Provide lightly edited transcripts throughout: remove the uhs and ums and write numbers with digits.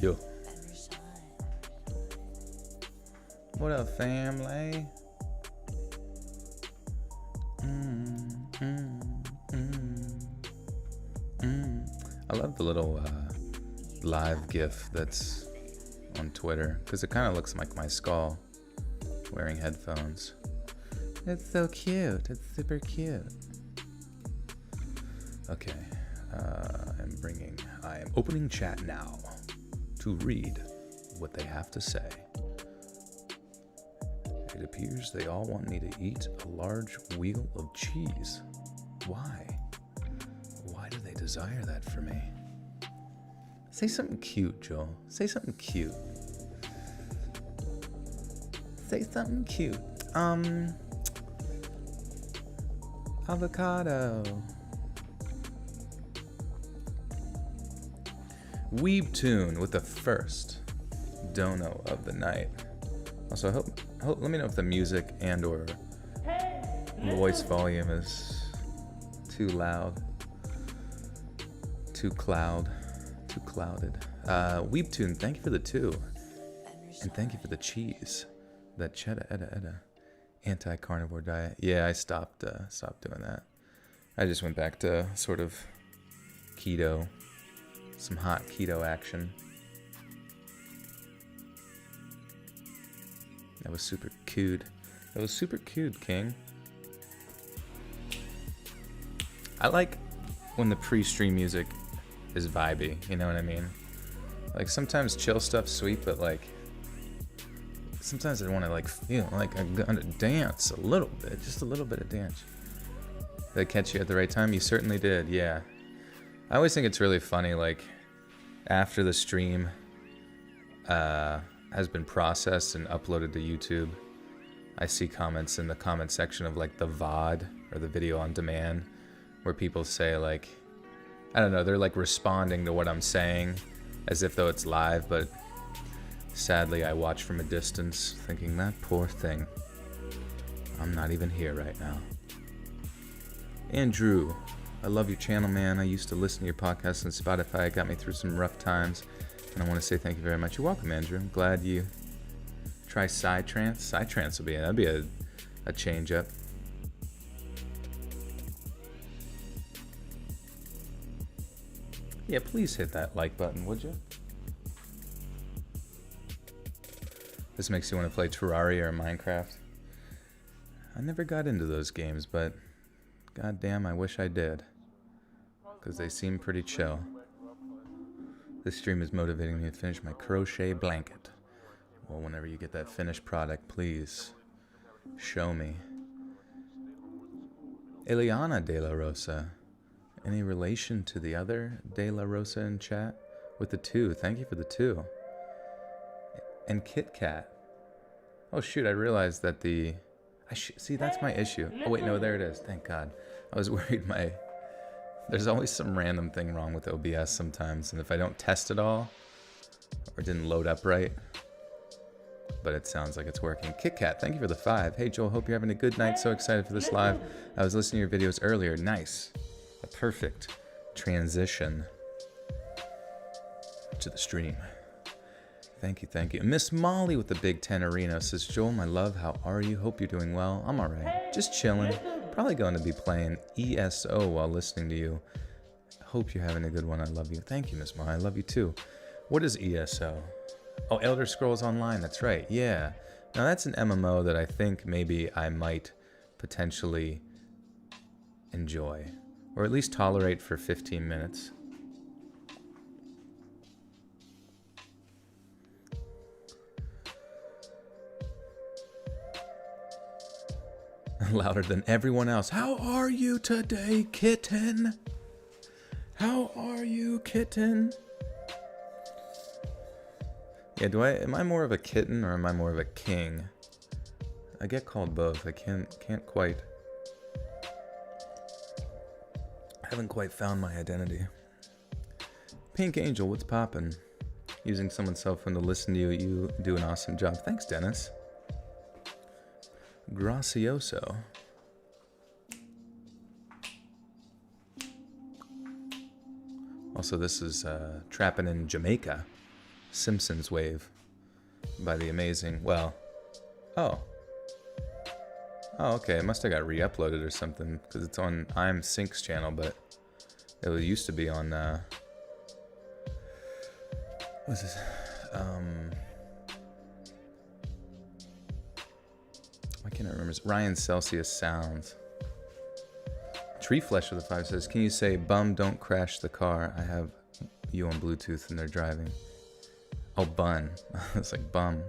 Yo. What up, family? I love the little live GIF that's on Twitter because it kind of looks like my skull wearing headphones. It's so cute. It's super cute. Okay, I am opening chat now to read what they have to say. It appears they all want me to eat a large wheel of cheese. Why? Why do they desire that for me? Say something cute, Joel. Say something cute. Say something cute. Avocado. Weebtoon with the first dono of the night. Also, let me know if the music and or voice volume is too loud, too clouded. Weebtoon, thank you for the 2. And thank you for the cheese. That cheddar anti-carnivore diet. Yeah, I stopped doing that. I just went back to sort of keto, some hot keto action. That was super cute. That was super cute, King. I like when the pre-stream music is vibey, you know what I mean? Like sometimes chill stuff's sweet, but like sometimes I want to like feel like I'm gonna dance a little bit, just a little bit of dance. Did I catch you at the right time? You certainly did, yeah. I always think it's really funny, like after the stream has been processed and uploaded to YouTube, I see comments in the comment section of like the VOD or the video on demand where people say like, I don't know, they're like responding to what I'm saying as if though it's live, but sadly I watch from a distance thinking, that poor thing, I'm not even here right now. Andrew, I love your channel, man. I used to listen to your podcast on Spotify. It got me through some rough times. And I want to say thank you very much. You're welcome, Andrew. I'm glad you try Psytrance. Psytrance that'd be a change up. Yeah, please hit that like button, would you? This makes you want to play Terraria or Minecraft. I never got into those games, but goddamn, I wish I did. Because they seem pretty chill. This stream is motivating me to finish my crochet blanket. Well, whenever you get that finished product, please show me. Eliana De La Rosa. Any relation to the other De La Rosa in chat? With the 2. Thank you for the 2. And Kit Kat. Oh shoot, I realized that see, that's my issue. Oh wait, no, there it is. Thank God. I was worried there's always some random thing wrong with OBS sometimes, and if I don't test it all, or didn't load up right, but it sounds like it's working. Kit Kat, thank you for the 5. Hey Joel, hope you're having a good night. So excited for this live. I was listening to your videos earlier. Nice. A perfect transition to the stream. Thank you, thank you. Miss Molly with the Big Ten Arena says, Joel, my love, how are you? Hope you're doing well. I'm alright. Just chilling. Probably going to be playing ESO while listening to you. Hope you're having a good one. I love you. Thank you, Miss Molly. I love you too. What is ESO? Oh, Elder Scrolls Online. That's right. Yeah. Now that's an MMO that I think maybe I might potentially enjoy. Or at least tolerate for 15 minutes. Louder than everyone else. How are you today, kitten? How are you, kitten? Yeah, am I more of a kitten or am I more of a king? I get called both. I can't quite. I haven't quite found my identity. Pink Angel, what's poppin'? Using someone's cell phone to listen to you. You do an awesome job. Thanks, Dennis. Gracioso. Also, this is Trappin' in Jamaica. Simpsons Wave by the amazing, well, oh, okay, it must have got re-uploaded or something, because it's on I'm Sync's channel, but it used to be on, what's this, why can't I remember? Ryan Celsius Sounds. Tree Flesh with a 5 says, can you say, bum, don't crash the car? I have you on Bluetooth and they're driving. Oh, bun. It's like, bum.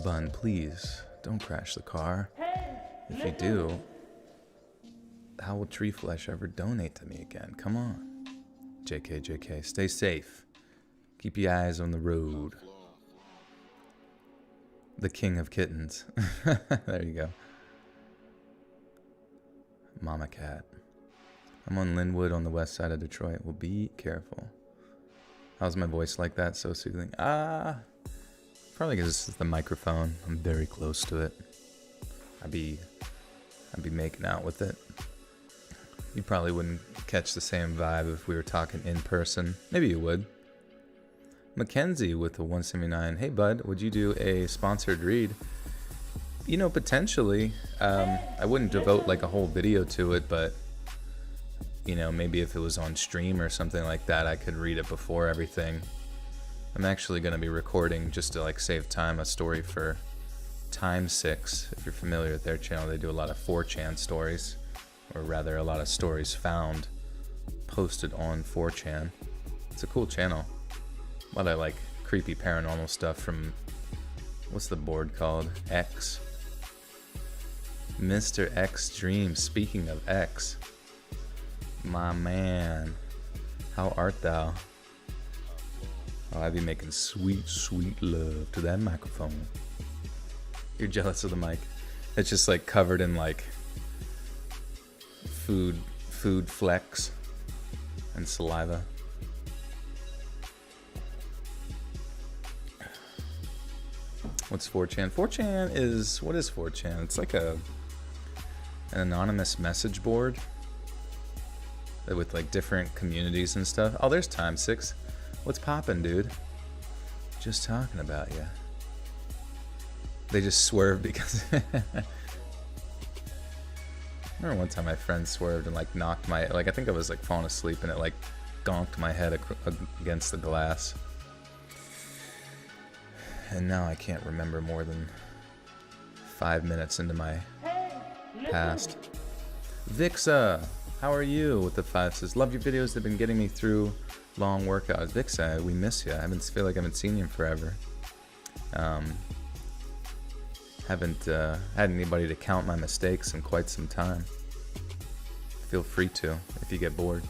Bun, please, don't crash the car. If you do, how will Tree Flesh ever donate to me again? Come on. JK, JK, stay safe. Keep your eyes on the road. The king of kittens. There you go. Mama cat. I'm on Linwood on the west side of Detroit. Well, be careful. How's my voice like that? So soothing. Probably because this is the microphone. I'm very close to it. I'd be making out with it. You probably wouldn't catch the same vibe if we were talking in person. Maybe you would. Mackenzie with the 179. Hey bud, would you do a sponsored read? You know, potentially. I wouldn't devote like a whole video to it, but you know, maybe if it was on stream or something like that, I could read it before everything. I'm actually going to be recording, just to like save time, a story for Time 6. If you're familiar with their channel, they do a lot of 4chan stories, or rather a lot of stories found posted on 4chan. It's a cool channel. A lot of like creepy paranormal stuff from, what's the board called? X. Mr. X Dream. Speaking of X, my man, how art thou? Oh, I be making sweet, sweet love to that microphone. You're jealous of the mic. It's just like covered in like food flecks and saliva. What's 4chan? 4chan is, what is 4chan? It's like an anonymous message board with like different communities and stuff. Oh, there's Time 6. What's poppin', dude? Just talking about you. They just swerved because remember one time my friend swerved and like knocked my, like I think I was like falling asleep and it like gonked my head against the glass. And now I can't remember more than 5 minutes into my past. Vixa, how are you? With the 5 says, love your videos. They've been getting me through long workouts. Vixa, we miss you. I feel like I haven't seen you in forever. Haven't had anybody to count my mistakes in quite some time. Feel free to if you get bored.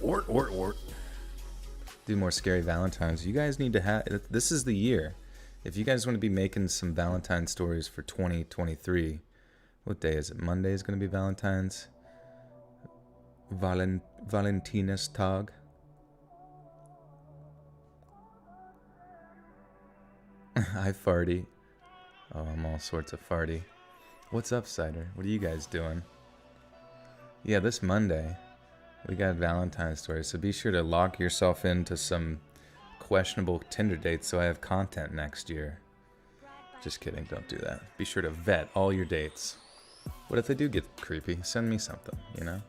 Ort. Do more scary Valentines. You guys need to have. This is the year. If you guys want to be making some Valentine stories for 2023, what day is it? Monday is going to be Valentine's. Valentinus Tag. Hi, Farty. Oh, I'm all sorts of farty. What's up, Cider? What are you guys doing? Yeah, this Monday, we got Valentine's stories, so be sure to lock yourself into some questionable Tinder dates so I have content next year. Just kidding, don't do that. Be sure to vet all your dates. What if they do get creepy? Send me something, you know?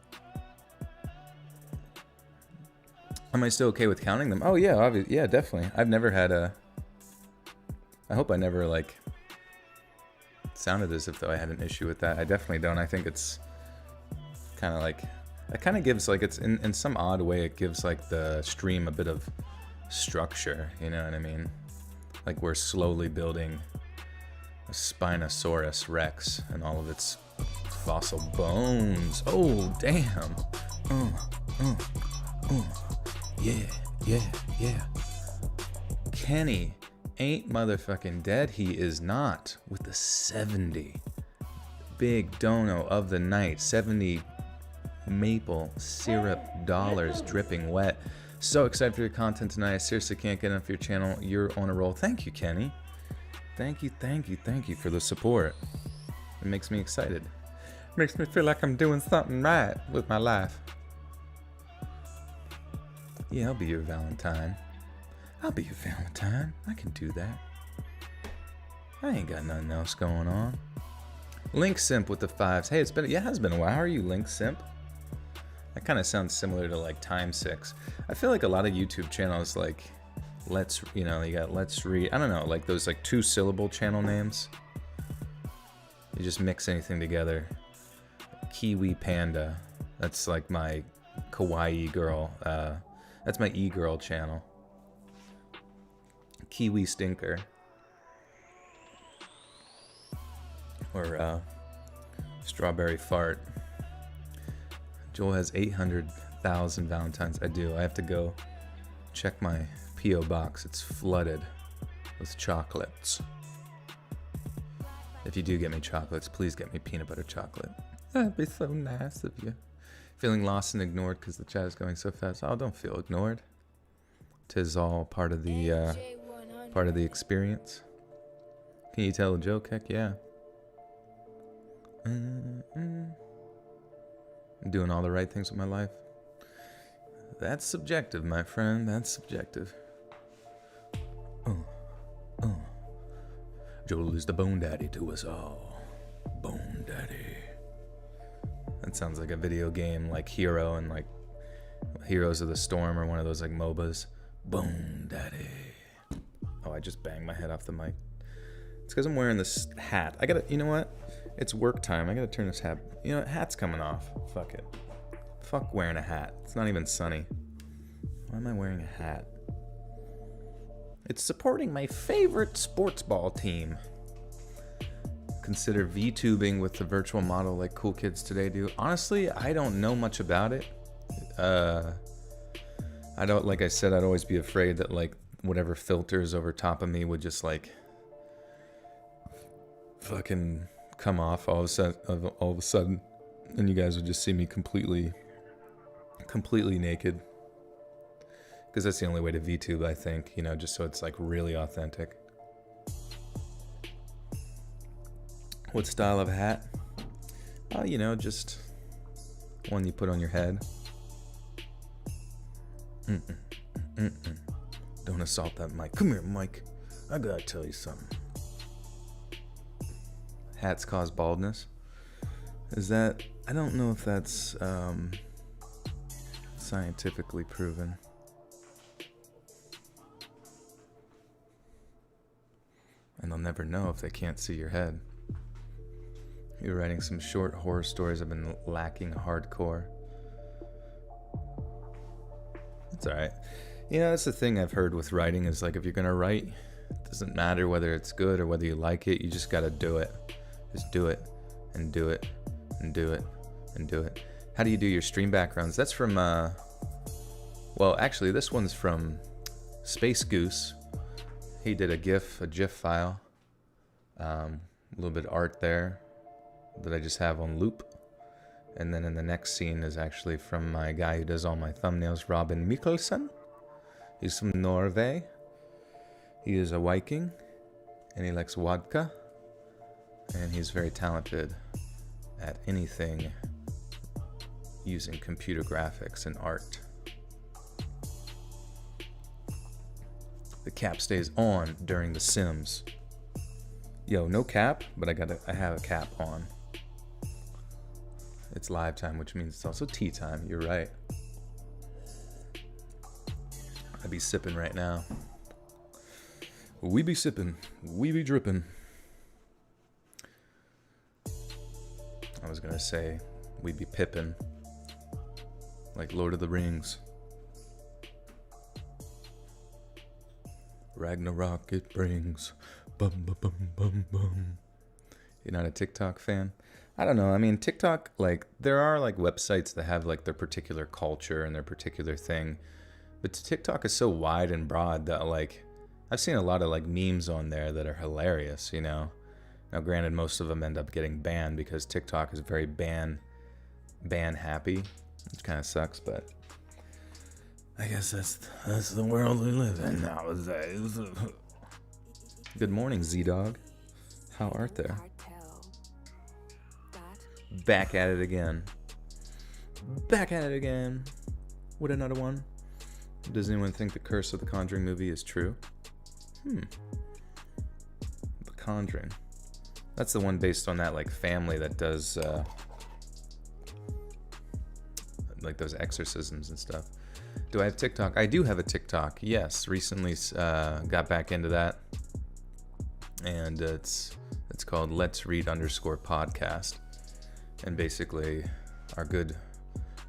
Am I still okay with counting them? Oh, yeah, obviously. Yeah, definitely. I've never had a... I hope I never, like... sounded as if though I had an issue with that. I definitely don't. I think it's kind of like... It kind of gives, like, it's in some odd way, it gives, like, the stream a bit of structure, you know what I mean? Like, we're slowly building a Spinosaurus Rex and all of its fossil bones. Oh, damn. Yeah. Kenny ain't motherfucking dead. He is not. With the 70. Big dono of the night. 70 maple syrup dollars dripping wet. So excited for your content tonight. I seriously can't get enough of your channel. You're on a roll. Thank you, Kenny. Thank you for the support. It makes me excited. Makes me feel like I'm doing something right with my life. Yeah, I'll be your Valentine. I'll be your Valentine. I can do that. I ain't got nothing else going on. Link Simp with the 5s. Hey, it has been a while. How are you, Link Simp? That kind of sounds similar to like Time 6. I feel like a lot of YouTube channels like you got Let's Read. I don't know, like those like 2-syllable channel names. You just mix anything together. Kiwi Panda. That's like my kawaii girl. That's my e-girl channel. Kiwi Stinker. Or Strawberry Fart. Joel has 800,000 Valentines. I do. I have to go check my P.O. box. It's flooded with chocolates. If you do get me chocolates, please get me peanut butter chocolate. That'd be so nice of you. Feeling lost and ignored because the chat is going so fast. Oh, don't feel ignored. 'Tis all part of the experience. Can you tell a joke? Heck yeah. I'm doing all the right things with my life. That's subjective, my friend. That's subjective. Joel is the bone daddy to us all. Bone daddy. That sounds like a video game like Hero and like Heroes of the Storm or one of those like MOBAs. Bone daddy. Oh, I just banged my head off the mic. It's because I'm wearing this hat. You know what? It's work time. I gotta turn this hat. You know what? Hat's coming off. Fuck it. Fuck wearing a hat. It's not even sunny. Why am I wearing a hat? It's supporting my favorite sports ball team. Consider VTubing with the virtual model like cool kids today do. Honestly, I don't know much about it. Like I said, I'd always be afraid that like whatever filters over top of me would just like fucking come off all of a sudden, and you guys would just see me completely naked. Because that's the only way to VTube, I think, just so it's like really authentic. What style of hat? Just one you put on your head. Don't assault that mic. Come here, Mike. I gotta tell you something. Hats cause baldness. I don't know if that's scientifically proven. And they'll never know if they can't see your head. You're writing some short horror stories. I've been lacking hardcore. That's alright. That's the thing I've heard with writing is like if you're gonna write, it doesn't matter whether it's good or whether you like it, you just gotta do it. Just do it and do it and do it and do it. How do you do your stream backgrounds? That's from well, actually this one's from Space Goose. He did a GIF file. A little bit of art there that I just have on loop. And then in the next scene is actually from my guy who does all my thumbnails, Robin Mikalsen. He's from Norway. He is a Viking, and he likes vodka. And he's very talented at anything using computer graphics and art. The cap stays on during the Sims. Yo, no cap, but I have a cap on. It's live time, which means it's also tea time. You're right. I be sipping right now. We be sipping. We be dripping. I was gonna say we be pippin'. Like Lord of the Rings. Ragnarok it brings. Bum bum bum bum bum. You're not a TikTok fan? I don't know. I mean, TikTok, like, there are like websites that have like their particular culture and their particular thing. But TikTok is so wide and broad that like I've seen a lot of like memes on there that are hilarious, Now, granted, most of them end up getting banned because TikTok is very ban happy, which kind of sucks, but I guess that's the world we live in nowadays. Good morning, Z-Dog. How art there? Back at it again. Back at it again. With another one. Does anyone think the Curse of the Conjuring movie is true? The Conjuring. That's the one based on that like family that does like those exorcisms and stuff. Do I have TikTok? I do have a TikTok. Yes, recently got back into that, and it's called Let's Read _podcast, and basically our good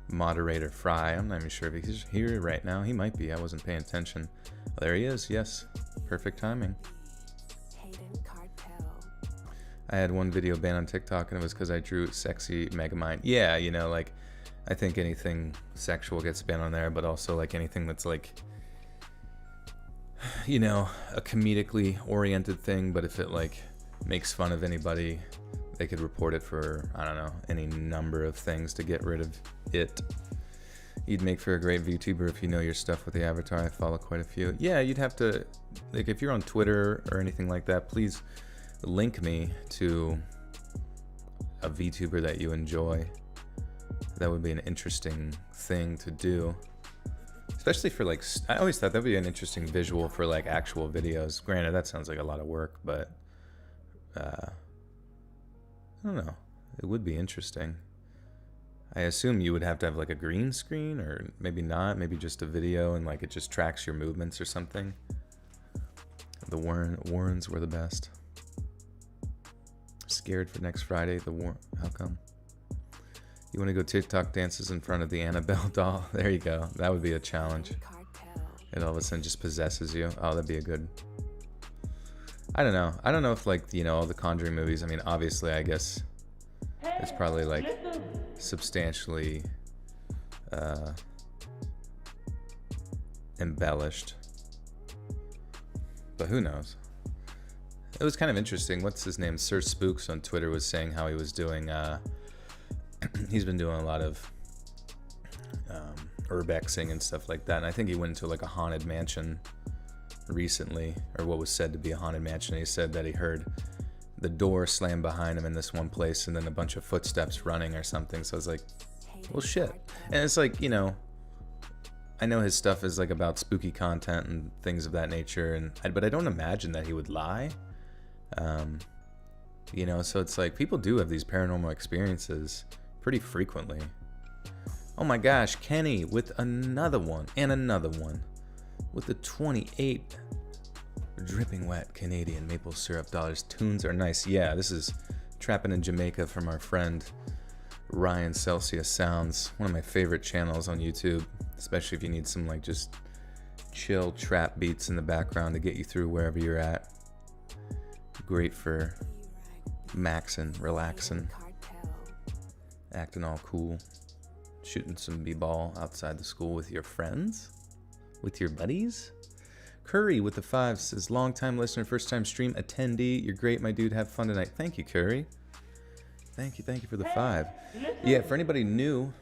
moderator Fry. I'm not even sure if he's here right now. He might be. I wasn't paying attention. Oh, there he is. Yes, perfect timing. I had one video banned on TikTok, and it was because I drew sexy Megamind. Yeah, you know, like, I think anything sexual gets banned on there, but also, like, anything that's, like, you know, a comedically oriented thing, but if it, like, makes fun of anybody, they could report it for, I don't know, any number of things to get rid of it. You'd make for a great VTuber if you know your stuff with the avatar. I follow quite a few. Yeah, you'd have to, like, if you're on Twitter or anything like that, please link me to a VTuber that you enjoy. That would be an interesting thing to do, especially for like, I always thought that would be an interesting visual for like actual videos. Granted, that sounds like a lot of work, but I don't know, it would be interesting. I assume you would have to have like a green screen, or maybe not, maybe just a video and like it just tracks your movements or something. The Warrens were the best. Scared for next Friday. How come? You want to go TikTok dances in front of the Annabelle doll? There you go. That would be a challenge. It all of a sudden just possesses you. Oh, that'd be a good. I don't know. I don't know if like, you know, all the Conjuring movies. I mean, obviously, I guess it's probably like substantially embellished, but who knows? It was kind of interesting. What's his name? Sir Spooks on Twitter was saying how he was doing, he's been doing a lot of urbexing and stuff like that. And I think he went into like a haunted mansion recently, or what was said to be a haunted mansion. And he said that he heard the door slam behind him in this one place and then a bunch of footsteps running or something. So I was like, well, shit. And it's like, you know, I know his stuff is like about spooky content and things of that nature, but I don't imagine that he would lie. You know, so it's like people do have these paranormal experiences pretty frequently. Oh my gosh, Kenny with another one and another one with the 28 dripping wet Canadian maple syrup dollars. Tunes are nice. Yeah, this is Trappin' in Jamaica from our friend Ryan Celsius Sounds, one of my favorite channels on YouTube, especially if you need some like just chill trap beats in the background to get you through wherever you're at. Great for maxing, relaxing, acting all cool, shooting some b-ball outside the school with your friends, with your buddies. Curry with the 5 says, long time listener, first time stream attendee. You're great, my dude. Have fun tonight. Thank you, Curry. Thank you for the 5. Yeah, for anybody new,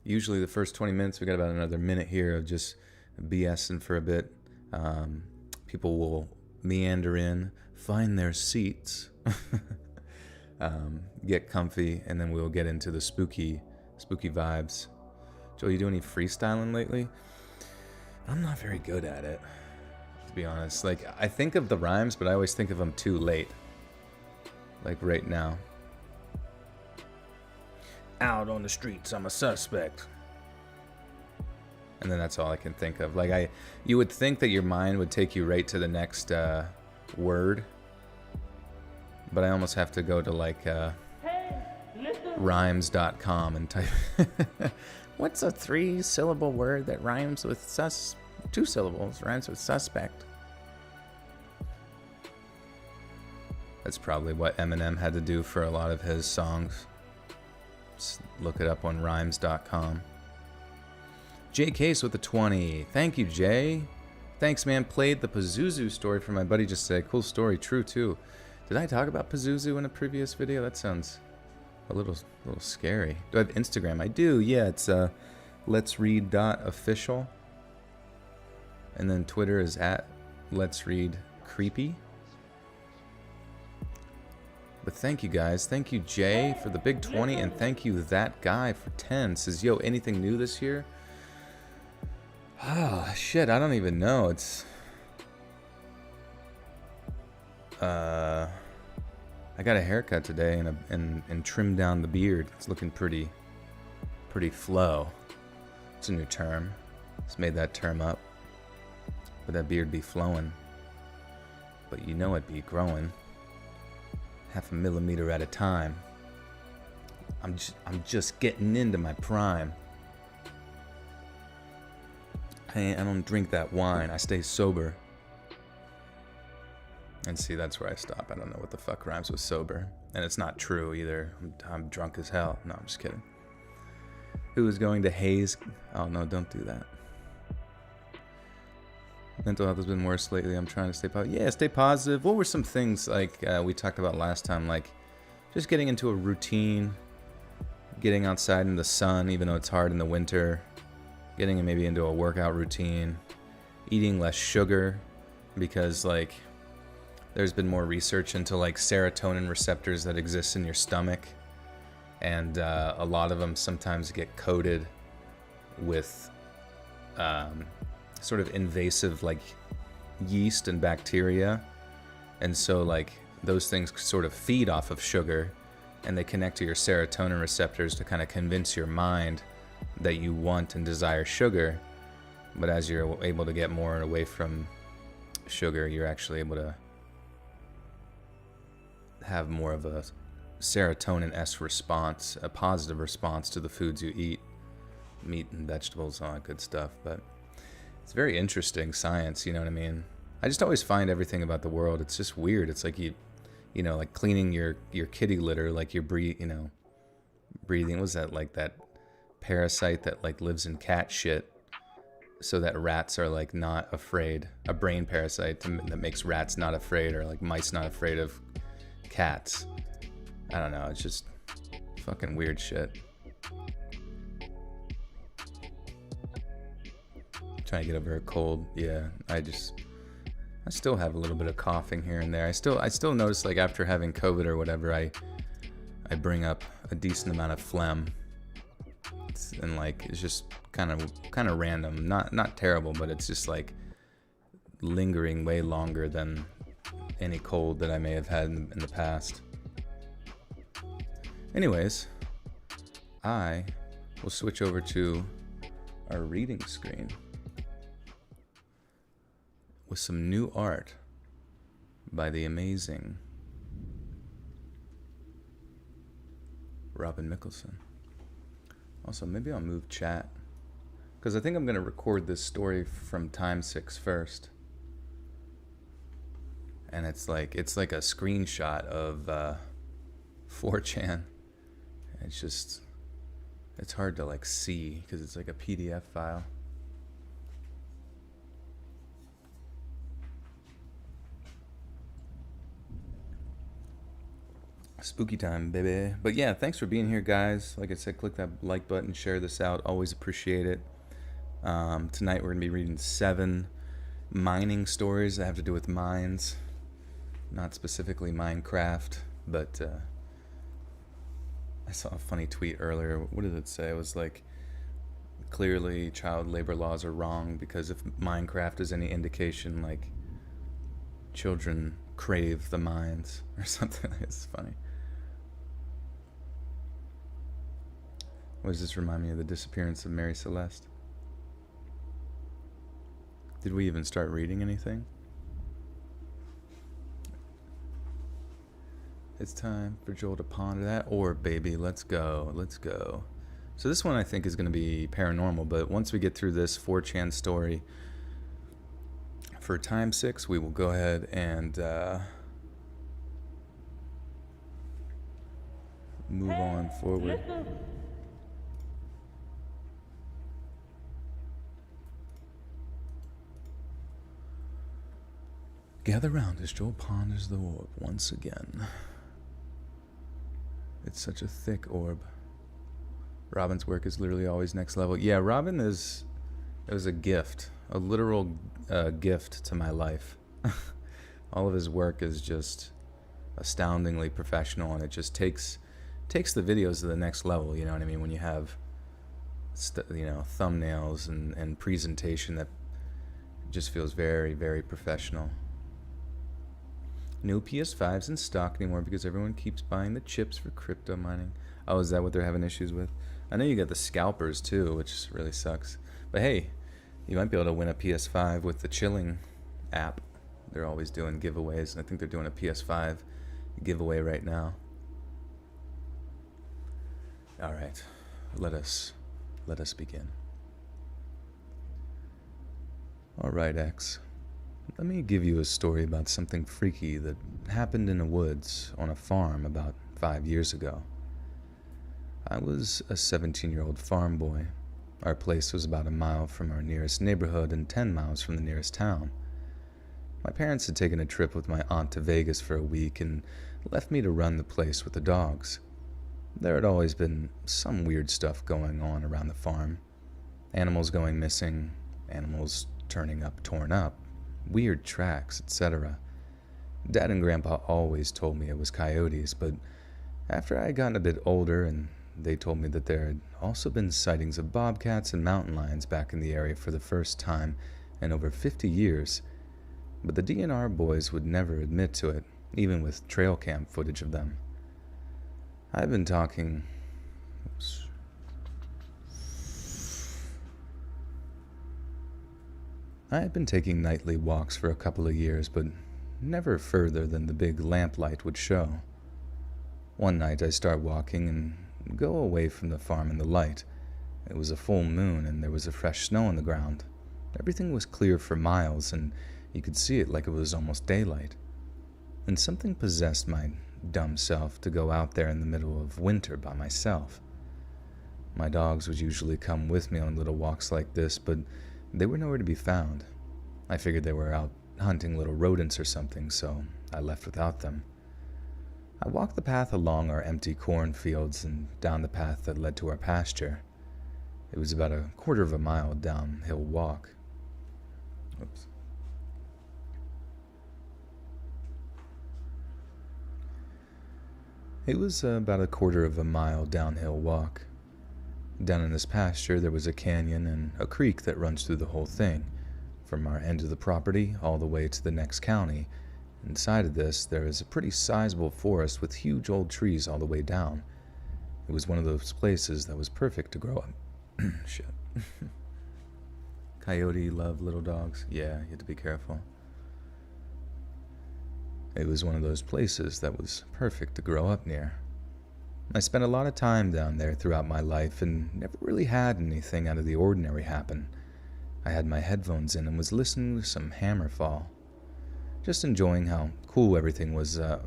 usually the first 20 minutes, we got about another minute here of just BSing for a bit. People will meander in, find their seats, get comfy, and then we'll get into the spooky vibes. Joe, you do any freestyling lately? I'm not very good at it, to be honest. Like, I think of the rhymes, but I always think of them too late. Like right now. Out on the streets, I'm a suspect. And then that's all I can think of. Like, you would think that your mind would take you right to the next word, but I almost have to go to like rhymes.com and type what's a 3-syllable word that rhymes with 2 syllables, rhymes with suspect. That's probably what Eminem had to do for a lot of his songs. Just look it up on rhymes.com. Jay Case with the 20. Thank you, Jay. Thanks, man. Played the Pazuzu story for my buddy just today. Cool story. True, too. Did I talk about Pazuzu in a previous video? That sounds a little scary. Do I have Instagram? I do. Yeah, it's letsread.official. And then Twitter is at letsreadcreepy. But thank you, guys. Thank you, Jay, for the big 20. And thank you, that guy, for 10. Says, yo, anything new this year? Oh, shit, I don't even know. It's... I got a haircut today and trimmed down the beard. It's looking pretty flow. It's a new term. Just made that term up. But that beard be flowing. But you know it be growing. 0.5 millimeter at a time. I'm just getting into my prime. I don't drink that wine. I stay sober. And see, that's where I stop. I don't know what the fuck rhymes with sober. And it's not true either. I'm drunk as hell. No, I'm just kidding. Who is going to haze? Oh, no, don't do that. Mental health has been worse lately. I'm trying to stay positive. Yeah, stay positive. What were some things like we talked about last time? Like just getting into a routine, getting outside in the sun, even though it's hard in the winter, getting maybe into a workout routine, eating less sugar, because like there's been more research into like serotonin receptors that exist in your stomach, and a lot of them sometimes get coated with sort of invasive like yeast and bacteria, and so like those things sort of feed off of sugar, and they connect to your serotonin receptors to kind of convince your mind that you want and desire sugar. But as you're able to get more away from sugar, you're actually able to have more of a serotonin-esque response, a positive response to the foods you eat, meat and vegetables, all that good stuff. But it's very interesting science, you know what I mean? I just always find everything about the world, it's just weird. It's like you know, like cleaning your kitty litter, like you're breathing, was that like that parasite that like lives in cat shit, so that rats are like not afraid, a brain parasite that makes rats not afraid, or like mice not afraid of cats. I don't know, it's just fucking weird shit. Trying to get over a cold. Yeah, I still have a little bit of coughing here and there. I still notice like after having COVID or whatever, I bring up a decent amount of phlegm. And like it's just kind of random, not terrible, but it's just like lingering way longer than any cold that I may have had in the past. Anyways, I will switch over to our reading screen with some new art by the amazing Robin Mikalsen. Also, maybe I'll move chat, because I think I'm going to record this story from Time 6 first. And it's like a screenshot of 4chan. It's hard to like see because it's like a PDF file. Spooky time, baby. But yeah, thanks for being here, guys. Like I said, click that like button, share this out. Always appreciate it. Tonight we're going to be reading 7 mining stories that have to do with mines. Not specifically Minecraft, but I saw a funny tweet earlier. What did it say? It was like, clearly child labor laws are wrong, because if Minecraft is any indication, like children crave the mines or something. It's funny. What does this remind me of? The disappearance of Mary Celeste? Did we even start reading anything? It's time for Joel to ponder that orb, baby. Let's go. So this one I think is going to be paranormal, but once we get through this 4chan story for Time 6, we will go ahead and move on forward. Gather round as Joel ponders the orb once again. It's such a thick orb. Robin's work is literally always next level. Yeah, Robin it was a gift, a literal gift to my life. All of his work is just astoundingly professional, and it just takes the videos to the next level, you know what I mean? When you have thumbnails and presentation that just feels very, very professional. No PS5s in stock anymore because everyone keeps buying the chips for crypto mining. Oh, is that what they're having issues with? I know you got the scalpers too, which really sucks. But hey, you might be able to win a PS5 with the Chilling app. They're always doing giveaways, and I think they're doing a PS5 giveaway right now. All right, let us begin. All right, X. Let me give you a story about something freaky that happened in the woods on a farm about 5 years ago. I was a 17-year-old farm boy. Our place was about a mile from our nearest neighborhood and 10 miles from the nearest town. My parents had taken a trip with my aunt to Vegas for a week and left me to run the place with the dogs. There had always been some weird stuff going on around the farm. Animals going missing, animals turning up torn up, weird tracks, etc. Dad and Grandpa always told me it was coyotes, but after I had gotten a bit older and they told me that there had also been sightings of bobcats and mountain lions back in the area for the first time in over 50 years, but the DNR boys would never admit to it, even with trail cam footage of them. I had been taking nightly walks for a couple of years, but never further than the big lamplight would show. One night I start walking and go away from the farm in the light. It was a full moon and there was a fresh snow on the ground. Everything was clear for miles and you could see it like it was almost daylight. And something possessed my dumb self to go out there in the middle of winter by myself. My dogs would usually come with me on little walks like this, but they were nowhere to be found. I figured they were out hunting little rodents or something, so I left without them. I walked the path along our empty cornfields and down the path that led to our pasture. It was about a quarter of a mile downhill walk. Oops. It was about a quarter of a mile downhill walk. Down in this pasture there was a canyon and a creek that runs through the whole thing, from our end of the property all the way to the next county. Inside of this there is a pretty sizable forest with huge old trees all the way down. It was one of those places that was perfect to grow up. Shit. Coyote love little dogs. Yeah, you have to be careful. It was one of those places that was perfect to grow up near. I spent a lot of time down there throughout my life and never really had anything out of the ordinary happen. I had my headphones in and was listening to some Hammerfall. Just enjoying how cool everything was, I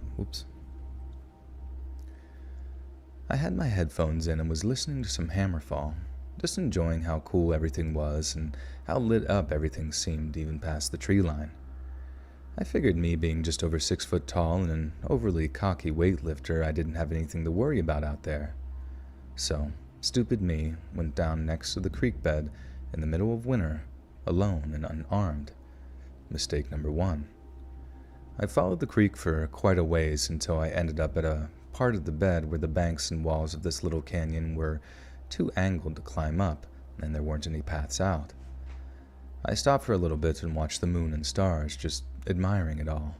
had my headphones in and was listening to some Hammerfall. Just enjoying how cool everything was and how lit up everything seemed even past the tree line. I figured me being just over 6 foot tall and an overly cocky weightlifter, I didn't have anything to worry about out there. So, stupid me went down next to the creek bed in the middle of winter, alone and unarmed. Mistake number 1. I followed the creek for quite a ways until I ended up at a part of the bed where the banks and walls of this little canyon were too angled to climb up, and there weren't any paths out. I stopped for a little bit and watched the moon and stars, just admiring it all.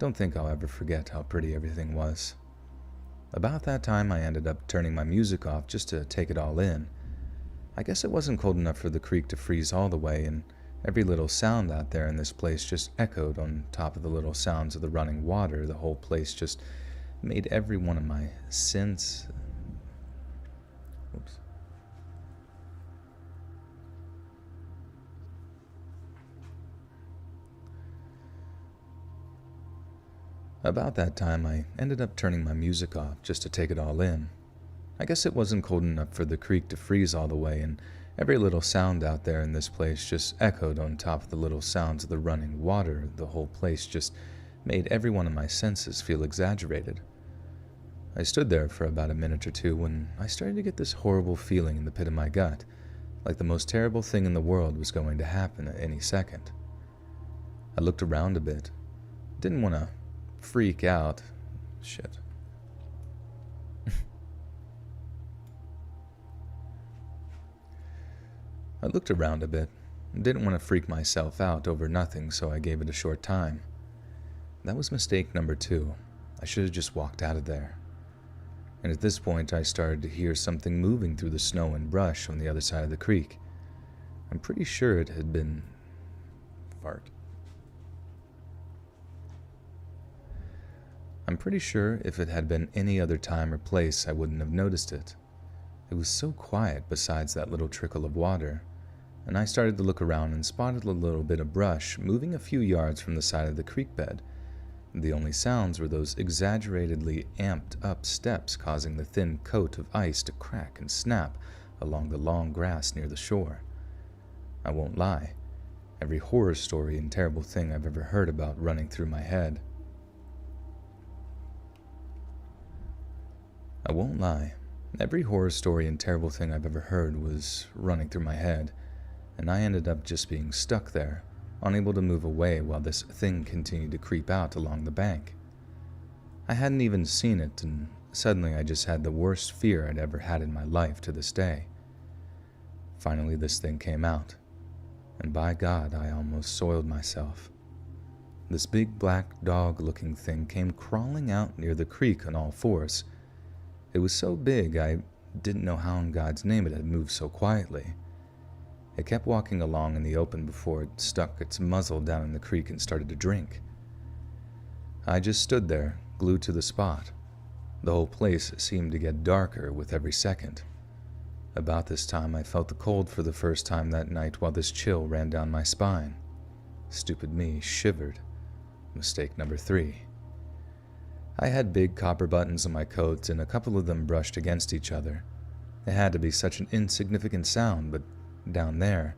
Don't think I'll ever forget how pretty everything was. About that time I ended up turning my music off just to take it all in. I guess it wasn't cold enough for the creek to freeze all the way, and every little sound out there in this place just echoed on top of the little sounds of the running water. The whole place just made every one of my senses. About that time, I ended up turning my music off just to take it all in. I guess it wasn't cold enough for the creek to freeze all the way, and every little sound out there in this place just echoed on top of the little sounds of the running water. The whole place just made every one of my senses feel exaggerated. I stood there for about a minute or two when I started to get this horrible feeling in the pit of my gut, like the most terrible thing in the world was going to happen at any second. I looked around a bit. Didn't want to freak out. Shit. I looked around a bit and didn't want to freak myself out over nothing, so I gave it a short time. That was mistake number 2. I should have just walked out of there. And at this point, I started to hear something moving through the snow and brush on the other side of the creek. I'm pretty sure it had been... fart. I'm pretty sure if it had been any other time or place, I wouldn't have noticed it. It was so quiet besides that little trickle of water, and I started to look around and spotted a little bit of brush moving a few yards from the side of the creek bed. The only sounds were those exaggeratedly amped up steps causing the thin coat of ice to crack and snap along the long grass near the shore. I won't lie, every horror story and terrible thing I've ever heard about running through my head. Every horror story and terrible thing I've ever heard was running through my head, and I ended up just being stuck there, unable to move away while this thing continued to creep out along the bank. I hadn't even seen it, and suddenly I just had the worst fear I'd ever had in my life to this day. Finally, this thing came out, and by God, I almost soiled myself. This big black dog-looking thing came crawling out near the creek on all fours. It was so big, I didn't know how in God's name it had moved so quietly. It kept walking along in the open before it stuck its muzzle down in the creek and started to drink. I just stood there, glued to the spot. The whole place seemed to get darker with every second. About this time, I felt the cold for the first time that night while this chill ran down my spine. Stupid me shivered. Mistake number 3. I had big copper buttons on my coat, and a couple of them brushed against each other. It had to be such an insignificant sound, but down there,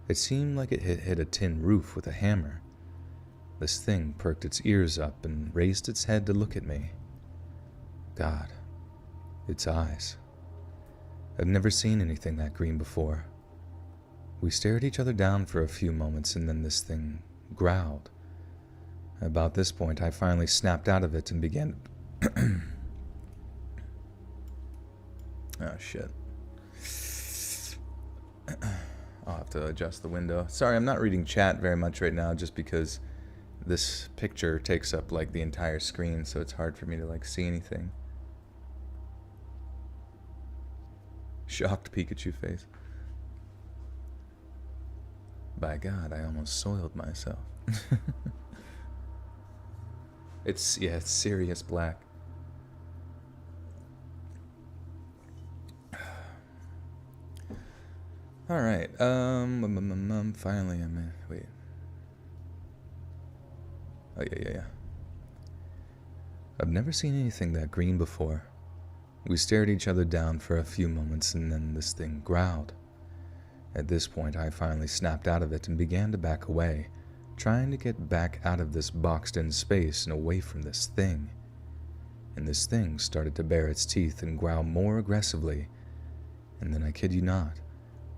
it seemed like it had hit a tin roof with a hammer. This thing perked its ears up and raised its head to look at me. God, its eyes. I've never seen anything that green before. We stared each other down for a few moments, and then this thing growled. About this point, I finally snapped out of it and began... Oh, shit. I'll have to adjust the window. Sorry, I'm not reading chat very much right now just because this picture takes up, like, the entire screen, so it's hard for me to, like, see anything. Shocked Pikachu face. By God, I almost soiled myself. It's serious black. Alright, finally I'm in. Wait. Oh, yeah. I've never seen anything that green before. We stared each other down for a few moments, and then this thing growled. At this point, I finally snapped out of it and began to back away, trying to get back out of this boxed-in space and away from this thing. And this thing started to bare its teeth and growl more aggressively. And then, I kid you not,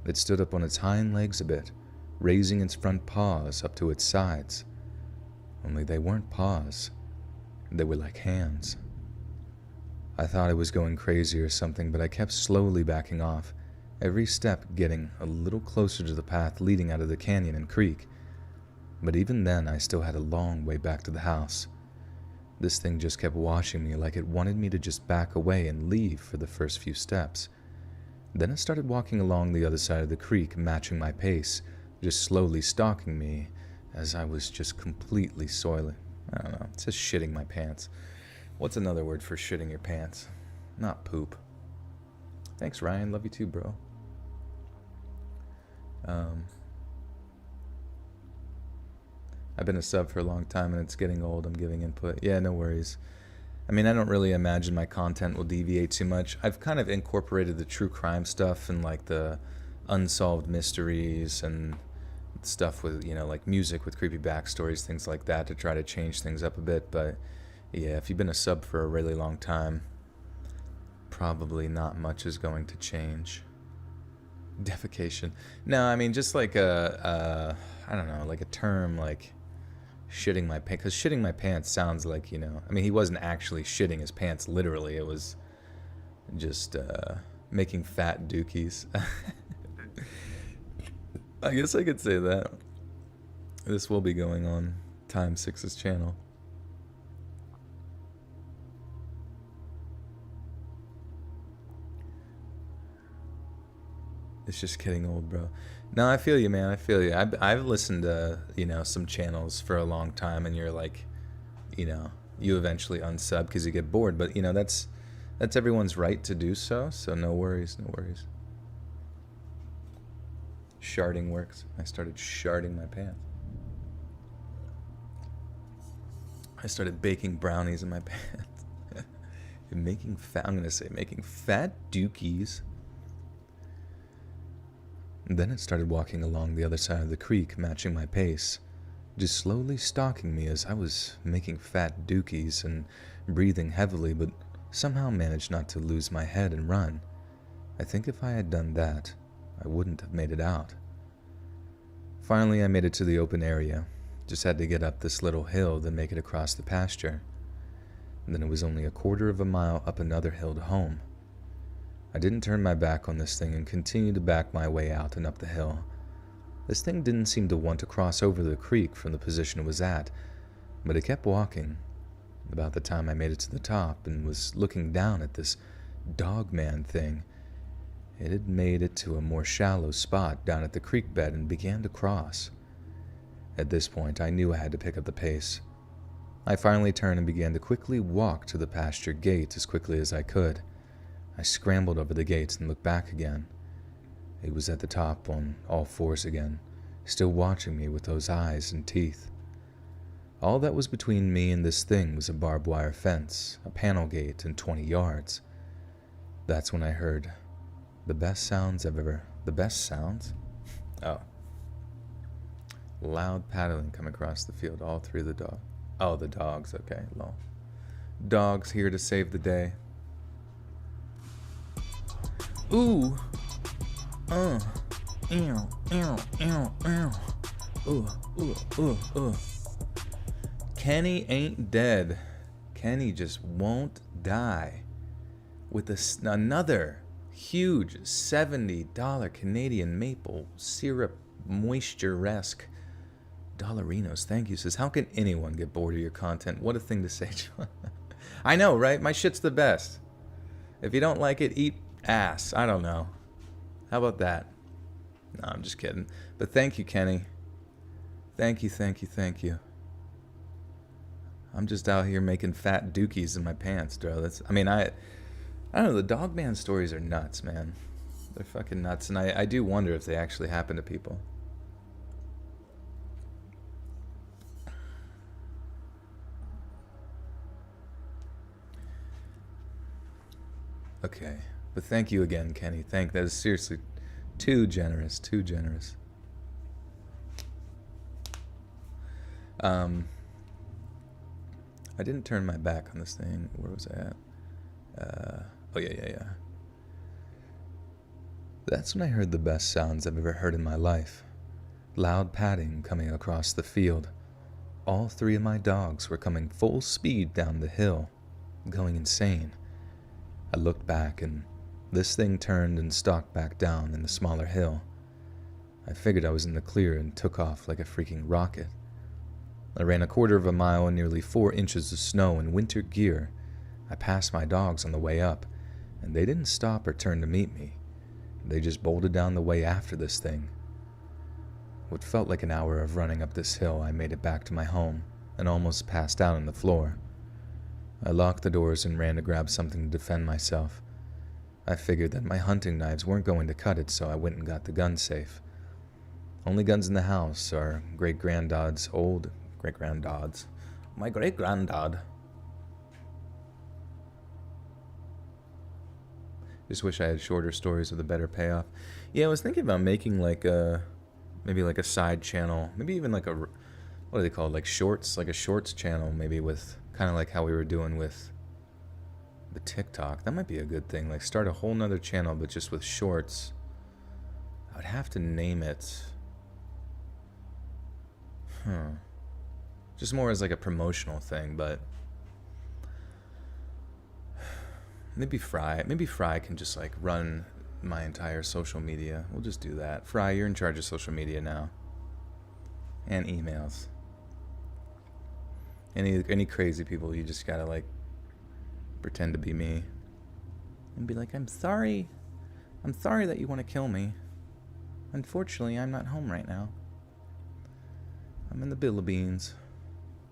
it stood up on its hind legs a bit, raising its front paws up to its sides. Only they weren't paws. They were like hands. I thought I was going crazy or something, but I kept slowly backing off, every step getting a little closer to the path leading out of the canyon and creek. But even then, I still had a long way back to the house. This thing just kept watching me like it wanted me to just back away and leave for the first few steps. Then it started walking along the other side of the creek, matching my pace, just slowly stalking me as I was just completely soiling. I don't know, it says shitting my pants. What's another word for shitting your pants? Not poop. Thanks, Ryan. Love you too, bro. I've been a sub for a long time and it's getting old. I'm giving input. Yeah, no worries. I mean, I don't really imagine my content will deviate too much. I've kind of incorporated the true crime stuff and like the unsolved mysteries and stuff with, like music with creepy backstories, things like that, to try to change things up a bit. But yeah, if you've been a sub for a really long time, probably not much is going to change. Defecation. No, I mean, just like I don't know, like a term like shitting my pants, because shitting my pants sounds like, I mean, he wasn't actually shitting his pants literally. It was just making fat dookies. I guess I could say that. This will be going on Time 6's channel. It's just getting old, bro. No, I feel you, man. I feel you. I've listened to, some channels for a long time, and you're like, you eventually unsub because you get bored. But, that's everyone's right to do so. So no worries, no worries. Sharding works. I started sharding my pants. I started baking brownies in my pants. I'm going to say making fat dookies. And then it started walking along the other side of the creek, matching my pace, just slowly stalking me as I was making fat dookies and breathing heavily, but somehow managed not to lose my head and run. I think if I had done that, I wouldn't have made it out. Finally, I made it to the open area. Just had to get up this little hill, then make it across the pasture. And then it was only a quarter of a mile up another hill to home. I didn't turn my back on this thing and continued to back my way out and up the hill. This thing didn't seem to want to cross over the creek from the position it was at, but it kept walking. About the time I made it to the top and was looking down at this dogman thing, it had made it to a more shallow spot down at the creek bed and began to cross. At this point, I knew I had to pick up the pace. I finally turned and began to quickly walk to the pasture gate as quickly as I could. I scrambled over the gates and looked back again. It was at the top on all fours again, still watching me with those eyes and teeth. All that was between me and this thing was a barbed wire fence, a panel gate, and 20 yards. That's when I heard the best sounds. Oh. Loud paddling come across the field, all three of the dogs. Oh, the dogs, okay, lol. Dogs here to save the day. Ooh. Ew, ew, ew, ew. Ooh. Kenny ain't dead. Kenny just won't die. With another huge $70 Canadian maple syrup moisture-esque Dollarinos. Thank you. Says, how can anyone get bored of your content? What a thing to say, John. I know, right? My shit's the best. If you don't like it, eat ass. I don't know. How about that? No, I'm just kidding. But thank you, Kenny. Thank you. I'm just out here making fat dookies in my pants, bro. I don't know, the Dogman stories are nuts, man. They're fucking nuts, and I do wonder if they actually happen to people. Okay, but thank you again, Kenny. That is seriously too generous. I didn't turn my back on this thing. Where was I at? Oh, yeah. That's when I heard the best sounds I've ever heard in my life. Loud padding coming across the field. All three of my dogs were coming full speed down the hill, going insane. I looked back, and this thing turned and stalked back down in the smaller hill. I figured I was in the clear and took off like a freaking rocket. I ran a quarter of a mile in nearly 4 inches of snow in winter gear. I passed my dogs on the way up, and they didn't stop or turn to meet me. They just bolted down the way after this thing. What felt like an hour of running up this hill, I made it back to my home and almost passed out on the floor. I locked the doors and ran to grab something to defend myself. I figured that my hunting knives weren't going to cut it, so I went and got the gun safe. Only guns in the house are great-granddad's old great-granddad's. My great-granddad. Just wish I had shorter stories with a better payoff. Yeah, I was thinking about making maybe like a side channel, maybe even like what are they called, like shorts, like a shorts channel, maybe with kind of like how we were doing with the TikTok. That might be a good thing, like start a whole nother channel, but just with shorts. I would have to name it. Just more as like a promotional thing, but maybe Fry can just like run my entire social media. We'll just do that. Fry, you're in charge of social media now. And emails. Any crazy people, you just gotta like pretend to be me. And be like, I'm sorry that you want to kill me. Unfortunately, I'm not home right now. I'm in the Philippines,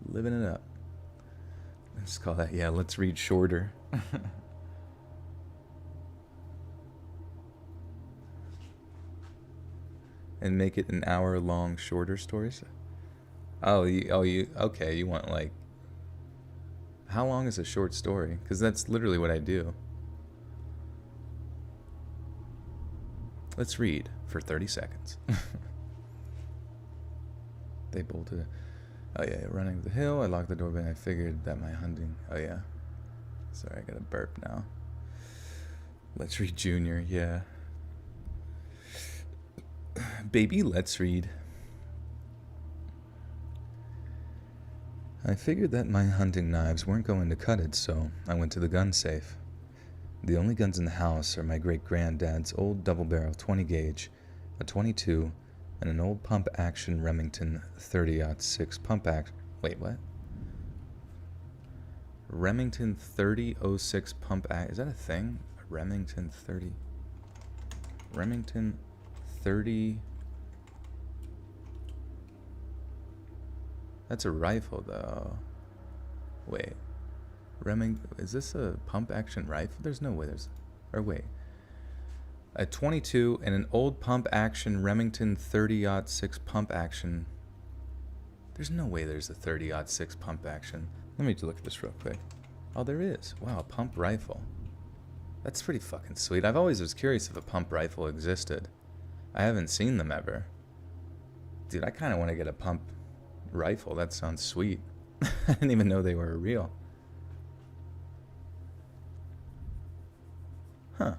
living it up. Let's call that, yeah, let's read shorter. And make it an hour-long shorter stories? Okay, you want like, how long is a short story? Because that's literally what I do. Let's read for 30 seconds. They bolted. Oh yeah, running the hill. I locked the door, but I figured that my hunting. Oh yeah. Sorry, I got a burp now. Let's read Junior. Yeah. Baby, let's read. I figured that my hunting knives weren't going to cut it, so I went to the gun safe. The only guns in the house are my great-granddad's old double-barrel 20-gauge, a 22, and an old pump-action Remington 30-06 pump-action... Wait, what? Remington 30-06 pump-action... Is that a thing? A Remington 30... Remington 30... That's a rifle, though. Wait. Is this a pump-action rifle? There's no way there's... Or wait. A 22 and an old pump-action Remington 30-06 pump-action. There's no way there's a 30-06 pump-action. Let me look at this real quick. Oh, there is. Wow, a pump rifle. That's pretty fucking sweet. I've always was curious if a pump rifle existed. I haven't seen them ever. Dude, I kind of want to get a pump rifle. That sounds sweet. I didn't even know they were real. Huh.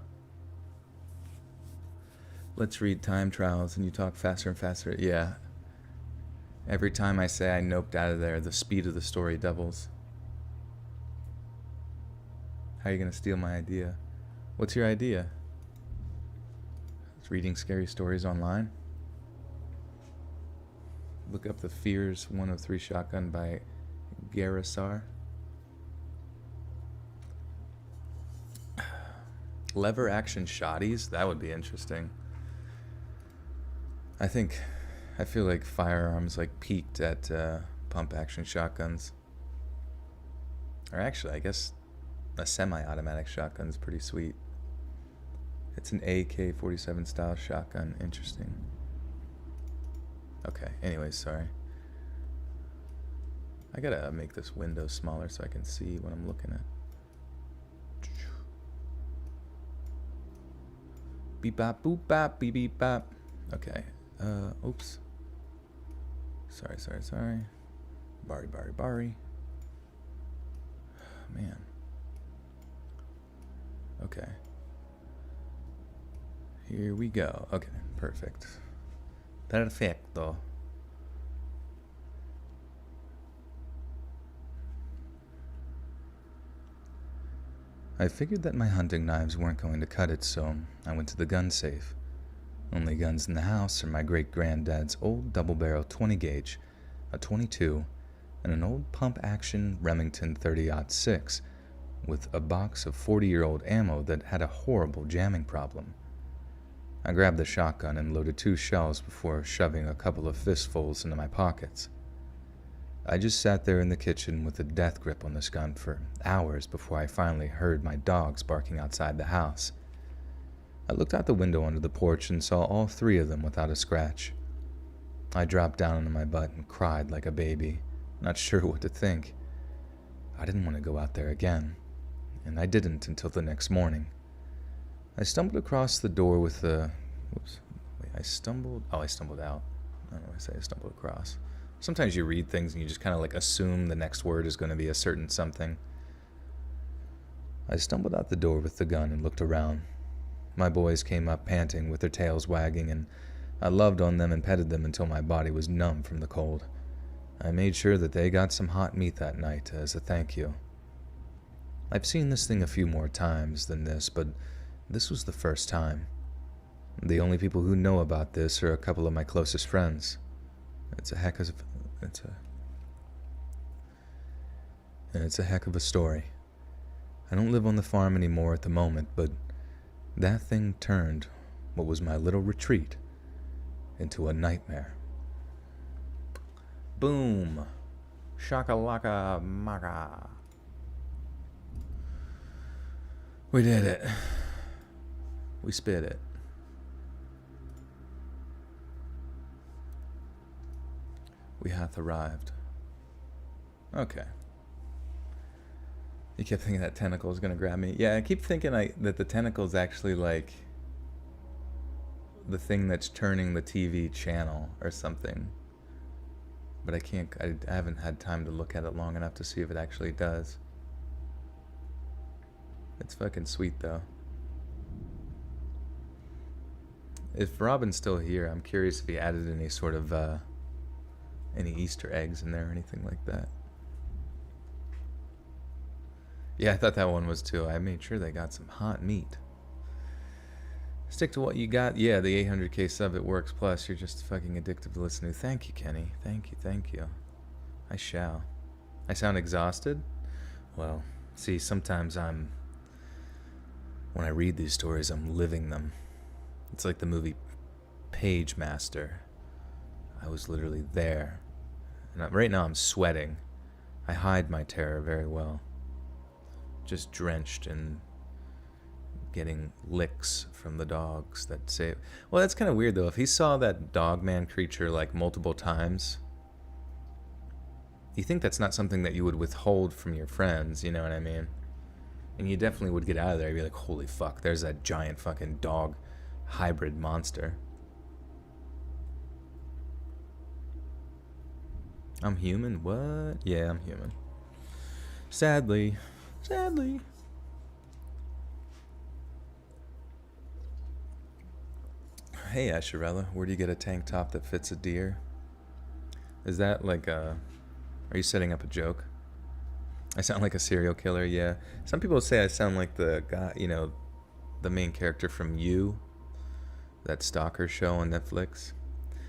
Let's read time trials and you talk faster and faster. Yeah. Every time I say I noped out of there, the speed of the story doubles. How are you going to steal my idea? What's your idea? It's reading scary stories online. Look up the Fears 103 Shotgun by Garasar. Lever action shotties? That would be interesting. I feel like firearms like peaked at pump action shotguns. Or actually, I guess a semi-automatic shotgun is pretty sweet. It's an AK-47 style shotgun. Interesting. Okay, anyways, sorry. I gotta make this window smaller so I can see what I'm looking at. Beep bop boop bop beep beep bop. Okay. Oops. Sorry. Bari. Man. Okay. Here we go. Okay, perfect. Perfecto. I figured that my hunting knives weren't going to cut it, so I went to the gun safe. Only guns in the house are my great-granddad's old double-barrel 20-gauge, a 22, and an old pump-action Remington 30-06, with a box of 40-year-old ammo that had a horrible jamming problem. I grabbed the shotgun and loaded 2 shells before shoving a couple of fistfuls into my pockets. I just sat there in the kitchen with a death grip on this gun for hours before I finally heard my dogs barking outside the house. I looked out the window onto the porch and saw all 3 of them without a scratch. I dropped down on my butt and cried like a baby, not sure what to think. I didn't want to go out there again, and I didn't until the next morning. I stumbled across the door with the... I stumbled out. I don't know why I say I stumbled across. Sometimes you read things and you just kind of like assume the next word is going to be a certain something. I stumbled out the door with the gun and looked around. My boys came up panting with their tails wagging, and I loved on them and petted them until my body was numb from the cold. I made sure that they got some hot meat that night as a thank you. I've seen this thing a few more times than this, but this was the first time. The only people who know about this are a couple of my closest friends. It's a heck of a story. I don't live on the farm anymore at the moment, but that thing turned what was my little retreat into a nightmare. Boom. Shakalaka maka. We did it. We spit it. We hath arrived. Okay. You kept thinking that tentacle was gonna grab me. Yeah, I keep thinking that the tentacle is actually like the thing that's turning the TV channel or something. But I haven't had time to look at it long enough to see if it actually does. It's fucking sweet though. If Robin's still here, I'm curious if he added any sort of any Easter eggs in there or anything like that. Yeah, I thought that one was too. I made sure they got some hot meat. Stick to what you got. Yeah, the 800k sub, it works. Plus, you're just fucking addictive to listening. Thank you, Kenny. Thank you. I shall. I sound exhausted? Well, see, sometimes when I read these stories, I'm living them. It's like the movie Page Master. I was literally there. And right now I'm sweating. I hide my terror very well. Just drenched in getting licks from the dogs that say... Well, that's kind of weird, though. If he saw that dog-man creature, like, multiple times, you think that's not something that you would withhold from your friends, you know what I mean? And you definitely would get out of there. You'd be like, holy fuck, there's that giant fucking dog hybrid monster. I'm human? What? Yeah, I'm human. Sadly. Hey, Asherella, where do you get a tank top that fits a deer? Is that like a... Are you setting up a joke? I sound like a serial killer, yeah. Some people say I sound like the guy, you know, the main character from You, that stalker show on Netflix.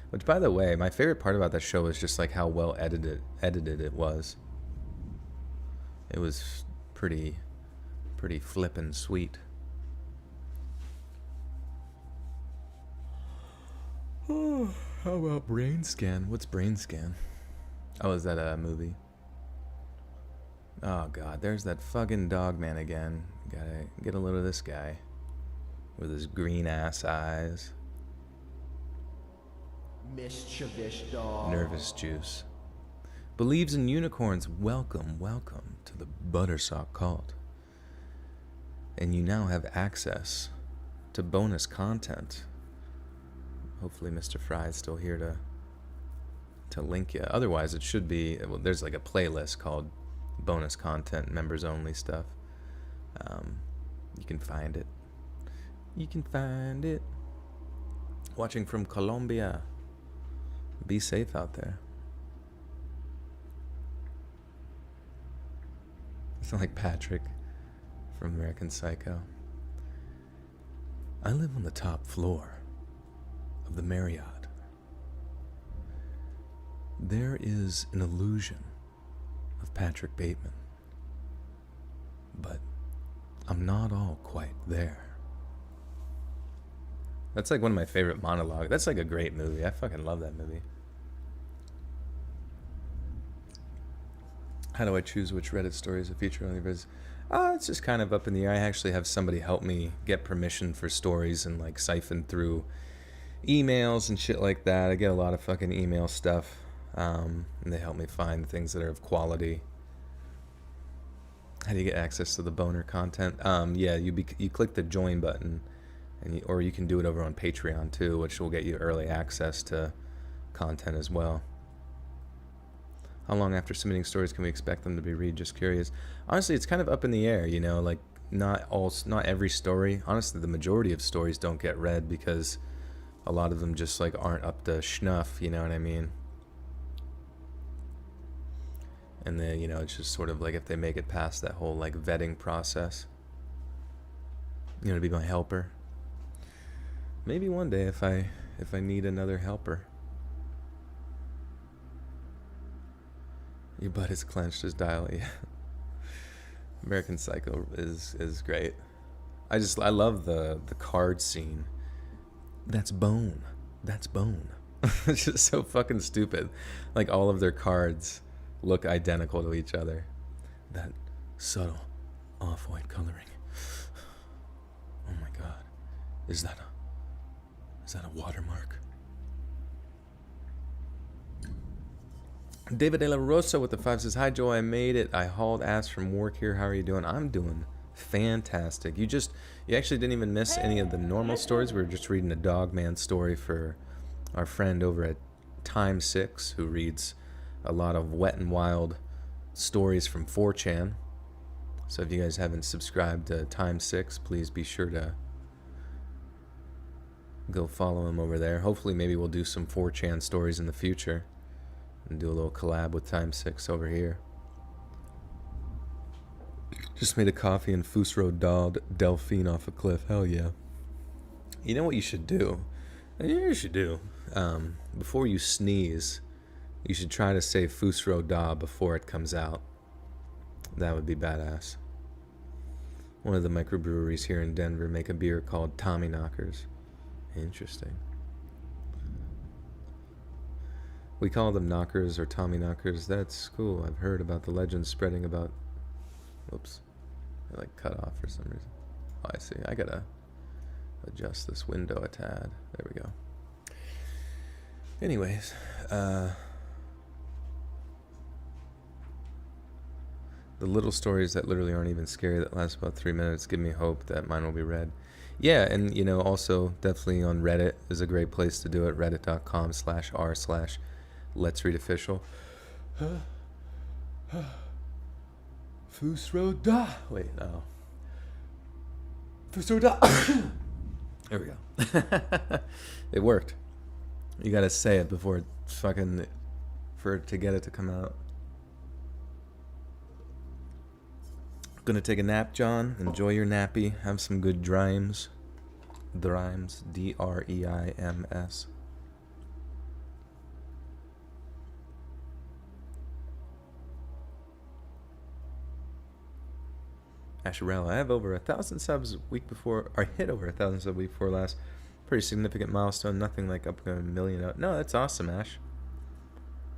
Which, by the way, my favorite part about that show was just like how well edited it was. It was pretty flippin' sweet. Oh, how about Brain Scan? What's Brain Scan? Oh, is that a movie? Oh god, there's that fucking dog man again. Gotta get a load of this guy with his green ass eyes. Mischievous dog. Nervous juice. Believes in unicorns. Welcome to the Buttersock cult. And you now have access to bonus content. Hopefully Mr. Fry's still here to link you. Otherwise, it should be... Well, there's like a playlist called bonus content, members only stuff. You can find it. Watching from Colombia. Be safe out there. It's not like Patrick from American Psycho. I live on the top floor of the Marriott. There is an illusion of Patrick Bateman, but I'm not all quite there. That's like one of my favorite monologues. That's like a great movie. I fucking love that movie. How do I choose which Reddit stories to feature on the vids? It's just kind of up in the air. I actually have somebody help me get permission for stories and like siphon through emails and shit like that. I get a lot of fucking email stuff, and they help me find things that are of quality. How do you get access to the boner content? Yeah, you click the join button, and or you can do it over on Patreon too, which will get you early access to content as well. How long after submitting stories can we expect them to be read? Just curious. Honestly, it's kind of up in the air, you know, like not every story. Honestly, the majority of stories don't get read because a lot of them just like aren't up to snuff, you know what I mean? And then, you know, it's just sort of like if they make it past that whole like vetting process, you know, to be my helper. Maybe one day if I need another helper. Your butt is clenched as dial. Yeah. American Psycho is great. I love the card scene. That's bone. That's bone. It's just so fucking stupid. Like all of their cards look identical to each other. That subtle off-white coloring. Oh my god. Is that a watermark? David De La Rosa with the 5 says, "Hi Joel, I made it. I hauled ass from work here. How are you doing?" I'm doing fantastic. You actually didn't even miss any of the normal stories. We were just reading a Dogman story for our friend over at Time 6, who reads a lot of wet and wild stories from 4chan. So if you guys haven't subscribed to Time 6, please be sure to go follow him over there. Hopefully maybe we'll do some 4chan stories in the future and do a little collab with Time 6 over here. Just made a coffee and Fusro dawed Delphine off a cliff. Hell yeah. You know what you should do? Before you sneeze, you should try to say Fusro da before it comes out. That would be badass. One of the microbreweries here in Denver make a beer called Tommy Knockers. Interesting. We call them knockers or Tommy Knockers. That's cool. I've heard about the legends spreading about... Whoops. I cut off for some reason. Oh, I see. I gotta adjust this window a tad. There we go. Anyways, the little stories that literally aren't even scary that last about 3 minutes give me hope that mine will be read. Yeah, and also definitely on Reddit is a great place to do it. Reddit.com/r/Let's Read Official. Fusroda. Wait, no. Fusroda. There we go. It worked. You gotta say it before it fucking... for it to get it to come out. Gonna take a nap, John. Enjoy your nappy. Have some good drimes. Drimes. D-R-E-I-M-S. Asherella, I have over 1,000 subs week before, or hit over 1,000 subs week before last. Pretty significant milestone. Nothing like up to a million. No, that's awesome, Ash.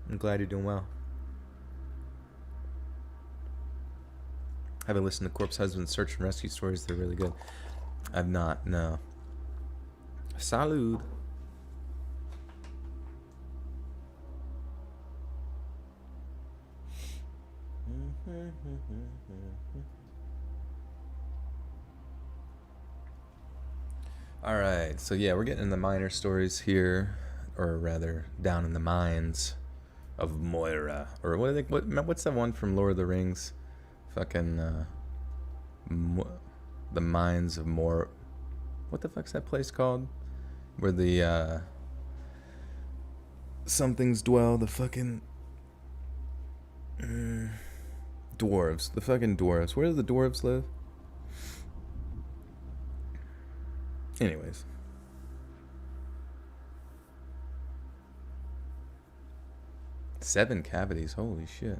I'm glad you're doing well. Haven't listened to Corpse Husband's search and rescue stories. They're really good. I've not, no. Salud. Alright, so yeah, we're getting in the minor stories here, or rather, down in the mines of Moira. Or what's that one from Lord of the Rings? Fucking, the mines of Mor... What the fuck's that place called? Where the, somethings dwell, the fucking... dwarves. The fucking dwarves. Where do the dwarves live? Anyways. Seven cavities. Holy shit.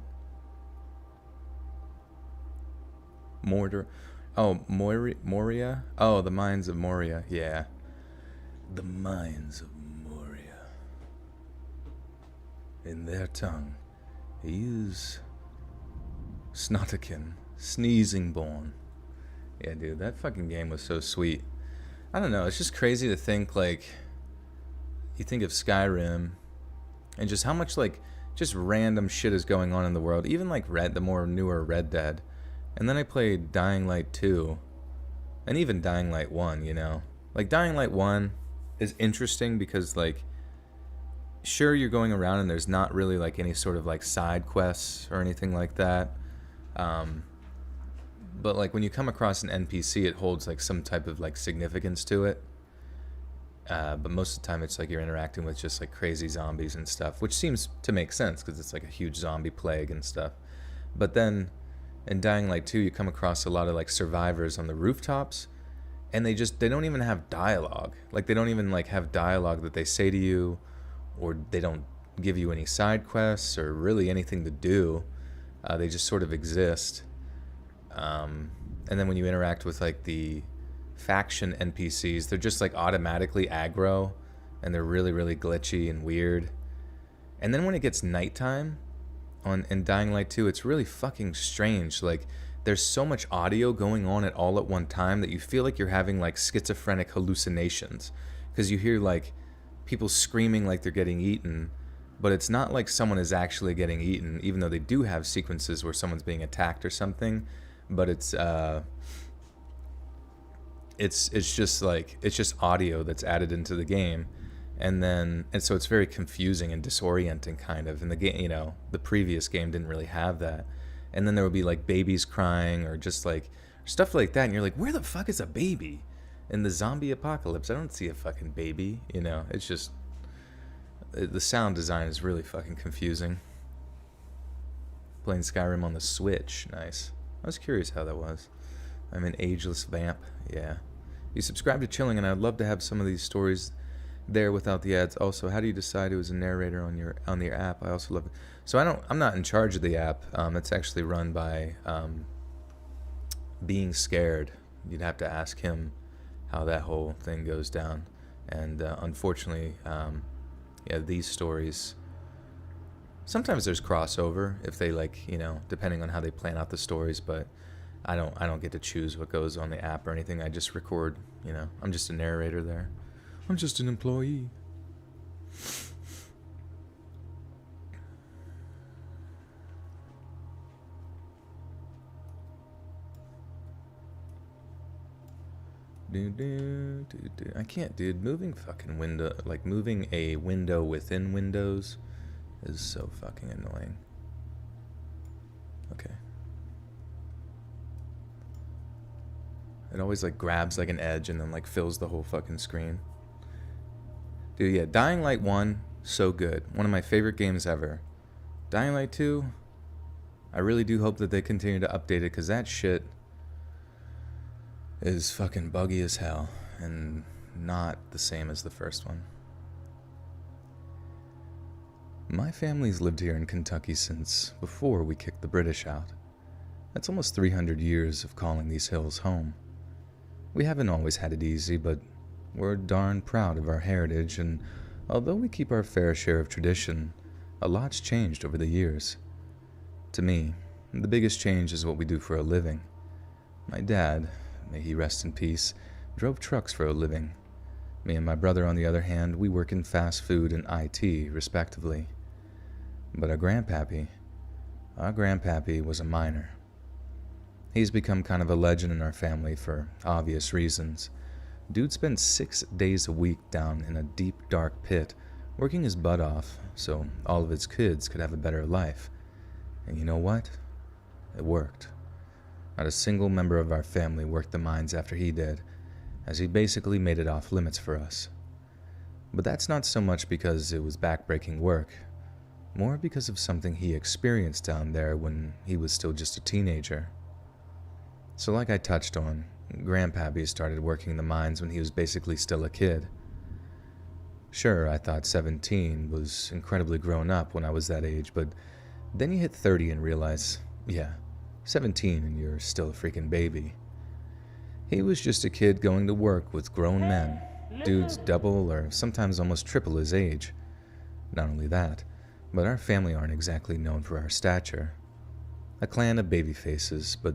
Moria. Oh, the mines of Moria. Yeah. The mines of Moria. In their tongue, he is Snotican, sneezing born. Yeah, dude, that fucking game was so sweet. I don't know, it's just crazy to think, like, you think of Skyrim, and just how much, like, just random shit is going on in the world. Even, like, the more newer Red Dead. And then I played Dying Light 2, and even Dying Light 1, you know? Like, Dying Light 1 is interesting because, like, sure, you're going around and there's not really, like, any sort of, like, side quests or anything like that. But, like, when you come across an NPC, it holds, like, some type of, like, significance to it. But most of the time, it's, like, you're interacting with just, like, crazy zombies and stuff, which seems to make sense because it's, like, a huge zombie plague and stuff. But then in Dying Light 2, you come across a lot of, like, survivors on the rooftops, and they don't even have dialogue. Like, they don't even like have dialogue that they say to you, or they don't give you any side quests or really anything to do. They just sort of exist. And then when you interact with like the faction NPCs, they're just like automatically aggro, and they're really, really glitchy and weird. And then when it gets nighttime in Dying Light 2, it's really fucking strange. Like, there's so much audio going on at all at one time that you feel like you're having like schizophrenic hallucinations, because you hear like people screaming like they're getting eaten, but it's not like someone is actually getting eaten, even though they do have sequences where someone's being attacked or something. But it's just audio that's added into the game. And so it's very confusing and disorienting, kind of. And the game, the previous game didn't really have that. And then there would be like babies crying or just like stuff like that, and you're like, where the fuck is a baby in the zombie apocalypse? I don't see a fucking baby. It's just, the sound design is really fucking confusing. Playing Skyrim on the Switch, nice. I was curious how that was. I'm an ageless vamp, yeah. You subscribe to Chilling, and I'd love to have some of these stories there without the ads. Also, how do you decide who's a narrator on your app? I also love it. So I'm not in charge of the app. It's actually run by Being Scared. You'd have to ask him how that whole thing goes down. And unfortunately, these stories, sometimes there's crossover if they depending on how they plan out the stories, but I don't get to choose what goes on the app or anything. I just record, I'm just a narrator there. I'm just an employee. I can't, dude. Moving a window within Windows is so fucking annoying. Okay. It always grabs an edge and then fills the whole fucking screen. Dude, yeah, Dying Light 1, so good. One of my favorite games ever. Dying Light 2, I really do hope that they continue to update it, because that shit is fucking buggy as hell and not the same as the first one. My family's lived here in Kentucky since before we kicked the British out. That's almost 300 years of calling these hills home. We haven't always had it easy, but we're darn proud of our heritage, and although we keep our fair share of tradition, a lot's changed over the years. To me, the biggest change is what we do for a living. My dad, may he rest in peace, drove trucks for a living. Me and my brother, on the other hand, we work in fast food and IT, respectively. But our grandpappy was a miner. He's become kind of a legend in our family for obvious reasons. Dude spent 6 days a week down in a deep, dark pit, working his butt off so all of his kids could have a better life. And you know what? It worked. Not a single member of our family worked the mines after he did, as he basically made it off limits for us. But that's not so much because it was backbreaking work, more because of something he experienced down there when he was still just a teenager. So like I touched on, Grandpappy started working the mines when he was basically still a kid. Sure, I thought 17 was incredibly grown up when I was that age, but then you hit 30 and realize, yeah, 17 and you're still a freaking baby. He was just a kid going to work with grown men, dudes double or sometimes almost triple his age. Not only that, but our family aren't exactly known for our stature. A clan of baby faces, but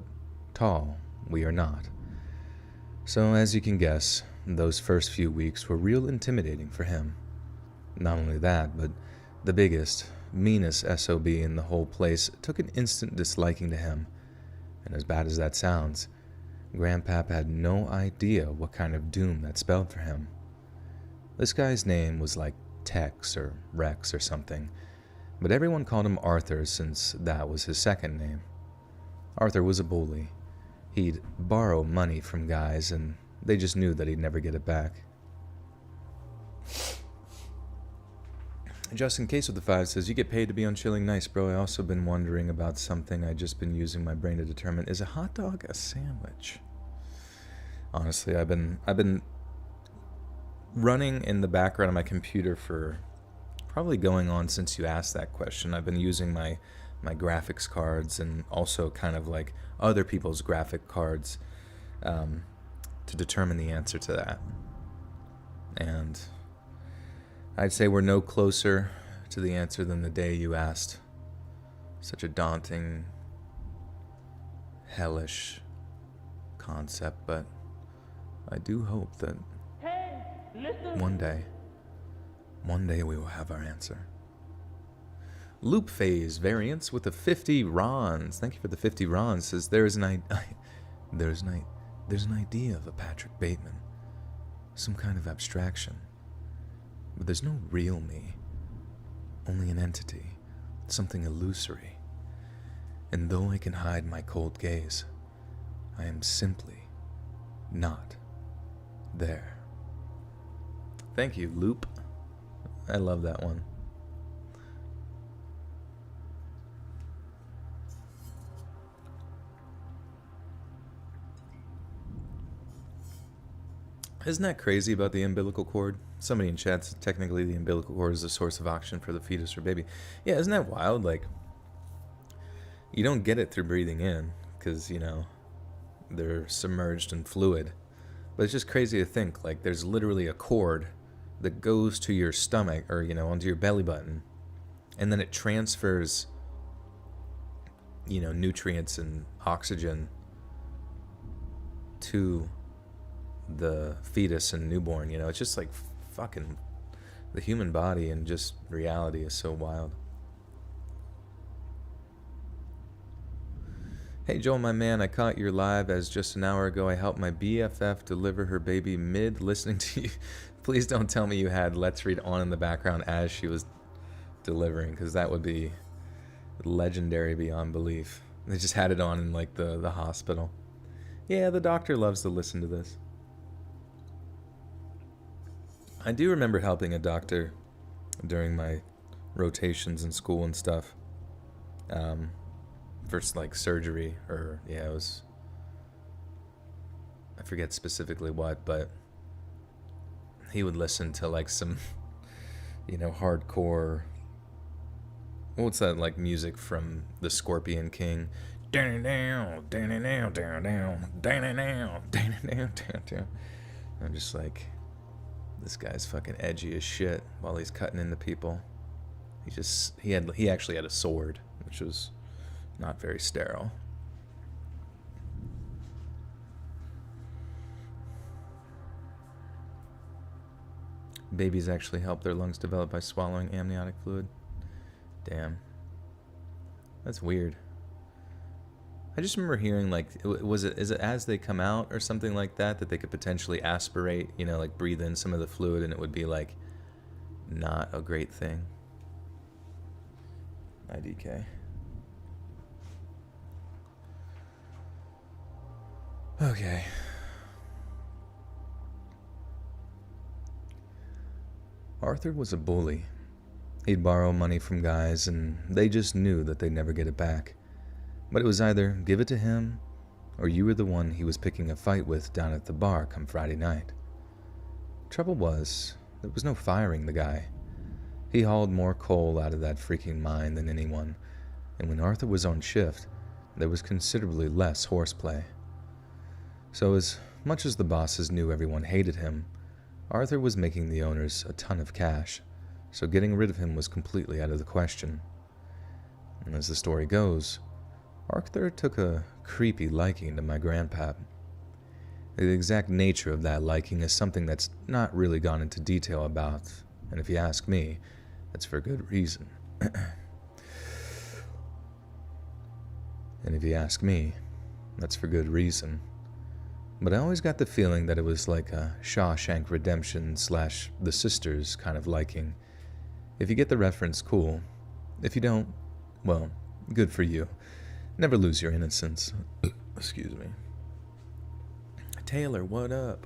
tall we are not. So as you can guess, those first few weeks were real intimidating for him. Not only that, but the biggest, meanest SOB in the whole place took an instant disliking to him. And as bad as that sounds, Grandpap had no idea what kind of doom that spelled for him. This guy's name was like Tex or Rex or something, but everyone called him Arthur since that was his second name. Arthur was a bully. He'd borrow money from guys, and they just knew that he'd never get it back. Justin Case with the 5 says, you get paid to be on Chilling. Nice, bro. I also been wondering about something I just been using my brain to determine. Is a hot dog a sandwich? Honestly, I've been running in the background of my computer for probably going on since you asked that question. I've been using my graphics cards and also kind of like other people's graphic cards to determine the answer to that. And I'd say we're no closer to the answer than the day you asked such a daunting, hellish concept, but I do hope that one day we will have our answer. Loop phase variants with the 50 Rons. Thank you for the 50 Rons. Says there's an idea of a Patrick Bateman, some kind of abstraction, but there's no real me, only an entity, something illusory. And though I can hide my cold gaze, I am simply not there. Thank you, Loop. I love that one. Isn't that crazy about the umbilical cord? Somebody in chat said technically the umbilical cord is the source of oxygen for the fetus or baby. Yeah, isn't that wild? Like, you don't get it through breathing in because, you know, they're submerged in fluid. But it's just crazy to think, like, there's literally a cord that goes to your stomach or, you know, onto your belly button. And then it transfers, you know, nutrients and oxygen to the fetus and newborn. You know, it's just like fucking the human body and just reality is so wild. Hey Joel, my man, I caught your live as just an hour ago I helped my BFF deliver her baby mid listening to you. Please don't tell me you had Let's Read on in the background as she was delivering, because that would be legendary beyond belief. They just had it on in like the hospital. Yeah, the doctor loves to listen to this. I do remember helping a doctor during my rotations in school and stuff. First, like surgery, or yeah, it was, I forget specifically what, but he would listen to like some, you know, hardcore, what's that like music from the Scorpion King? I'm just like, this guy's fucking edgy as shit while he's cutting into people. He actually had a sword, which was not very sterile. Babies actually help their lungs develop by swallowing amniotic fluid. Damn. That's weird. I just remember hearing like, is it as they come out or something like that they could potentially aspirate, you know, like breathe in some of the fluid and it would be like not a great thing. IDK. Okay. Arthur was a bully. He'd borrow money from guys and they just knew that they'd never get it back. But it was either give it to him or you were the one he was picking a fight with down at the bar come Friday night. Trouble was, there was no firing the guy. He hauled more coal out of that freaking mine than anyone, and when Arthur was on shift, there was considerably less horseplay. So as much as the bosses knew everyone hated him, Arthur was making the owners a ton of cash, so getting rid of him was completely out of the question. And as the story goes, Arthur took a creepy liking to my grandpap. The exact nature of that liking is something that's not really gone into detail about, and if you ask me, that's for good reason. And if you ask me, that's for good reason. But I always got the feeling that it was like a Shawshank Redemption / The Sisters kind of liking. If you get the reference, cool. If you don't, well, good for you. Never lose your innocence. Excuse me. Taylor, what up?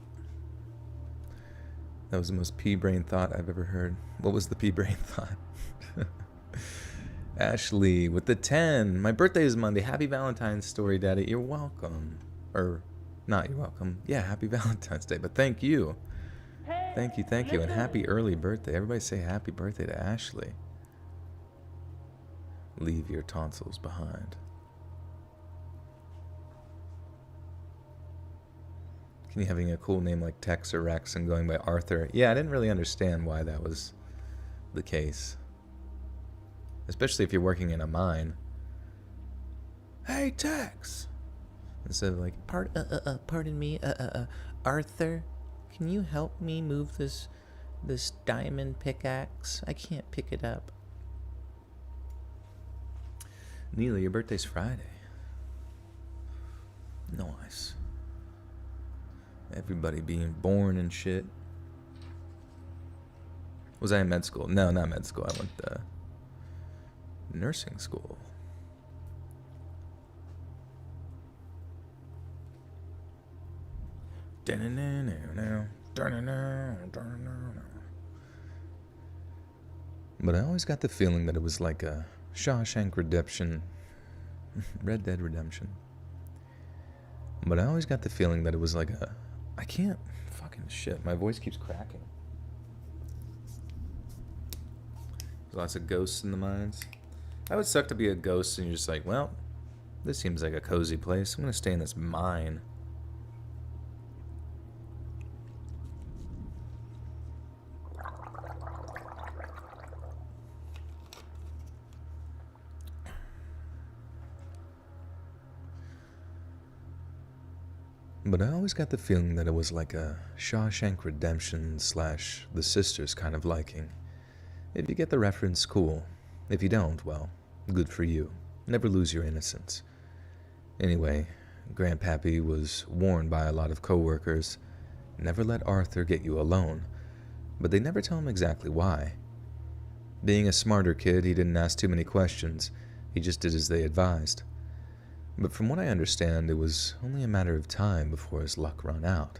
That was the most pea-brain thought I've ever heard. What was the pea-brain thought? Ashley with the 10. My birthday is Monday. Happy Valentine's story, Daddy. You're welcome. Or Not you're welcome. Yeah, happy Valentine's Day, but thank you. Thank you, and happy early birthday. Everybody say happy birthday to Ashley. Leave your tonsils behind. Can you having a cool name like Tex or Rex and going by Arthur? Yeah, I didn't really understand why that was the case. Especially if you're working in a mine. Hey, Tex! Instead of like, Pardon me, Arthur, can you help me move this diamond pickaxe? I can't pick it up. Neela, your birthday's Friday. Nice. Everybody being born and shit. Was I in med school? No, not med school. I went to nursing school. But I always got the feeling that it was like a Shawshank Redemption, Red Dead Redemption. But I always got the feeling that it was like a, I can't, fucking shit, my voice keeps cracking. There's lots of ghosts in the mines. That would suck to be a ghost and you're just like, well, this seems like a cozy place. I'm gonna stay in this mine. But I always got the feeling that it was like a Shawshank Redemption / The Sisters kind of liking. If you get the reference, cool. If you don't, well, good for you. Never lose your innocence. Anyway, Grandpappy was warned by a lot of coworkers, never let Arthur get you alone, but they never tell him exactly why. Being a smarter kid, he didn't ask too many questions. He just did as they advised. But from what I understand, it was only a matter of time before his luck ran out.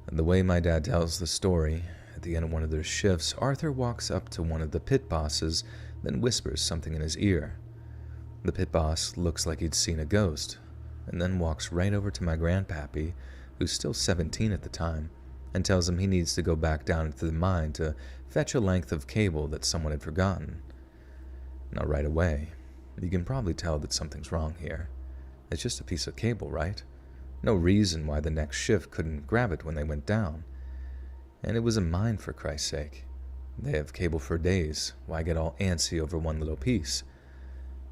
And the way my dad tells the story, at the end of one of their shifts, Arthur walks up to one of the pit bosses, then whispers something in his ear. The pit boss looks like he'd seen a ghost, and then walks right over to my grandpappy, who's still 17 at the time, and tells him he needs to go back down into the mine to fetch a length of cable that someone had forgotten. Now right away, you can probably tell that something's wrong here. It's just a piece of cable, right? No reason why the next shift couldn't grab it when they went down. And it was a mine, for Christ's sake. They have cable for days. Why get all antsy over one little piece?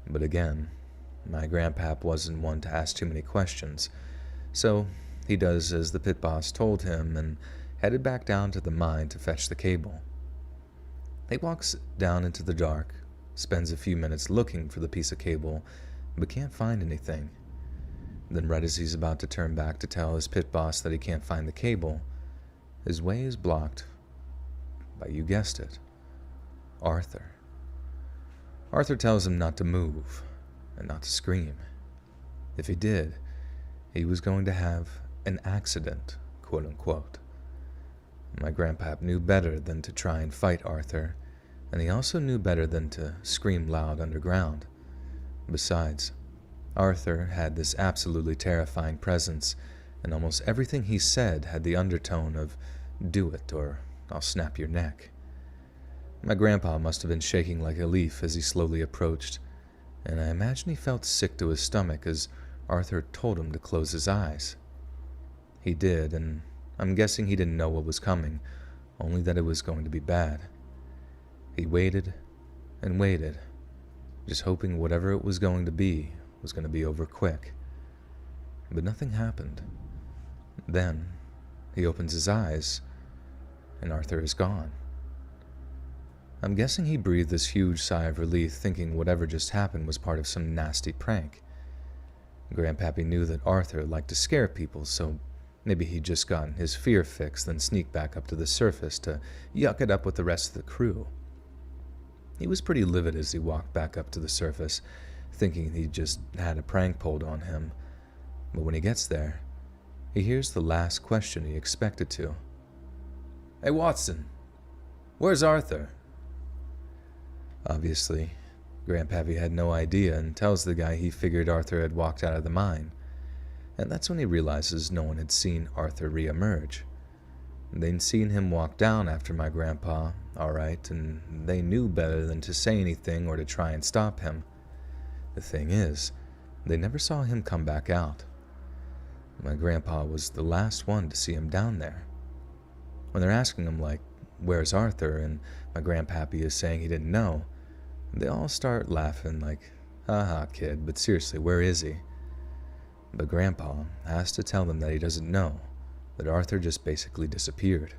But again, my grandpap wasn't one to ask too many questions. So he does as the pit boss told him and headed back down to the mine to fetch the cable. He walks down into the dark, spends a few minutes looking for the piece of cable, but can't find anything. Then right as he's about to turn back to tell his pit boss that he can't find the cable, his way is blocked by, you guessed it, Arthur. Arthur tells him not to move and not to scream. If he did, he was going to have an accident, quote unquote. My grandpap knew better than to try and fight Arthur, and he also knew better than to scream loud underground. Besides, Arthur had this absolutely terrifying presence, and almost everything he said had the undertone of, "Do it, or I'll snap your neck." My grandpa must have been shaking like a leaf as he slowly approached, and I imagine he felt sick to his stomach as Arthur told him to close his eyes. He did, and I'm guessing he didn't know what was coming, only that it was going to be bad. He waited and waited, just hoping whatever it was going to be over quick. But nothing happened. Then he opens his eyes, and Arthur is gone. I'm guessing he breathed this huge sigh of relief, thinking whatever just happened was part of some nasty prank. Grandpappy knew that Arthur liked to scare people, so maybe he'd just gotten his fear fix, then sneaked back up to the surface to yuck it up with the rest of the crew. He was pretty livid as he walked back up to the surface, thinking he'd just had a prank pulled on him. But when he gets there, he hears the last question he expected to. "Hey, Watson, where's Arthur?" Obviously, Grandpappy had no idea and tells the guy he figured Arthur had walked out of the mine. And that's when he realizes no one had seen Arthur re-emerge. They'd seen him walk down after my grandpa, all right, and they knew better than to say anything or to try and stop him. The thing is, they never saw him come back out. My grandpa was the last one to see him down there. When they're asking him, like, where's Arthur, and my grandpappy is saying he didn't know, they all start laughing like, haha, kid, but seriously, where is he? But Grandpa has to tell them that he doesn't know, that Arthur just basically disappeared.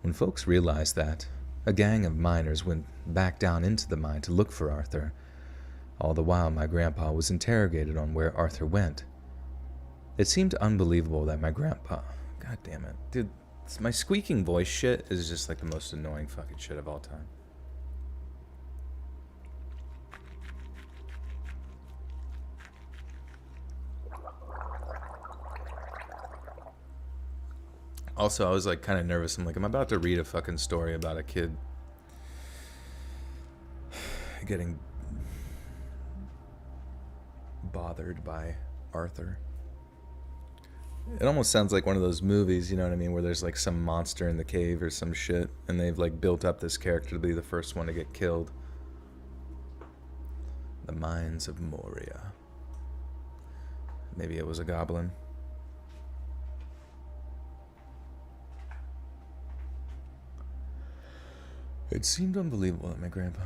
When folks realized that, a gang of miners went back down into the mine to look for Arthur. All the while, my grandpa was interrogated on where Arthur went. It seemed unbelievable that my grandpa... God damn it. Dude, my squeaking voice shit is just like the most annoying fucking shit of all time. Also, I was like kind of nervous. I'm like, I'm about to read a fucking story about a kid getting bothered by Arthur. It almost sounds like one of those movies, you know what I mean, where there's like some monster in the cave or some shit, and they've like built up this character to be the first one to get killed. The Mines of Moria. Maybe it was a goblin. It seemed unbelievable that my grandpa...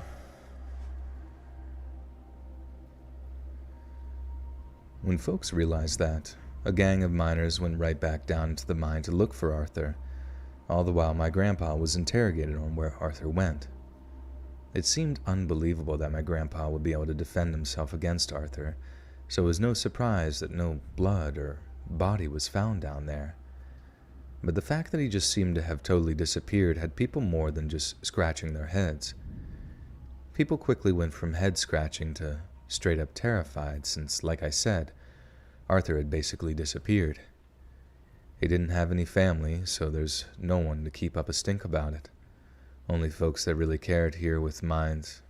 When folks realized that, a gang of miners went right back down into the mine to look for Arthur, all the while my grandpa was interrogated on where Arthur went. It seemed unbelievable that my grandpa would be able to defend himself against Arthur, so it was no surprise that no blood or body was found down there. But the fact that he just seemed to have totally disappeared had people more than just scratching their heads. People quickly went from head scratching to straight up terrified since, like I said, Arthur had basically disappeared. He didn't have any family, so there's no one to keep up a stink about it. Only folks that really cared here with mines.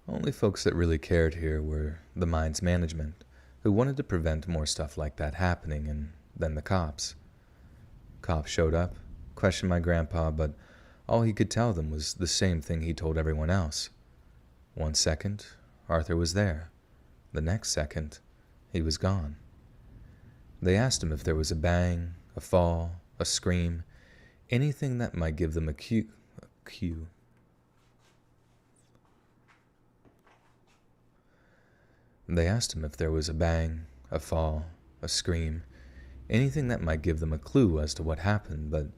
Only folks that really cared here were the mine's management, who wanted to prevent more stuff like that happening, and then the cops. Cops showed up, questioned my grandpa, but all he could tell them was the same thing he told everyone else. 1 second, Arthur was there. The next second, he was gone. They asked him if there was a bang, a fall, a scream, anything that might give them a cue. They asked him if there was a bang, a fall, a scream, anything that might give them a clue as to what happened, but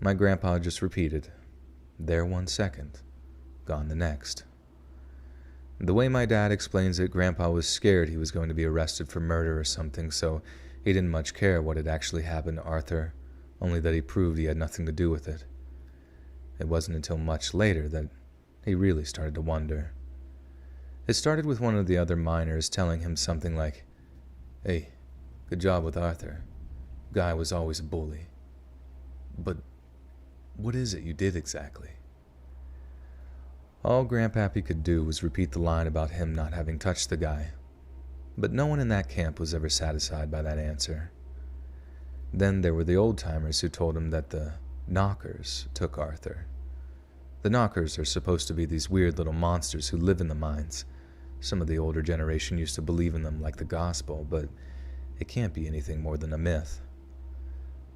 my grandpa just repeated, there 1 second, gone the next. The way my dad explains it, Grandpa was scared he was going to be arrested for murder or something, so he didn't much care what had actually happened to Arthur, only that he proved he had nothing to do with it. It wasn't until much later that he really started to wonder. It started with one of the other miners telling him something like, "Hey, good job with Arthur. Guy was always a bully. But what is it you did exactly?" All Grandpappy could do was repeat the line about him not having touched the guy, but no one in that camp was ever satisfied by that answer. Then there were the old-timers who told him that the knockers took Arthur. The knockers are supposed to be these weird little monsters who live in the mines. Some of the older generation used to believe in them like the gospel, but it can't be anything more than a myth.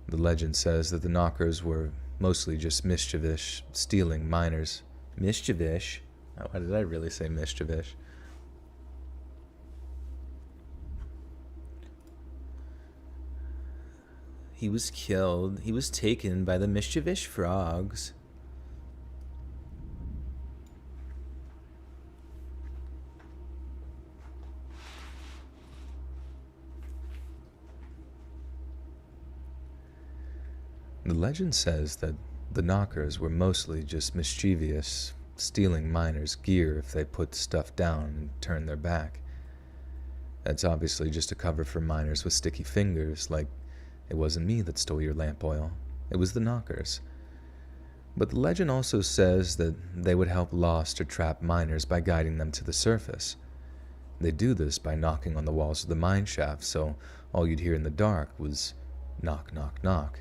The legend says that the knockers were mostly just mischievous, stealing miners. Mischievous? Why did I really say mischievous? He was killed. He was taken by the mischievous frogs. The legend says that the knockers were mostly just mischievous, stealing miners' gear if they put stuff down and turned their back. That's obviously just a cover for miners with sticky fingers, like, it wasn't me that stole your lamp oil, it was the knockers. But the legend also says that they would help lost or trapped miners by guiding them to the surface, They do this by knocking on the walls of the mine shaft, so all you'd hear in the dark was knock, knock, knock.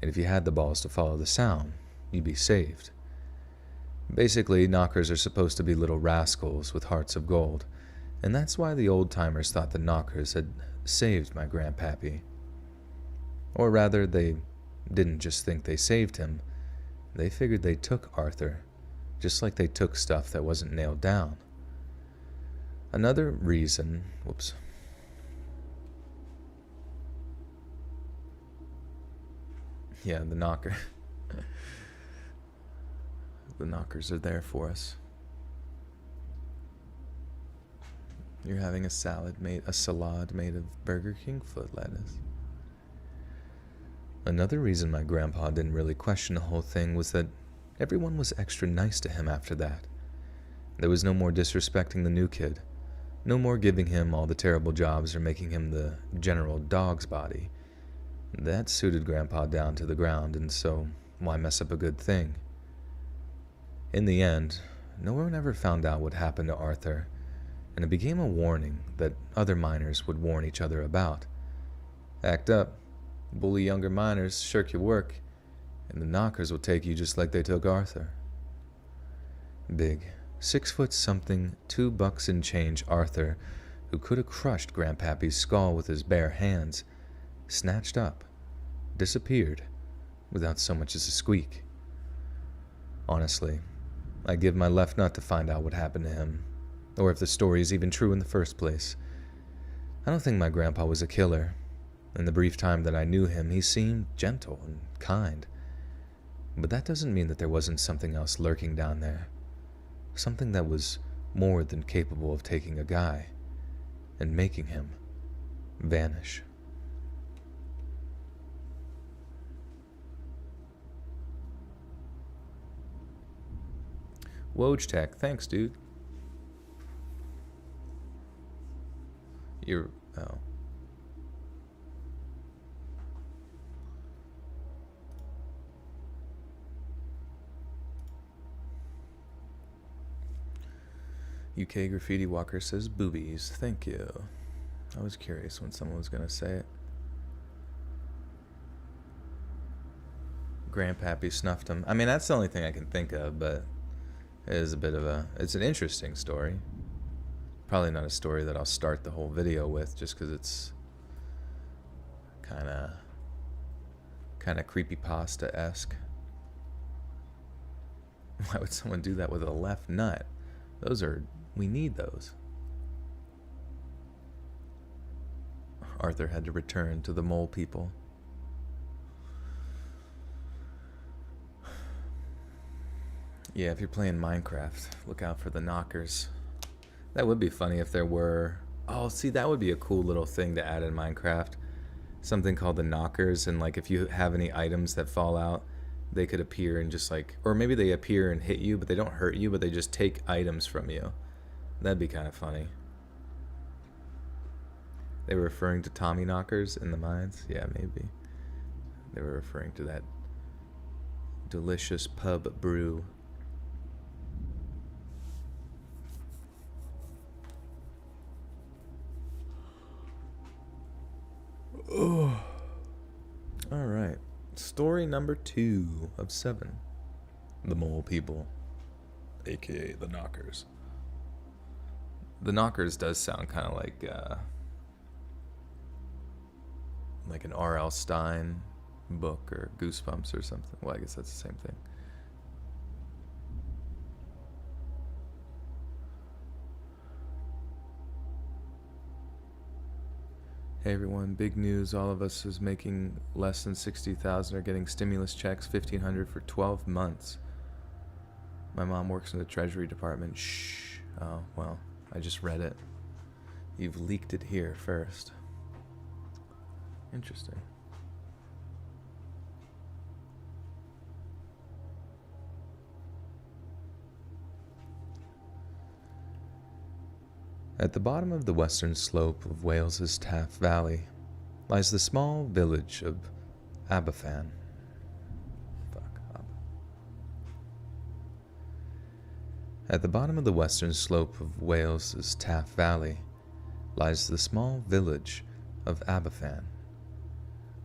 And if you had the balls to follow the sound, you'd be saved. Basically, knockers are supposed to be little rascals with hearts of gold, and that's why the old-timers thought the knockers had saved my grandpappy. Or rather, they didn't just think they saved him, they figured they took Arthur, just like they took stuff that wasn't nailed down. Another reason, Yeah, the knocker. The knockers are there for us. You're having a salad made of Burger King foot lettuce. Another reason my grandpa didn't really question the whole thing was that everyone was extra nice to him after that. There was no more disrespecting the new kid, no more giving him all the terrible jobs or making him the general dog's body. That suited Grandpa down to the ground, and so why mess up a good thing? In the end, no one ever found out what happened to Arthur, and it became a warning that other miners would warn each other about. Act up, bully younger miners, shirk your work, and the knockers will take you just like they took Arthur. Big, 6-foot-something, $2 and change Arthur, who could have crushed Grandpappy's skull with his bare hands, snatched up, disappeared, without so much as a squeak. Honestly, I'd give my left nut to find out what happened to him, or if the story is even true in the first place. I don't think my grandpa was a killer. In the brief time that I knew him, he seemed gentle and kind. But that doesn't mean that there wasn't something else lurking down there. Something that was more than capable of taking a guy and making him vanish. Wojtek, thanks, dude. Oh. UK Graffiti Walker says boobies. Thank you. I was curious when someone was going to say it. Grandpappy snuffed him. I mean, that's the only thing I can think of, but it is it's an interesting story. Probably not a story that I'll start the whole video with, just because it's kind of creepypasta-esque. Why would someone do that with a left nut? We need those. Arthur had to return to the mole people. Yeah, if you're playing Minecraft, look out for the knockers. That would be funny if there were... Oh, see, that would be a cool little thing to add in Minecraft. Something called the knockers, and like if you have any items that fall out, they could appear and just like... Or maybe they appear and hit you, but they don't hurt you, but they just take items from you. That'd be kind of funny. They were referring to Tommy knockers in the mines? Yeah, maybe. They were referring to that delicious pub brew. Oh. All right. Story number 2 of 7. The Mole People, aka the Knockers. The Knockers does sound kind of like an R.L. Stine book or Goosebumps or something. Well, I guess that's the same thing. Hey everyone, big news. All of us who's making less than 60,000 are getting stimulus checks, 1,500 for 12 months. My mom works in the Treasury Department. Shh. Oh, well, I just read it. You've leaked it here first. Interesting. At the bottom of the western slope of Wales's Taff Valley lies the small village of Aberfan. At the bottom of the western slope of Wales's Taff Valley lies the small village of Aberfan.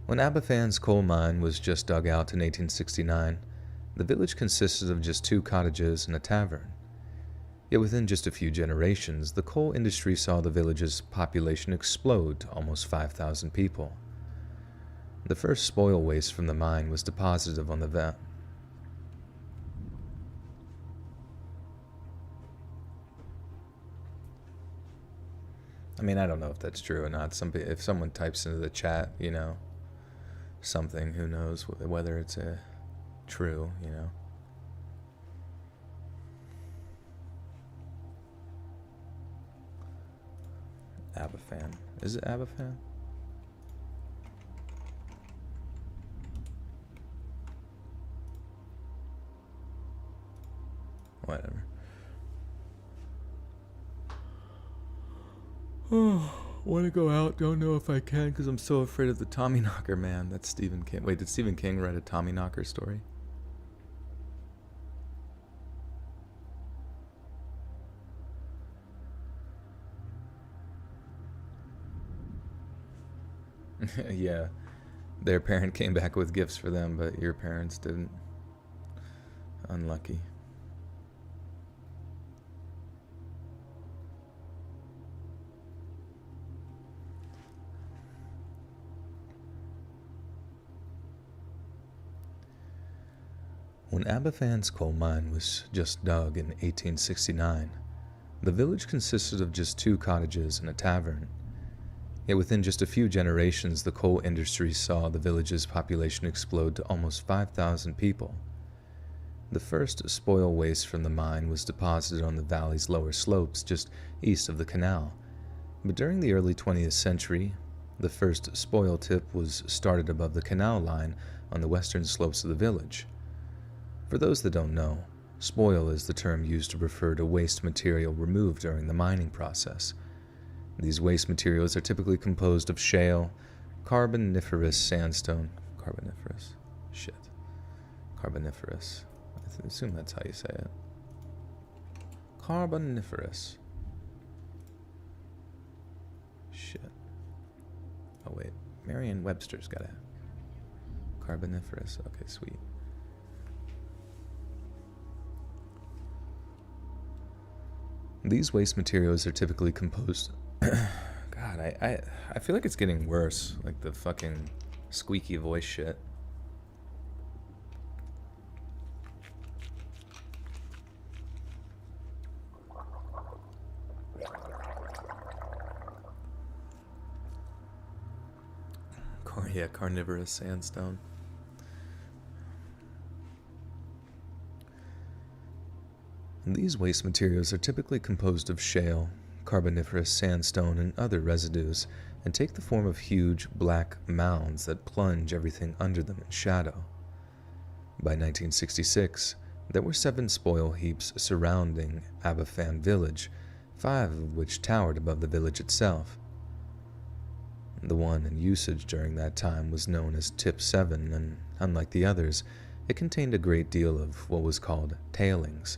When Aberfan's coal mine was just dug out in 1869, the village consisted of just 2 cottages and a tavern. Yet within just a few generations, the coal industry saw the village's population explode to almost 5,000 people. The first spoil waste from the mine was deposited on the I mean, I don't know if that's true or not. If someone types into the chat, something, who knows whether it's true, Aberfan. Is it Aberfan? Whatever. Oh, want to go out? Don't know if I can because I'm so afraid of the Tommyknocker man. That's Stephen King. Wait, did Stephen King write a Tommyknocker story? Yeah, their parent came back with gifts for them, but your parents didn't. Unlucky. When Aberfan's coal mine was just dug in 1869, the village consisted of just 2 cottages and a tavern. Yet within just a few generations, the coal industry saw the village's population explode to almost 5,000 people. The first spoil waste from the mine was deposited on the valley's lower slopes just east of the canal, but during the early 20th century, the first spoil tip was started above the canal line on the western slopes of the village. For those that don't know, spoil is the term used to refer to waste material removed during the mining process. These waste materials are typically composed of shale, carboniferous sandstone. Carboniferous? Shit. Carboniferous. I assume that's how you say it. Carboniferous. Shit. Oh wait, Merriam-Webster's got a carboniferous. Okay, sweet. These waste materials are typically composed. God, I feel like it's getting worse. Like the fucking squeaky voice shit. Yeah, carnivorous sandstone. These waste materials are typically composed of shale, carboniferous sandstone, and other residues, and take the form of huge black mounds that plunge everything under them in shadow. By 1966, there were 7 spoil heaps surrounding Aberfan village, 5 of which towered above the village itself. The one in usage during that time was known as Tip 7, and unlike the others, it contained a great deal of what was called tailings.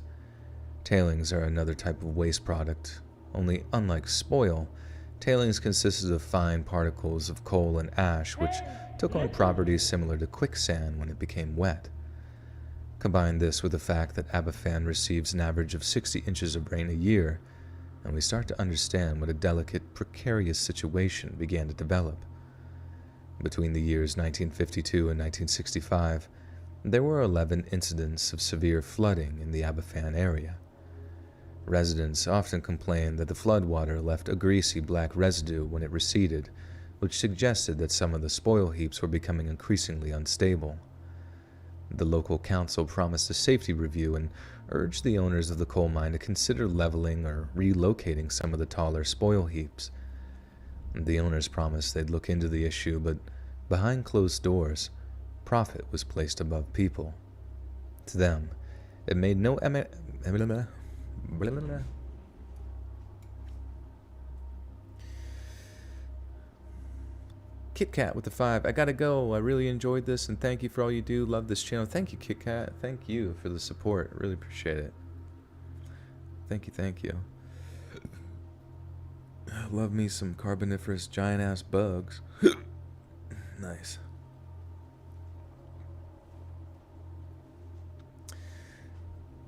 Tailings are another type of waste product, only unlike spoil, tailings consisted of fine particles of coal and ash which took on properties similar to quicksand when it became wet. Combine this with the fact that Aberfan receives an average of 60 inches of rain a year, and we start to understand what a delicate, precarious situation began to develop. Between the years 1952 and 1965, there were 11 incidents of severe flooding in the Aberfan area. Residents often complained that the floodwater left a greasy black residue when it receded, which suggested that some of the spoil heaps were becoming increasingly unstable. The local council promised a safety review and urged the owners of the coal mine to consider leveling or relocating some of the taller spoil heaps. The owners promised they'd look into the issue, but behind closed doors, profit was placed above people. To them, it made no Kit Kat with the 5. I gotta go. I really enjoyed this, and thank you for all you do. Love this channel. Thank you, Kit Kat. Thank you for the support. Really appreciate it. Thank you, thank you. Love me some carboniferous giant-ass bugs. Nice.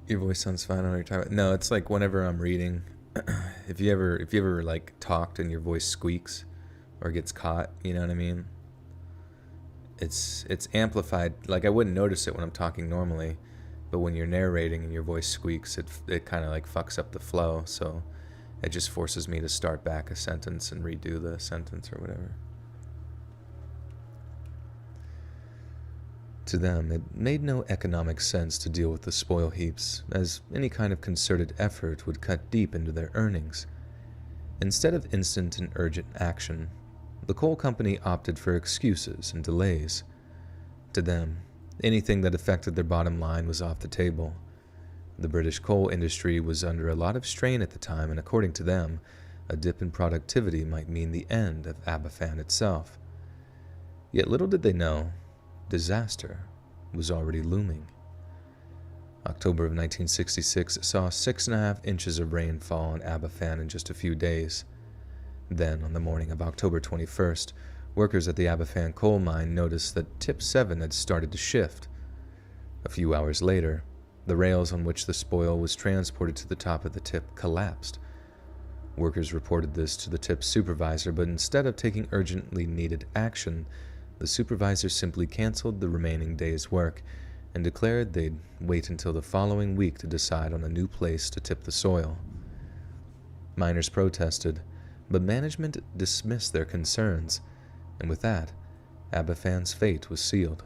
Your voice sounds fine on your time. No, it's like whenever I'm reading, if you ever like talked and your voice squeaks or gets caught, you know what I mean? It's amplified. Like I wouldn't notice it when I'm talking normally, but when you're narrating and your voice squeaks, it kind of like fucks up the flow. So it just forces me to start back a sentence and redo the sentence or whatever. To them, it made no economic sense to deal with the spoil heaps, as any kind of concerted effort would cut deep into their earnings. Instead of instant and urgent action, the coal company opted for excuses and delays. To them, anything that affected their bottom line was off the table. The British coal industry was under a lot of strain at the time, and according to them, a dip in productivity might mean the end of Aberfan itself. Yet little did they know, disaster was already looming. October of 1966 saw 6.5 inches of rain fall on Aberfan in just a few days. Then, on the morning of October 21st, workers at the Aberfan coal mine noticed that Tip 7 had started to shift. A few hours later, the rails on which the spoil was transported to the top of the tip collapsed. Workers reported this to the tip supervisor, but instead of taking urgently needed action, the supervisor simply canceled the remaining day's work and declared they'd wait until the following week to decide on a new place to tip the soil. Miners protested, but management dismissed their concerns, and with that, Aberfan's fate was sealed.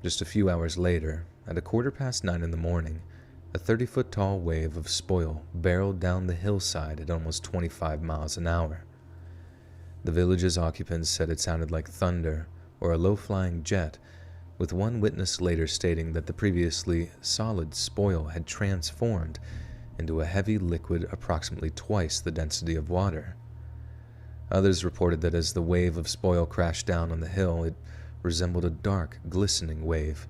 Just a few hours later, at 9:15 in the morning, a 30-foot-tall wave of spoil barreled down the hillside at almost 25 miles an hour. The village's occupants said it sounded like thunder or a low-flying jet, with one witness later stating that the previously solid spoil had transformed into a heavy liquid approximately twice the density of water. Others reported that as the wave of spoil crashed down on the hill, it resembled a dark, glistening wave,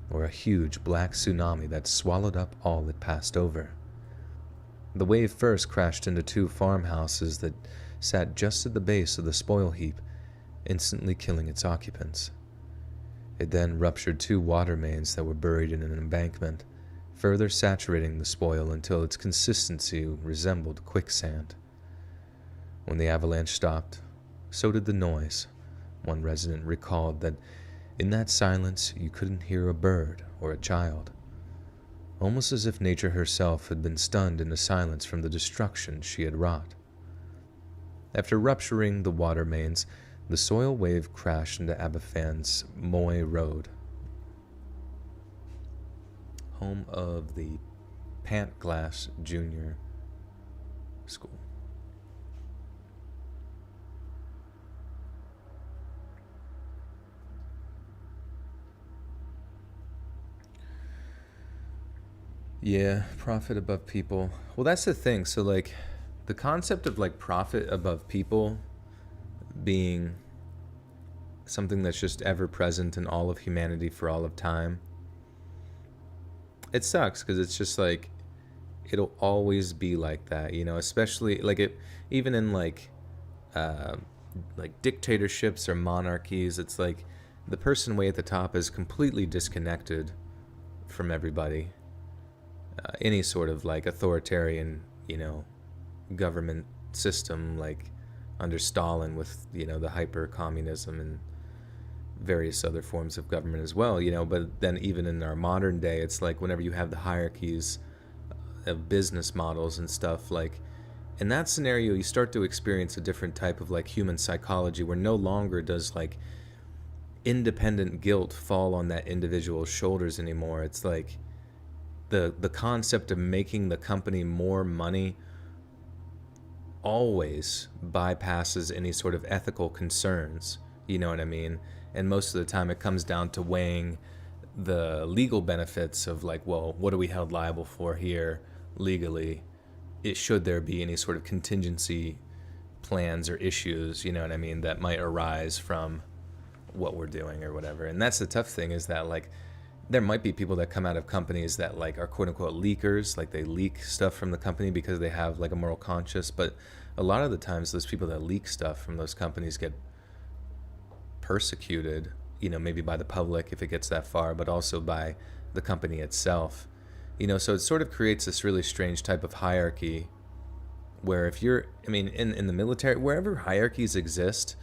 or a huge black tsunami that swallowed up all it passed over. The wave first crashed into 2 farmhouses that sat just at the base of the spoil heap, instantly killing its occupants. It then ruptured 2 water mains that were buried in an embankment, further saturating the spoil until its consistency resembled quicksand. When the avalanche stopped, so did the noise. One resident recalled that in that silence you couldn't hear a bird or a child, almost as if nature herself had been stunned into silence from the destruction she had wrought. After rupturing the water mains, the soil wave crashed into Aberfan's Moy Road, home of the Pantglass Junior School. Yeah, profit above people. Well, that's the thing. So, like, the concept of, like, profit above people being something that's just ever present in all of humanity for all of time, it sucks because it's just, like, it'll always be like that, you know, especially, like, it, even in, like dictatorships or monarchies, it's like the person way at the top is completely disconnected from everybody. Any sort of like authoritarian, you know, government system, like under Stalin with, you know, the hyper communism and various other forms of government as well, you know. But then even in our modern day, it's like whenever you have the hierarchies of business models and stuff, like in that scenario, you start to experience a different type of like human psychology where no longer does like independent guilt fall on that individual's shoulders anymore. It's like the concept of making the company more money always bypasses any sort of ethical concerns, you know what I mean? And most of the time it comes down to weighing the legal benefits of like, well, what are we held liable for here legally? Should there be any sort of contingency plans or issues, you know what I mean, that might arise from what we're doing or whatever. And that's the tough thing, is that like there might be people that come out of companies that like are quote unquote leakers, like they leak stuff from the company because they have like a moral conscience. But a lot of the times, those people that leak stuff from those companies get persecuted, maybe by the public if it gets that far, but also by the company itself. So it sort of creates this really strange type of hierarchy where if you're, in the military, wherever hierarchies exist,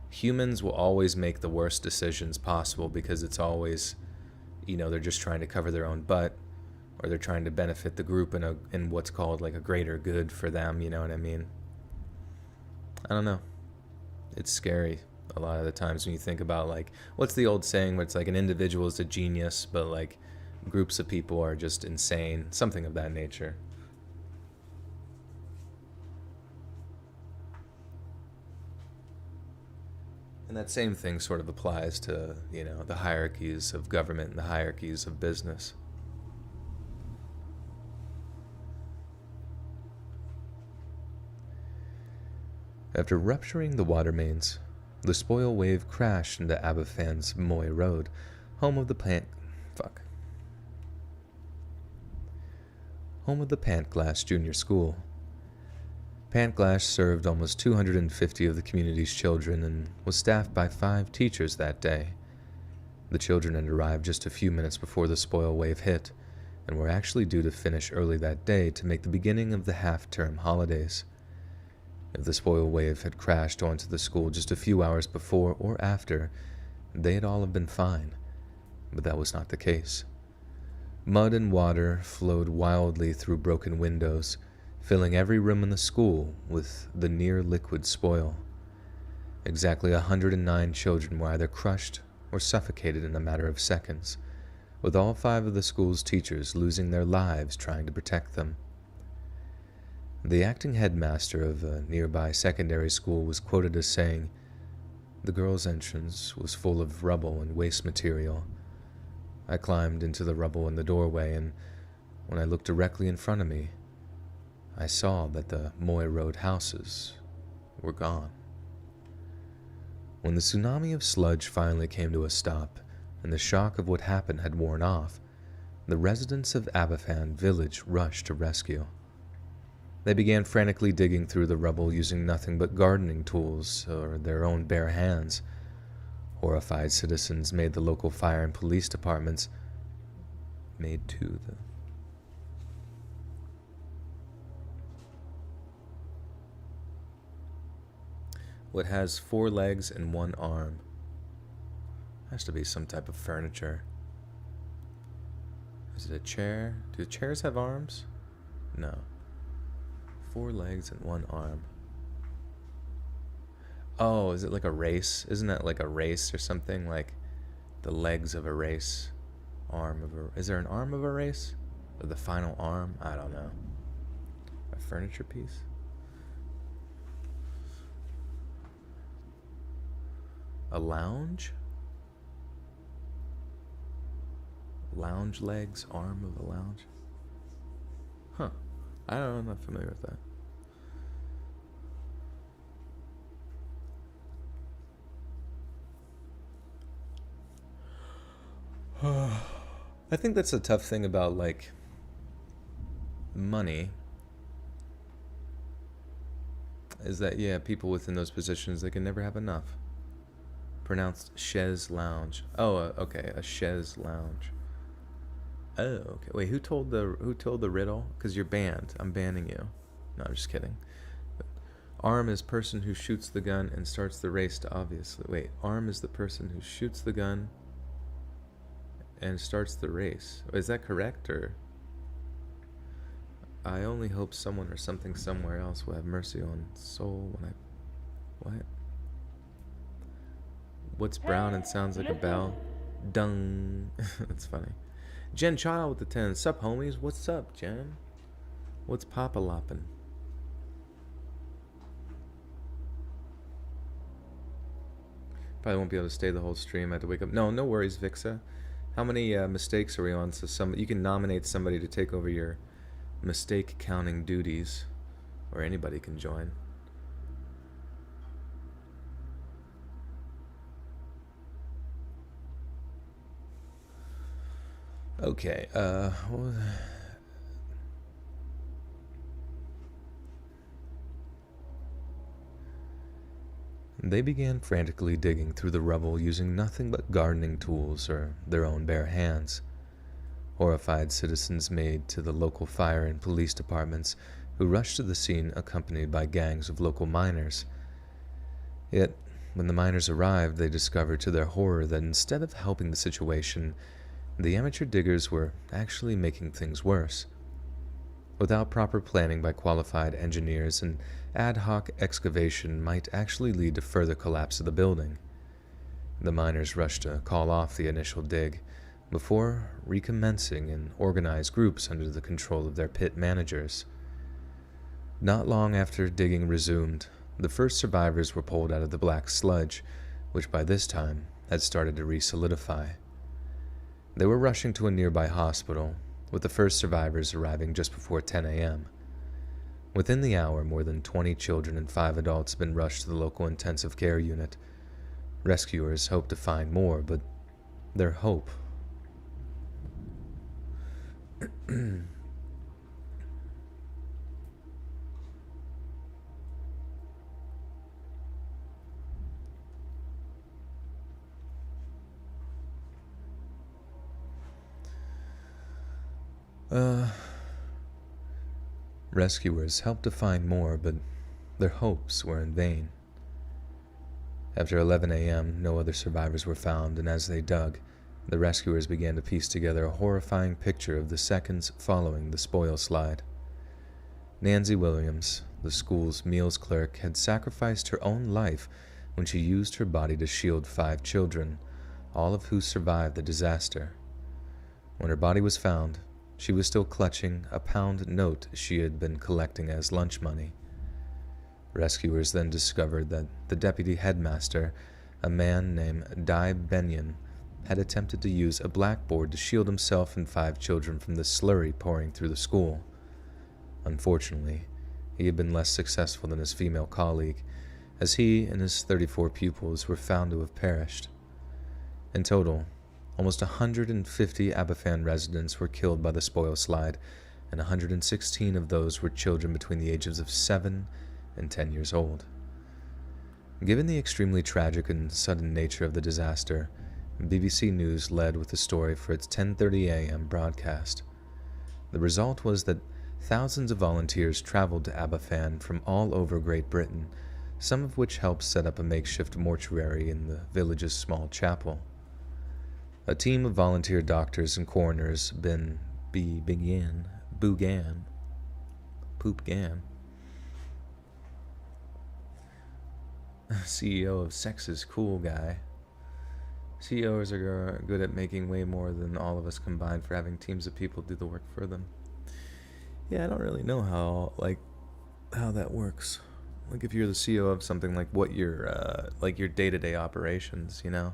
humans will always make the worst decisions possible because it's always, they're just trying to cover their own butt, or they're trying to benefit the group in what's called like a greater good for them, you know what I mean? I don't know. It's scary a lot of the times when you think about like, what's the old saying where it's like an individual is a genius, but like groups of people are just insane, something of that nature. And that same thing sort of applies to, the hierarchies of government and the hierarchies of business. After rupturing the water mains, the spoil wave crashed into Aberfan's Moy Road, home of the Pantglass Junior School. Pantglass served almost 250 of the community's children and was staffed by 5 teachers that day. The children had arrived just a few minutes before the spoil wave hit, and were actually due to finish early that day to make the beginning of the half-term holidays. If the spoil wave had crashed onto the school just a few hours before or after, they'd all have been fine, but that was not the case. Mud and water flowed wildly through broken windows, filling every room in the school with the near-liquid spoil. Exactly 109 children were either crushed or suffocated in a matter of seconds, with all 5 of the school's teachers losing their lives trying to protect them. The acting headmaster of a nearby secondary school was quoted as saying, "The girls' entrance was full of rubble and waste material. I climbed into the rubble in the doorway, and when I looked directly in front of me, I saw that the Moy Road houses were gone." When the tsunami of sludge finally came to a stop, and the shock of what happened had worn off, the residents of Aberfan village rushed to rescue. They began frantically digging through the rubble using nothing but gardening tools or their own bare hands. Horrified citizens made the local fire and police departments What has 4 legs and 1 arm? Has to be some type of furniture. Is it a chair? Do chairs have arms? No. 4 legs and 1 arm. Oh, is it like a race? Isn't that like a race or something? Like the legs of a race. Is there an arm of a race? Or the final arm? I don't know. A furniture piece? A lounge? Lounge legs, arm of a lounge? Huh. I don't know, I'm not familiar with that. I think that's a tough thing about, like, money. Is that, yeah, people within those positions, they can never have enough. Pronounced chaise lounge. Oh, okay, a chaise lounge. Oh, okay. Wait, who told the riddle? Because you're banned. I'm banning you. No, I'm just kidding. Arm is person who shoots the gun and starts the race to obviously... Wait, arm is the person who shoots the gun and starts the race. Is that correct, or... I only hope someone or something somewhere else will have mercy on soul when I... What? What's brown and sounds like a bell? Dung. That's funny. Jen Child with the 10. Sup, homies? What's up, Jen? What's papa-loppin'? Probably won't be able to stay the whole stream. I have to wake up. No worries, Vixa. How many mistakes are we on? So you can nominate somebody to take over your mistake counting duties, or anybody can join. Okay, They began frantically digging through the rubble using nothing but gardening tools or their own bare hands. Horrified citizens made to the local fire and police departments, who rushed to the scene accompanied by gangs of local miners. Yet, when the miners arrived, they discovered to their horror that instead of helping the situation, the amateur diggers were actually making things worse. Without proper planning by qualified engineers, an ad hoc excavation might actually lead to further collapse of the building. The miners rushed to call off the initial dig, before recommencing in organized groups under the control of their pit managers. Not long after digging resumed, the first survivors were pulled out of the black sludge, which by this time had started to re-solidify. They were rushing to a nearby hospital, with the first survivors arriving just before 10 a.m. Within the hour, more than 20 children and 5 adults had been rushed to the local intensive care unit. Rescuers hoped to find more, but their hope Rescuers helped to find more, but their hopes were in vain. After 11 a.m., no other survivors were found, and as they dug, the rescuers began to piece together a horrifying picture of the seconds following the spoil slide. Nancy Williams, the school's meals clerk, had sacrificed her own life when she used her body to shield 5 children, all of who survived the disaster. When her body was found, she was still clutching a pound note she had been collecting as lunch money. Rescuers then discovered that the deputy headmaster, a man named Di Benyon, had attempted to use a blackboard to shield himself and 5 children from the slurry pouring through the school. Unfortunately, he had been less successful than his female colleague, as he and his 34 pupils were found to have perished. In total, almost 150 Aberfan residents were killed by the spoil slide, and 116 of those were children between the ages of 7 and 10 years old. Given the extremely tragic and sudden nature of the disaster, BBC News led with the story for its 10:30 a.m. broadcast. The result was that thousands of volunteers traveled to Aberfan from all over Great Britain, some of which helped set up a makeshift mortuary in the village's small chapel. A team of volunteer doctors and coroners Poopgan. CEO of Sex's Cool Guy. CEOs are good at making way more than all of us combined for having teams of people do the work for them. Yeah, I don't really know how that works. Like if you're the CEO of something, like what your day-to-day operations, you know?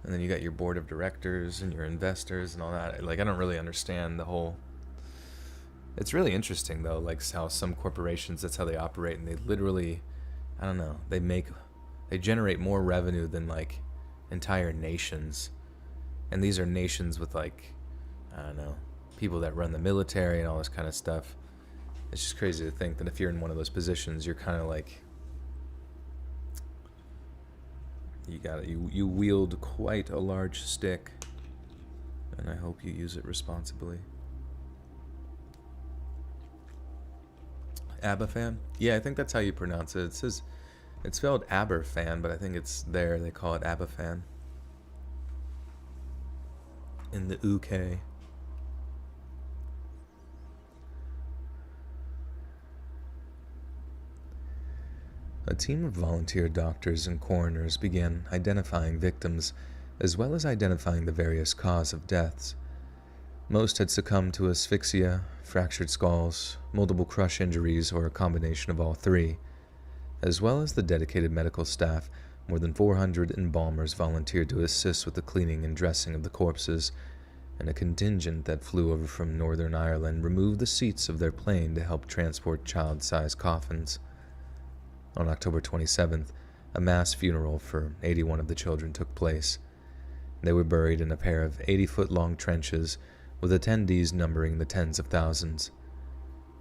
And then you got your board of directors and your investors and all that. Like I don't really understand the whole. It's really interesting though, like how some corporations, that's how they operate, and they literally, I don't know, they generate more revenue than like entire nations. And these are nations with like, I don't know, people that run the military and all this kind of stuff. It's just crazy to think that if you're in one of those positions, you're kind of like, you wield quite a large stick, and I hope you use it responsibly. Aberfan? Yeah, I think that's how you pronounce it. It says it's spelled Aberfan, but I think they call it Aberfan in the UK. A team of volunteer doctors and coroners began identifying victims, as well as identifying the various cause of deaths. Most had succumbed to asphyxia, fractured skulls, multiple crush injuries, or a combination of all 3. As well as the dedicated medical staff, more than 400 embalmers volunteered to assist with the cleaning and dressing of the corpses, and a contingent that flew over from Northern Ireland removed the seats of their plane to help transport child-sized coffins. On October 27th, a mass funeral for 81 of the children took place. They were buried in a pair of 80-foot-long trenches with attendees numbering the tens of thousands.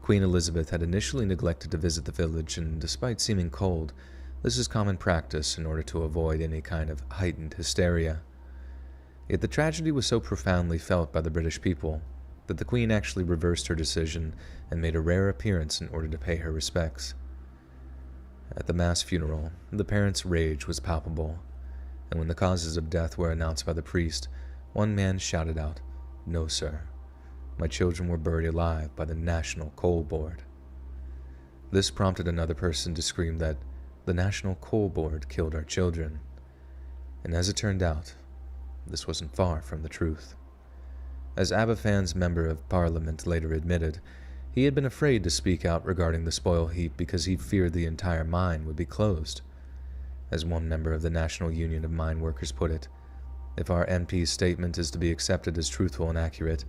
Queen Elizabeth had initially neglected to visit the village, and despite seeming cold, this is common practice in order to avoid any kind of heightened hysteria. Yet the tragedy was so profoundly felt by the British people that the Queen actually reversed her decision and made a rare appearance in order to pay her respects. At the mass funeral, the parents' rage was palpable, and when the causes of death were announced by the priest, one man shouted out, "No, sir. My children were buried alive by the National Coal Board." This prompted another person to scream that the National Coal Board killed our children. And as it turned out, this wasn't far from the truth. As Aberfan's Member of Parliament later admitted, he had been afraid to speak out regarding the spoil heap because he feared the entire mine would be closed. As one member of the National Union of Mine Workers put it, if our MP's statement is to be accepted as truthful and accurate,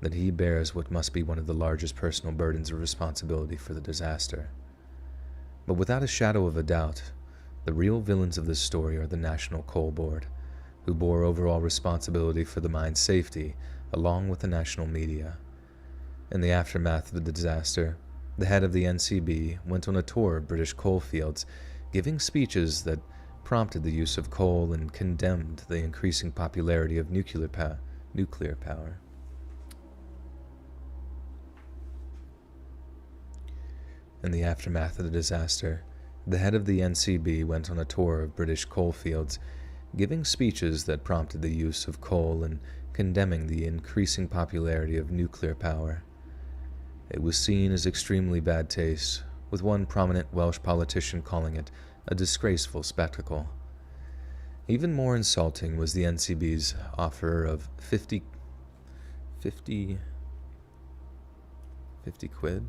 then he bears what must be one of the largest personal burdens of responsibility for the disaster. But without a shadow of a doubt, the real villains of this story are the National Coal Board, who bore overall responsibility for the mine's safety, along with the national media. In the aftermath of the disaster, the head of the NCB went on a tour of British coal fields, giving speeches that prompted the use of coal and condemned the increasing popularity of nuclear power. In the aftermath of the disaster, the head of the NCB went on a tour of British coal fields, giving speeches that prompted the use of coal and condemning the increasing popularity of nuclear power. It was seen as extremely bad taste, with one prominent Welsh politician calling it a disgraceful spectacle. Even more insulting was the NCB's offer of 50 quid?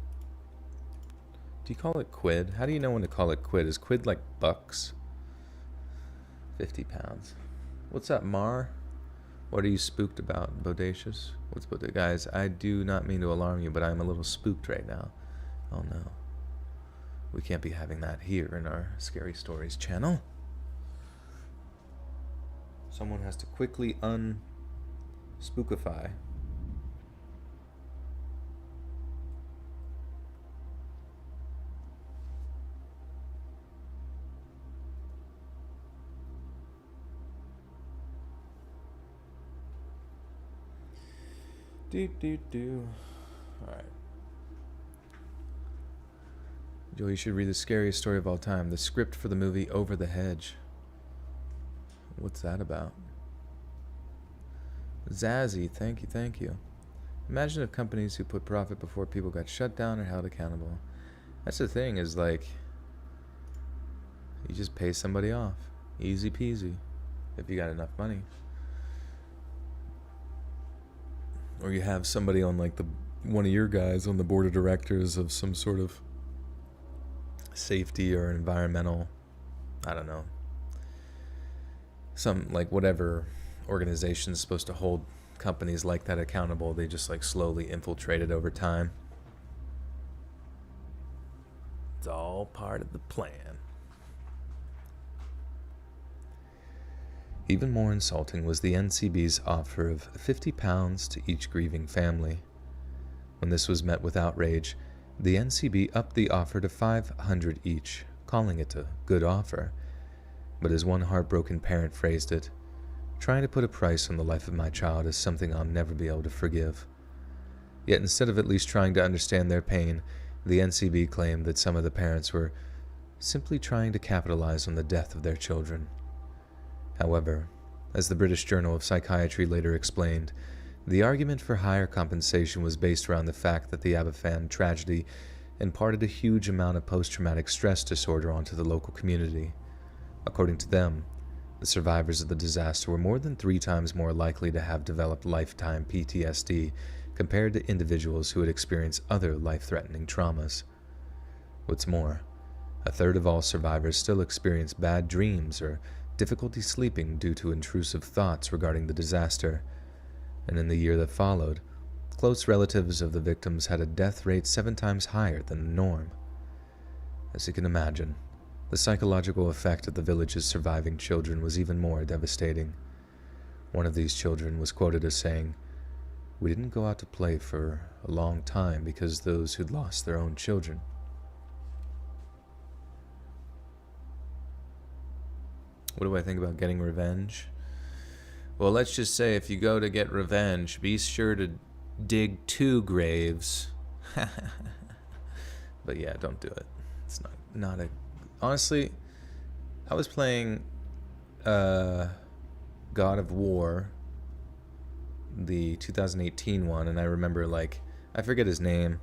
Do you call it quid? How do you know when to call it quid? Is quid like bucks? 50 pounds. What's up, Mar? What are you spooked about, Bodacious? Guys, I do not mean to alarm you, but I'm a little spooked right now. Oh no. We can't be having that here in our Scary Stories channel. Someone has to quickly unspookify. Alright. Joe, you should read the scariest story of all time. The script for the movie Over the Hedge. What's that about? Zazzy, thank you. Imagine if companies who put profit before people got shut down or held accountable. That's the thing, is like, you just pay somebody off. Easy peasy. If you got enough money. Or you have somebody on like one of your guys on the board of directors of some sort of safety or environmental, I don't know, some like whatever organization is supposed to hold companies like that accountable. They just like slowly infiltrate it over time. It's all part of the plan. Even more insulting was the NCB's offer of £50 to each grieving family. When this was met with outrage, the NCB upped the offer to £500 each, calling it a good offer. But as one heartbroken parent phrased it, trying to put a price on the life of my child is something I'll never be able to forgive. Yet instead of at least trying to understand their pain, the NCB claimed that some of the parents were simply trying to capitalize on the death of their children. However, as the British Journal of Psychiatry later explained, the argument for higher compensation was based around the fact that the Aberfan tragedy imparted a huge amount of post-traumatic stress disorder onto the local community. According to them, the survivors of the disaster were more than 3 times more likely to have developed lifetime PTSD compared to individuals who had experienced other life-threatening traumas. What's more, a third of all survivors still experience bad dreams or difficulty sleeping due to intrusive thoughts regarding the disaster, and in the year that followed, close relatives of the victims had a death rate 7 times higher than the norm. As you can imagine, the psychological effect of the village's surviving children was even more devastating. One of these children was quoted as saying, We didn't go out to play for a long time because those who'd lost their own children. What do I think about getting revenge? Well, let's just say if you go to get revenge, be sure to dig 2 graves. But yeah, don't do it. It's not a... Honestly, I was playing God of War, the 2018 one, and I remember, like, I forget his name,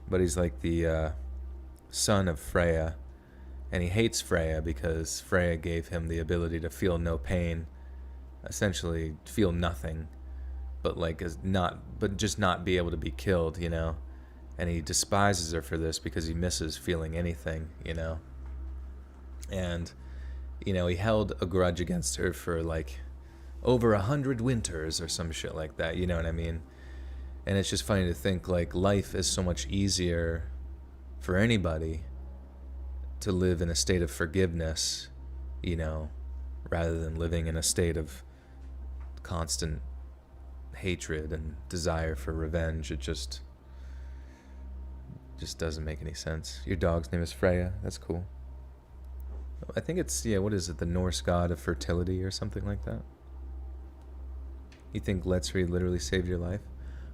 but he's like the son of Freya, and he hates Freya because Freya gave him the ability to feel no pain, essentially feel nothing, but just not be able to be killed, you know. And he despises her for this because he misses feeling anything, you know. And, you know, he held a grudge against her for like over 100 winters or some shit like that, you know what I mean? And it's just funny to think, like, life is so much easier for anybody to live in a state of forgiveness, you know, rather than living in a state of constant hatred and desire for revenge. It just doesn't make any sense. Your dog's name is Freya. That's cool. I think it's, yeah, what is it, the Norse god of fertility or something like that? You think Let's Read literally saved your life?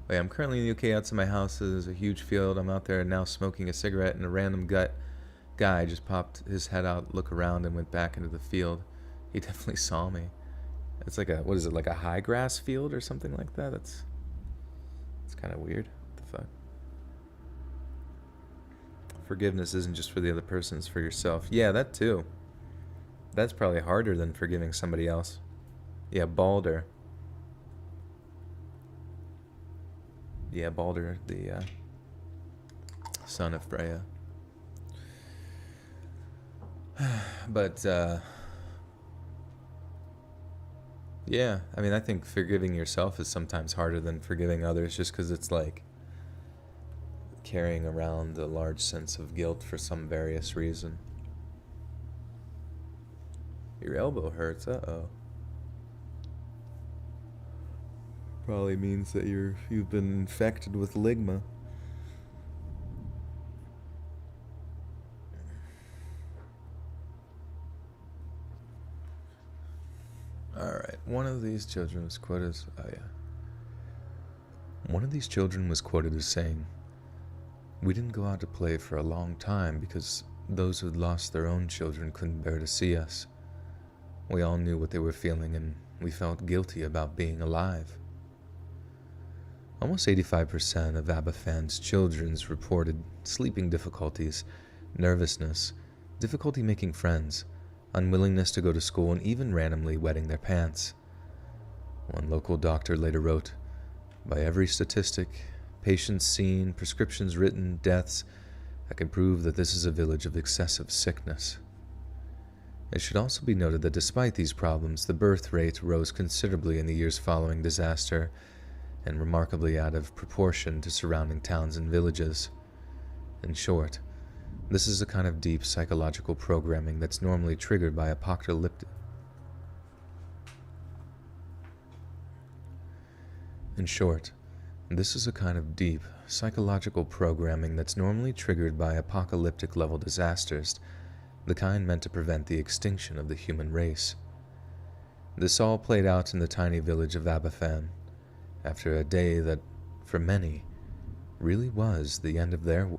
Oh yeah, I'm currently in the UK. Outside my house is a huge field. I'm out there now smoking a cigarette, and a random guy just popped his head out, looked around, and went back into the field. He definitely saw me. It's like what is it, like a high grass field or something like that? It's kind of weird. What the fuck? Forgiveness isn't just for the other person, it's for yourself. Yeah, that too. That's probably harder than forgiving somebody else. Yeah, Balder. Yeah, Balder, the son of Freya. But, yeah, I mean, I think forgiving yourself is sometimes harder than forgiving others, just because it's like carrying around a large sense of guilt for some various reason. Your elbow hurts, uh-oh. Probably means that you've been infected with ligma. Alright, one of these children was quoted as... Oh, yeah. One of these children was quoted as saying, "We didn't go out to play for a long time because those who'd lost their own children couldn't bear to see us. We all knew what they were feeling, and we felt guilty about being alive." Almost 85% of Abafan's children's reported sleeping difficulties, nervousness, difficulty making friends, unwillingness to go to school, and even randomly wetting their pants. One local doctor later wrote, "By every statistic, patients seen, prescriptions written, deaths, I can prove that this is a village of excessive sickness." It should also be noted that despite these problems, the birth rate rose considerably in the years following disaster, and remarkably out of proportion to surrounding towns and villages. In short, this is a kind of deep psychological programming that's normally triggered by apocalyptic... In short, this is a kind of deep psychological programming that's normally triggered by apocalyptic level disasters, the kind meant to prevent the extinction of the human race. This all played out in the tiny village of Abafan, after a day that, for many, really was the end of their...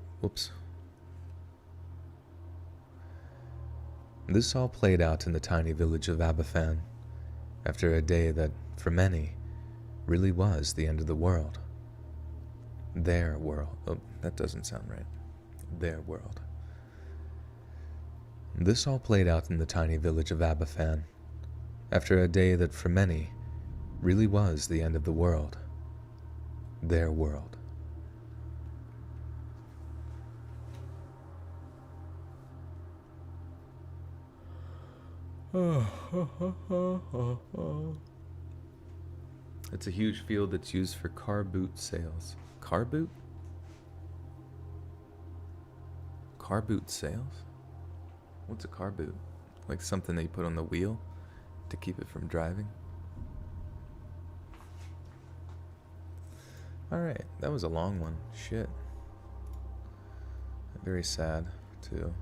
This all played out in the tiny village of Abafan, after a day that, for many, really was the end of the world. Their world. Oh, that doesn't sound right. Their world. This all played out in the tiny village of Abafan, after a day that, for many, really was the end of the world. Their world. It's a huge field that's used for car boot sales. Car boot? Car boot sales? What's a car boot? Like something that you put on the wheel to keep it from driving? Alright, that was a long one. Shit. Very sad, too.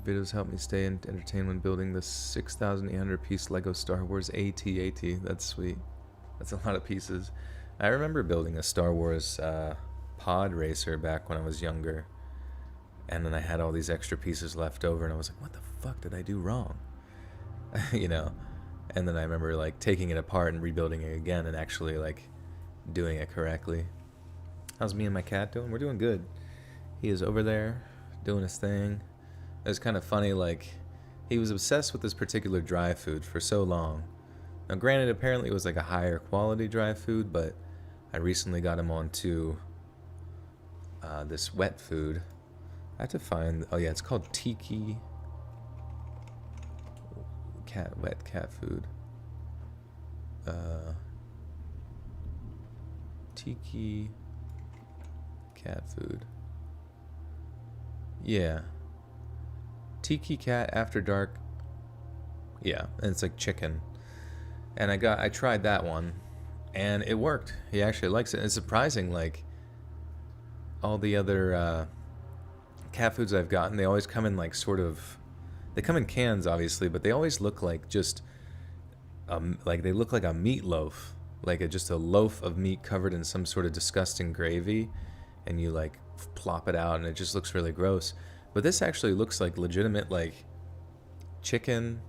Videos help me stay entertained when building the 6,800 piece Lego Star Wars AT-AT. That's sweet. That's a lot of pieces. I remember building a Star Wars pod racer back when I was younger. And then I had all these extra pieces left over, and I was like, what the fuck did I do wrong? You know? And then I remember like taking it apart and rebuilding it again and actually like doing it correctly. How's me and my cat doing? We're doing good. He is over there doing his thing. It was kind of funny, like, he was obsessed with this particular dry food for so long. Now, granted, apparently it was like a higher quality dry food, but I recently got him onto this wet food. I have to find, oh yeah, it's called Tiki wet cat food. Tiki cat food. Yeah. Tiki cat after dark. Yeah, and it's like chicken. And I tried that one, and it worked. He actually likes it. And it's surprising, like all the other cat foods I've gotten, they always come in like sort of, they come in cans obviously, but they always look like just like they look like a meatloaf, like just a loaf of meat covered in some sort of disgusting gravy, and you like plop it out and it just looks really gross. But this actually looks like legitimate like chicken.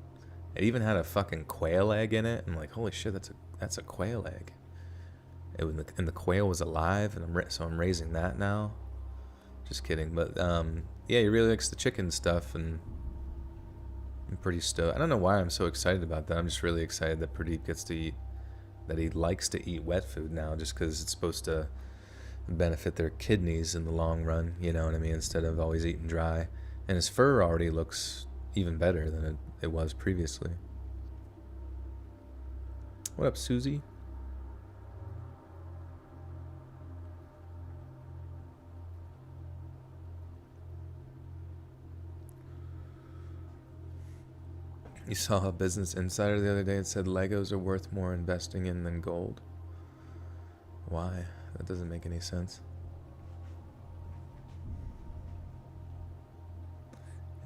It even had a fucking quail egg in it. I'm like, holy shit, that's a quail egg. And the quail was alive, and so I'm raising that now. Just kidding, but yeah, he really likes the chicken stuff, and I'm pretty stoked. I don't know why I'm so excited about that. I'm just really excited that Pradeep gets to eat, that he likes to eat wet food now, just because it's supposed to benefit their kidneys in the long run, you know what I mean, instead of always eating dry. And his fur already looks even better than it was previously. What up, Susie? You saw a Business Insider the other day. It said Legos are worth more investing in than gold. Why? That doesn't make any sense.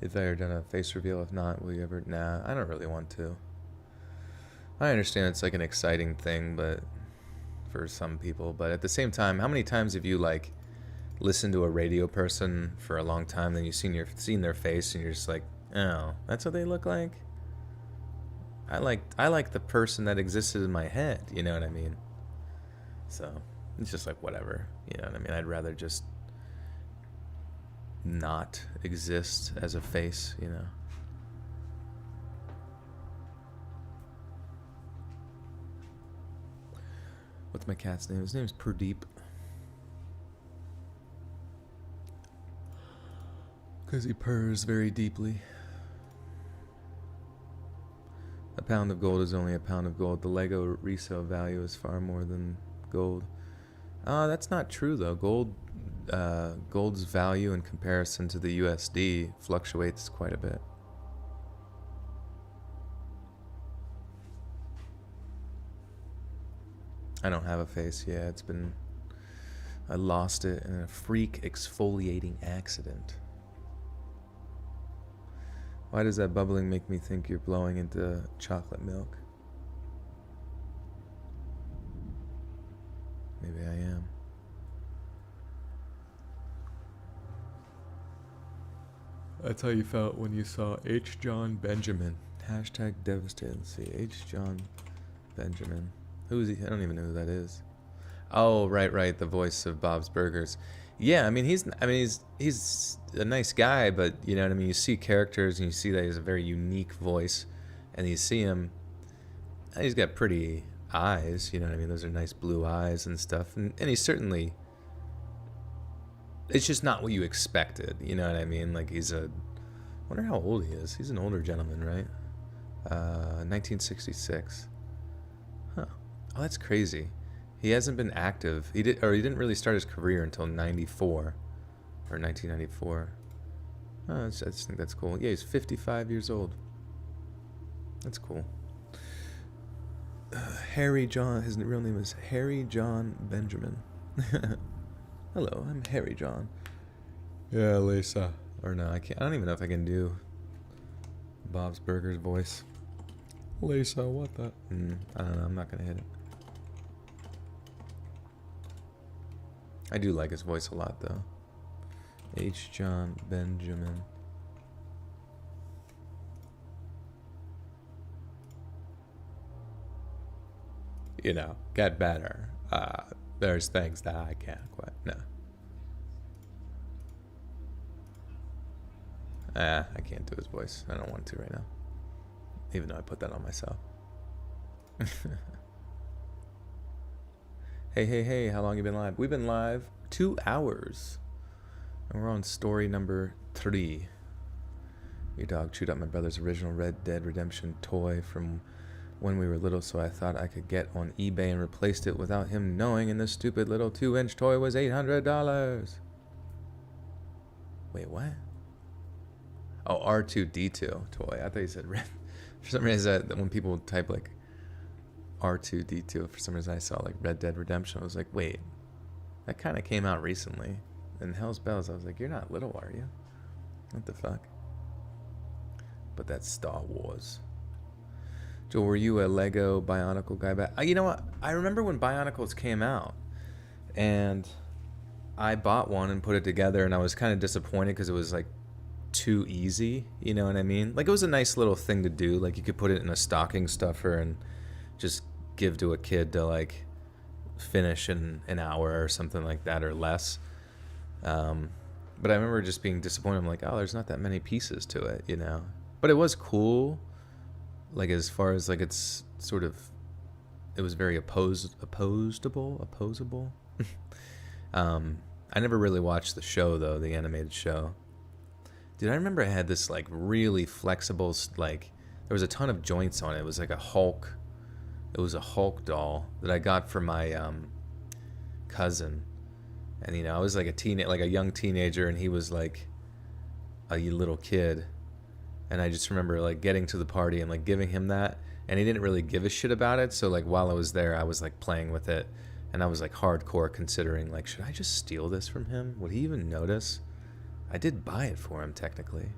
If I ever done a face reveal, if not, will you ever? Nah, I don't really want to. I understand it's like an exciting thing, but for some people, but at the same time, how many times have you like listened to a radio person for a long time, then you've seen their face, and you're just like, oh, that's what they look like? I like the person that existed in my head, you know what I mean? So it's just like whatever, you know what I mean? I'd rather just not exist as a face, you know? What's my cat's name? His name's Pradeep. Because he purrs very deeply. A pound of gold is only a pound of gold. The Lego resale value is far more than gold. That's not true though. Gold's value in comparison to the USD fluctuates quite a bit. I don't have a face. Yeah, I lost it in a freak exfoliating accident. Why does that bubbling make me think you're blowing into chocolate milk? Maybe I am. That's how you felt when you saw H. John Benjamin. Hashtag devastated. Let's see, H. John Benjamin. Who is he? I don't even know who that is. Oh, right. The voice of Bob's Burgers. Yeah, I mean he's a nice guy, but you know what I mean. You see characters and you see that he has a very unique voice, and you see him. And he's got pretty eyes, you know what I mean. Those are nice blue eyes and stuff, and he's certainly. It's just not what you expected, you know what I mean. Like I wonder how old he is. He's an older gentleman, right? 1966. Huh. Oh, that's crazy. He hasn't been active. He didn't really start his career until 94 or 1994. Oh, I just think that's cool. Yeah, he's 55 years old. That's cool. Harry John. His real name is Harry John Benjamin. Hello, I'm Harry John. Yeah, Lisa. Or no, I can't. I don't even know if I can do Bob's Burgers voice. Lisa, what the? I don't know. I'm not gonna hit it. I do like his voice a lot, though. H. John Benjamin. You know, get better. There's things that I can't quite. No. I can't do his voice. I don't want to right now. Even though I put that on myself. Hey, how long you been live? We've been live 2 hours. And we're on story number 3. Your dog chewed up my brother's original Red Dead Redemption toy from when we were little, so I thought I could get on eBay and replaced it without him knowing, and this stupid little 2-inch toy was $800. Wait, what? Oh, R2-D2 toy. I thought you said Red. For some reason, when people type like R2-D2, for some reason I saw like Red Dead Redemption. I was like, wait, that kind of came out recently. And Hell's Bells, I was like, you're not little, are you? What the fuck? But that's Star Wars. Joel, were you a Lego Bionicle guy back? You know what? I remember when Bionicles came out, and I bought one and put it together, and I was kind of disappointed because it was like too easy. You know what I mean? Like, it was a nice little thing to do. Like, you could put it in a stocking stuffer and just give to a kid to like finish in an hour or something like that, or less. But I remember just being disappointed. I'm like, oh, there's not that many pieces to it, you know? But it was cool. Like, as far as like it's sort of, it was very opposable. I never really watched the show though, the animated show. Dude, I remember I had this like really flexible, like there was a ton of joints on it. It was like a Hulk. It was a Hulk doll that I got for my cousin. And you know, I was like a young teenager, and he was like a little kid. And I just remember like getting to the party and like giving him that, and he didn't really give a shit about it. So like while I was there, I was like playing with it, and I was like hardcore considering like, should I just steal this from him? Would he even notice? I did buy it for him technically.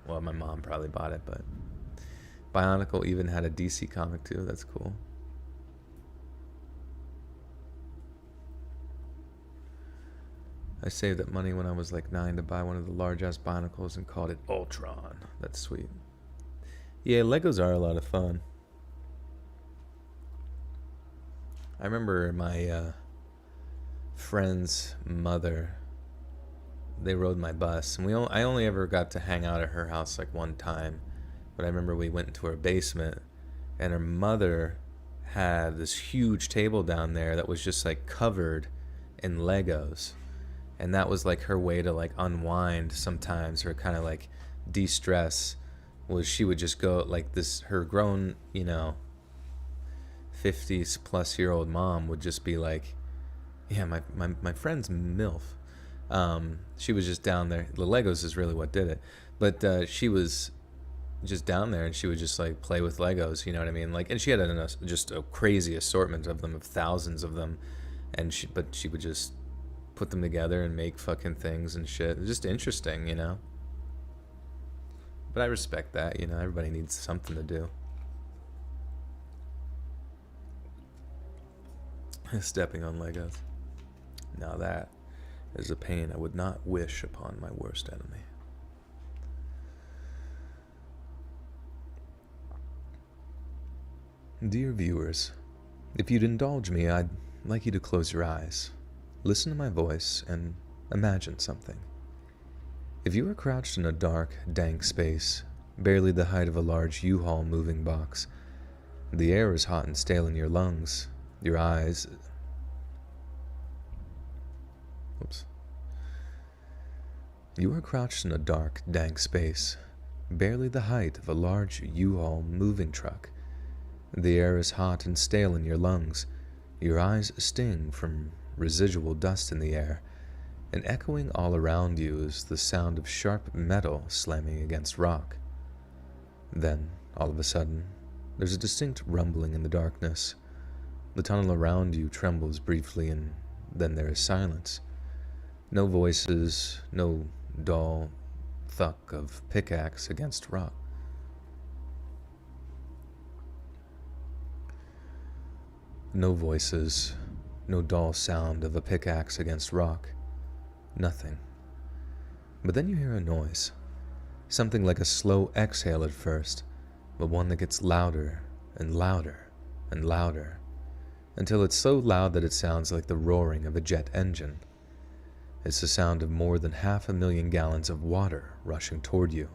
Well, my mom probably bought it, but Bionicle even had a DC comic too. That's cool. I saved that money when I was like 9 to buy one of the large-ass Bionicles and called it Ultron. That's sweet. Yeah, Legos are a lot of fun. I remember my friend's mother, they rode my bus, and I only ever got to hang out at her house like one time, but I remember we went into her basement, and her mother had this huge table down there that was just like covered in Legos. And that was like her way to like unwind sometimes, or kind of like de-stress, was she would just go like this, her grown, you know, 50s plus year old mom would just be like, yeah, my friend's MILF. She was just down there. The Legos is really what did it. But she was just down there, and she would just like play with Legos, you know what I mean? Like, and she had just a crazy assortment of them, of thousands of them. And she would just put them together and make fucking things and shit. It's just interesting, you know? But I respect that, you know? Everybody needs something to do. Stepping on Legos. Now that is a pain I would not wish upon my worst enemy. Dear viewers, if you'd indulge me, I'd like you to close your eyes. Listen to my voice and imagine something. If you were crouched in a dark, dank space, barely the height of a large U-Haul moving box, the air is hot and stale in your lungs, your eyes... Oops. You are crouched in a dark, dank space, barely the height of a large U-Haul moving truck. The air is hot and stale in your lungs, your eyes sting from residual dust in the air, and echoing all around you is the sound of sharp metal slamming against rock. Then, all of a sudden, There's a distinct rumbling in the darkness. The tunnel around you trembles briefly, and then there is silence. No voices, no dull thunk of pickaxe against rock. No voices, no dull sound of a pickaxe against rock. Nothing. But then you hear a noise. Something like a slow exhale at first, but one that gets louder and louder and louder, until it's so loud that it sounds like the roaring of a jet engine. It's the sound of more than 500,000 gallons of water rushing toward you.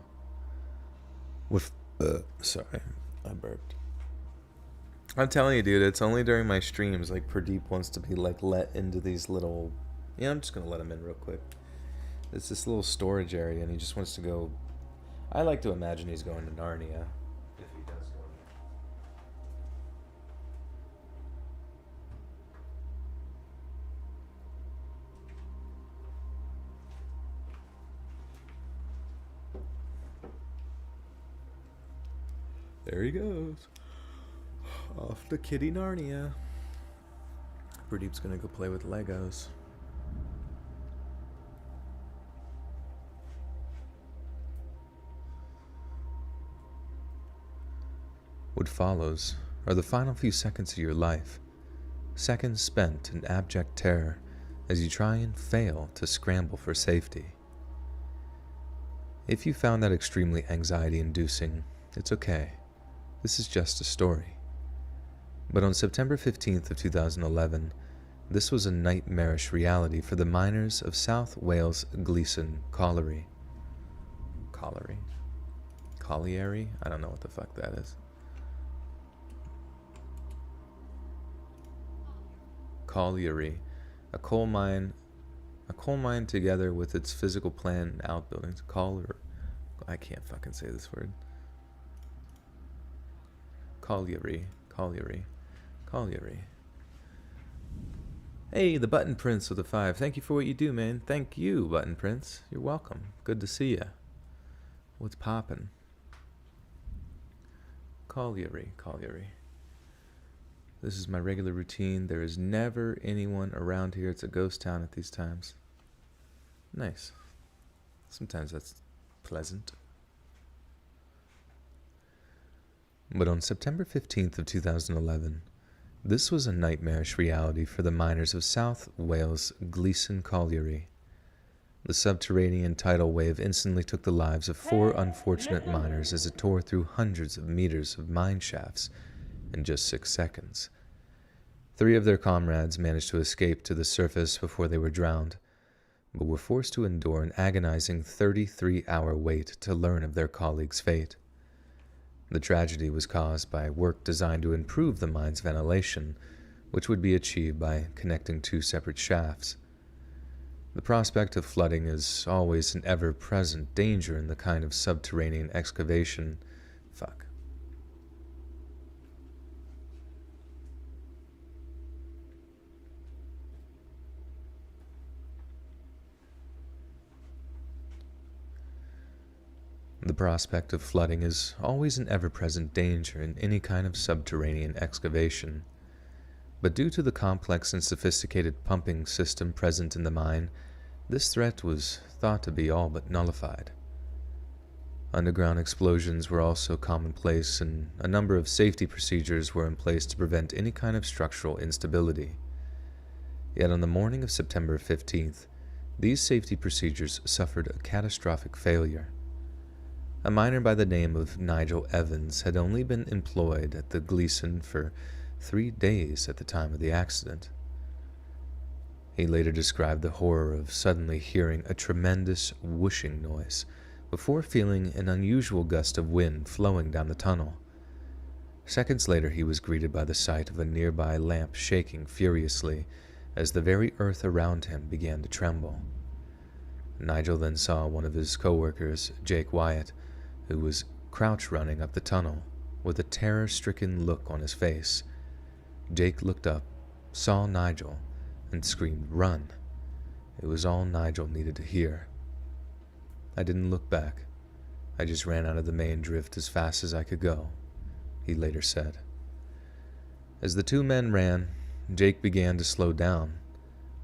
Sorry, I burped. I'm telling you, dude, it's only during my streams, like, Pradeep wants to be, like, let into these little... Yeah, I'm just gonna let him in real quick. It's this little storage area, and he just wants to go... I like to imagine he's going to Narnia. If he does go there. There he goes. Off to Kitty Narnia. Pradeep's gonna go play with Legos. What follows are the final few seconds of your life, seconds spent in abject terror as you try and fail to scramble for safety. If you found that extremely anxiety-inducing, it's okay. This is just a story. But on September 15th of 2011, this was a nightmarish reality for the miners of South Wales Gleeson Colliery. Colliery? I don't know what the fuck that is. Colliery, a coal mine together with its physical plant and outbuildings. I can't fucking say this word. Colliery. Hey, the Button Prince with a 5. Thank you for what you do, man. Thank you, Button Prince. You're welcome. Good to see ya. What's poppin'? Colliery. This is my regular routine. There is never anyone around here. It's a ghost town at these times. Nice. Sometimes that's pleasant. But on September 15th of 2011, this was a nightmarish reality for the miners of South Wales Gleeson Colliery. The subterranean tidal wave instantly took the lives of 4 unfortunate miners as it tore through hundreds of meters of mine shafts in just 6 seconds. 3 of their comrades managed to escape to the surface before they were drowned, but were forced to endure an agonizing 33-hour wait to learn of their colleagues' fate. The tragedy was caused by work designed to improve the mine's ventilation, which would be achieved by connecting 2 separate shafts. The prospect of flooding is always an ever-present danger in the kind of subterranean excavation. The prospect of flooding is always an ever-present danger in any kind of subterranean excavation. But due to the complex and sophisticated pumping system present in the mine, this threat was thought to be all but nullified. Underground explosions were also commonplace, and a number of safety procedures were in place to prevent any kind of structural instability. Yet on the morning of September 15th, these safety procedures suffered a catastrophic failure. A miner by the name of Nigel Evans had only been employed at the Gleeson for 3 days at the time of the accident. He later described the horror of suddenly hearing a tremendous whooshing noise before feeling an unusual gust of wind flowing down the tunnel. Seconds later, he was greeted by the sight of a nearby lamp shaking furiously as the very earth around him began to tremble. Nigel then saw one of his co-workers, Jake Wyatt, who was crouch running up the tunnel with a terror-stricken look on his face. Jake looked up, saw Nigel, and screamed, "Run!" It was all Nigel needed to hear. I didn't look back. I just ran out of the main drift as fast as I could go. he later said. As the two men ran, Jake began to slow down.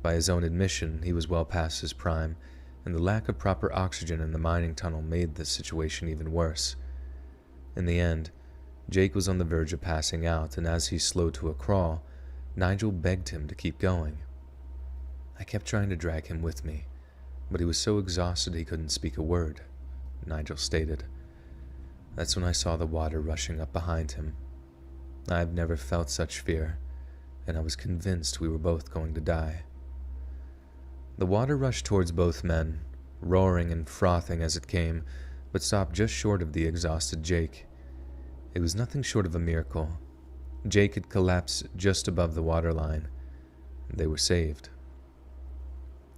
By his own admission, he was well past his prime, and the lack of proper oxygen in the mining tunnel made the situation even worse. In the end, Jake was on the verge of passing out, and as he slowed to a crawl, Nigel begged him to keep going. I kept trying to drag him with me, but he was so exhausted he couldn't speak a word, Nigel stated. That's when I saw the water rushing up behind him. I've never felt such fear, and I was convinced we were both going to die. The water rushed towards both men, roaring and frothing as it came, but stopped just short of the exhausted Jake. It was nothing short of a miracle. Jake had collapsed just above the waterline. They were saved.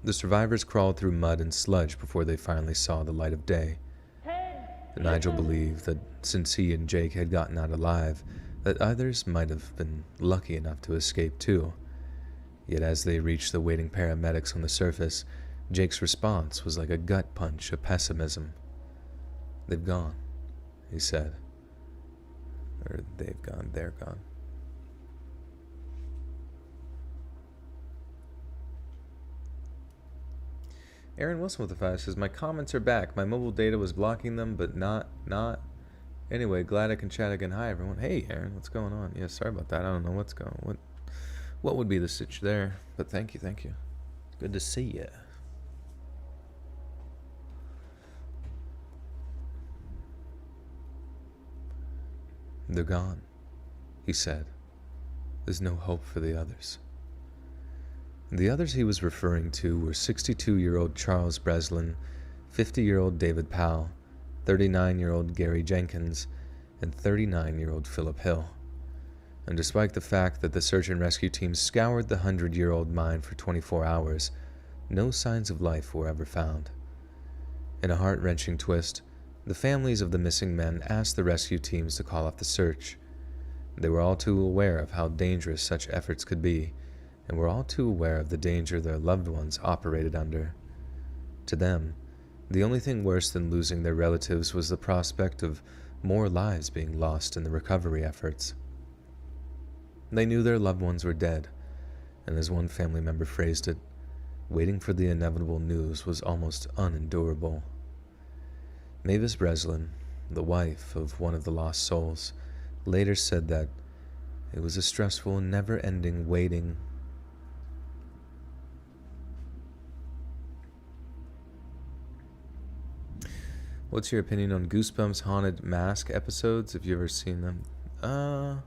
The survivors crawled through mud and sludge before they finally saw the light of day. Nigel believed that since he and Jake had gotten out alive, that others might have been lucky enough to escape too. Yet as they reached the waiting paramedics on the surface, Jake's response was like a gut punch of pessimism. "They've gone," he said. Or they've gone, they're gone. Aaron Wilson with the 5 says, my comments are back. My mobile data was blocking them, but not. Anyway, glad I can chat again. Hi, everyone. Hey, Aaron, what's going on? Yeah, sorry about that. I don't know what would be the stitch there, but thank you. Good to see you. They're gone, he said. There's no hope for the others. The others he was referring to were 62-year-old Charles Breslin, 50-year-old David Powell, 39-year-old Gary Jenkins, and 39-year-old Philip Hill. And despite the fact that the search and rescue team scoured the 100-year-old mine for 24 hours, no signs of life were ever found. In a heart-wrenching twist, the families of the missing men asked the rescue teams to call off the search. They were all too aware of how dangerous such efforts could be, and were all too aware of the danger their loved ones operated under. To them, the only thing worse than losing their relatives was the prospect of more lives being lost in the recovery efforts. They knew their loved ones were dead, and as one family member phrased it, waiting for the inevitable news was almost unendurable. Mavis Breslin, the wife of one of the lost souls, later said that it was a stressful, never-ending waiting. What's your opinion on Goosebumps Haunted Mask episodes? Have you ever seen them? I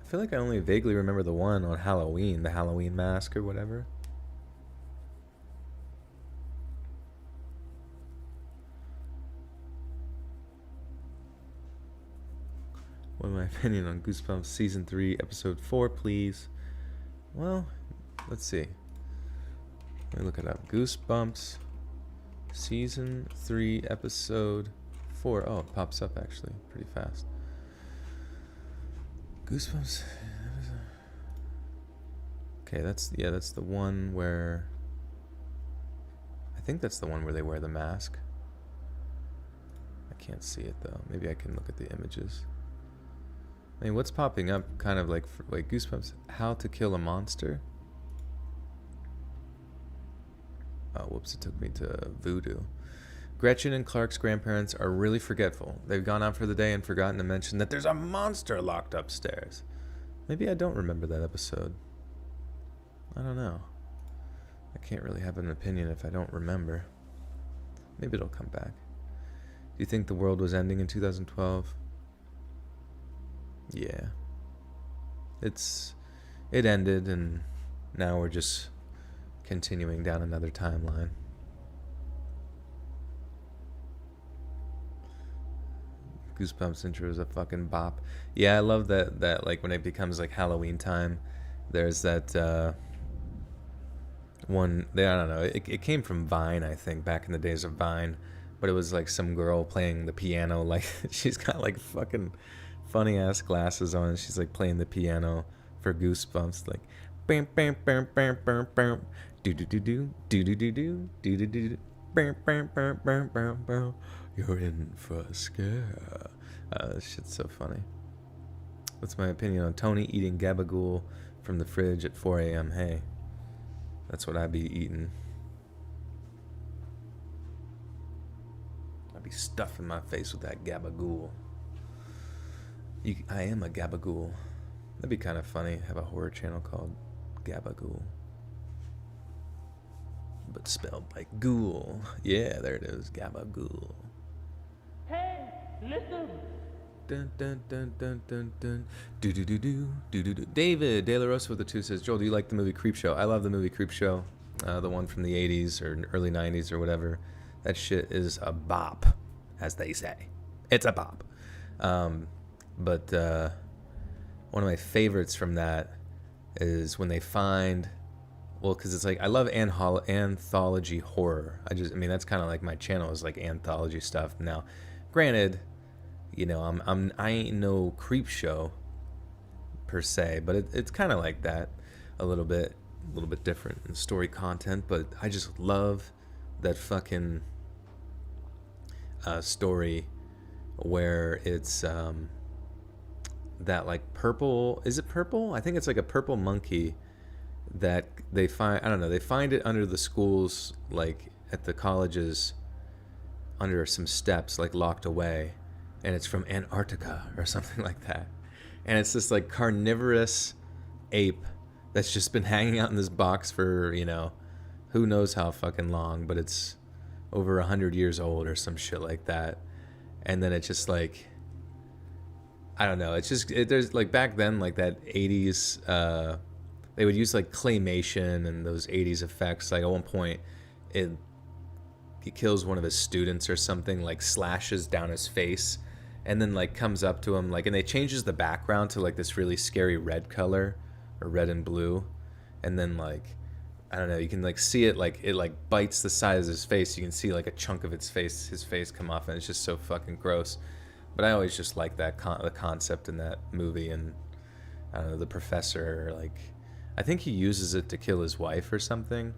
feel like I only vaguely remember the one on Halloween, the Halloween mask or whatever. What's my opinion on Goosebumps Season 3, Episode 4, please? Well, let's see. Let me look it up. Goosebumps Season 3, Episode 4. Oh, it pops up actually pretty fast. Goosebumps. Okay, that's the one where... I think that's the one where they wear the mask. I can't see it though. Maybe I can look at the images. I mean, what's popping up kind of like Goosebumps, How to Kill a Monster? Oh, whoops, it took me to Voodoo. Gretchen and Clark's grandparents are really forgetful. They've gone out for the day and forgotten to mention that there's a monster locked upstairs. Maybe I don't remember that episode. I don't know. I can't really have an opinion if I don't remember. Maybe it'll come back. Do you think the world was ending in 2012? Yeah. It ended, and now we're just continuing down another timeline. Goosebumps intro is a fucking bop. Yeah, I love that like when it becomes like Halloween time, there's that one, I don't know, it came from Vine, I think, back in the days of Vine, but it was like some girl playing the piano, like she's got like fucking funny ass glasses on, and she's like playing the piano for Goosebumps, like bam bam bam bam bam bam do do do do do do do do do do do bam bam bam bam bam bam. You're in for a scare. This shit's so funny. What's my opinion on Tony eating gabagool from the fridge at 4 a.m.? Hey, that's what I'd be eating. I'd be stuffing my face with that gabagool. I am a gabagool. That'd be kind of funny. Have a horror channel called Gabagool, but spelled like ghoul. Yeah, there it is, Gabagool. Hey, listen. Dun dun dun dun dun dun. Do do do do do do do. David De La Rosa with the 2 says, Joel, do you like the movie Creepshow? I love the movie Creepshow, the one from the 80s or early 90s or whatever. That shit is a bop, as they say. It's a bop. But one of my favorites from that is when they find, well, because it's like, I love anthology horror. I mean, that's kind of like my channel is like anthology stuff. Now, granted, you know, I ain't no creep show per se, but it's kind of like that a little bit different in story content. But I just love that fucking story where it's that like purple, is it purple? I think it's like a purple monkey that they find, I don't know, they find it under the schools, like at the colleges, under some steps, like locked away, and it's from Antarctica or something like that. And it's this like carnivorous ape that's just been hanging out in this box for, you know, who knows how fucking long, but it's over 100 years old or some shit like that. And then it just like, I don't know, it's just, there's like back then, like that 80s, they would use like claymation and those 80s effects. Like at one point, he kills one of his students or something, like slashes down his face, and then like comes up to him, like, and they changes the background to like this really scary red color, or red and blue, and then like, I don't know, you can like see it, like it like bites the side of his face. You can see like a chunk of his face come off, and it's just so fucking gross. But I always just like that the concept in that movie, and I don't know, the professor, like, I think he uses it to kill his wife or something.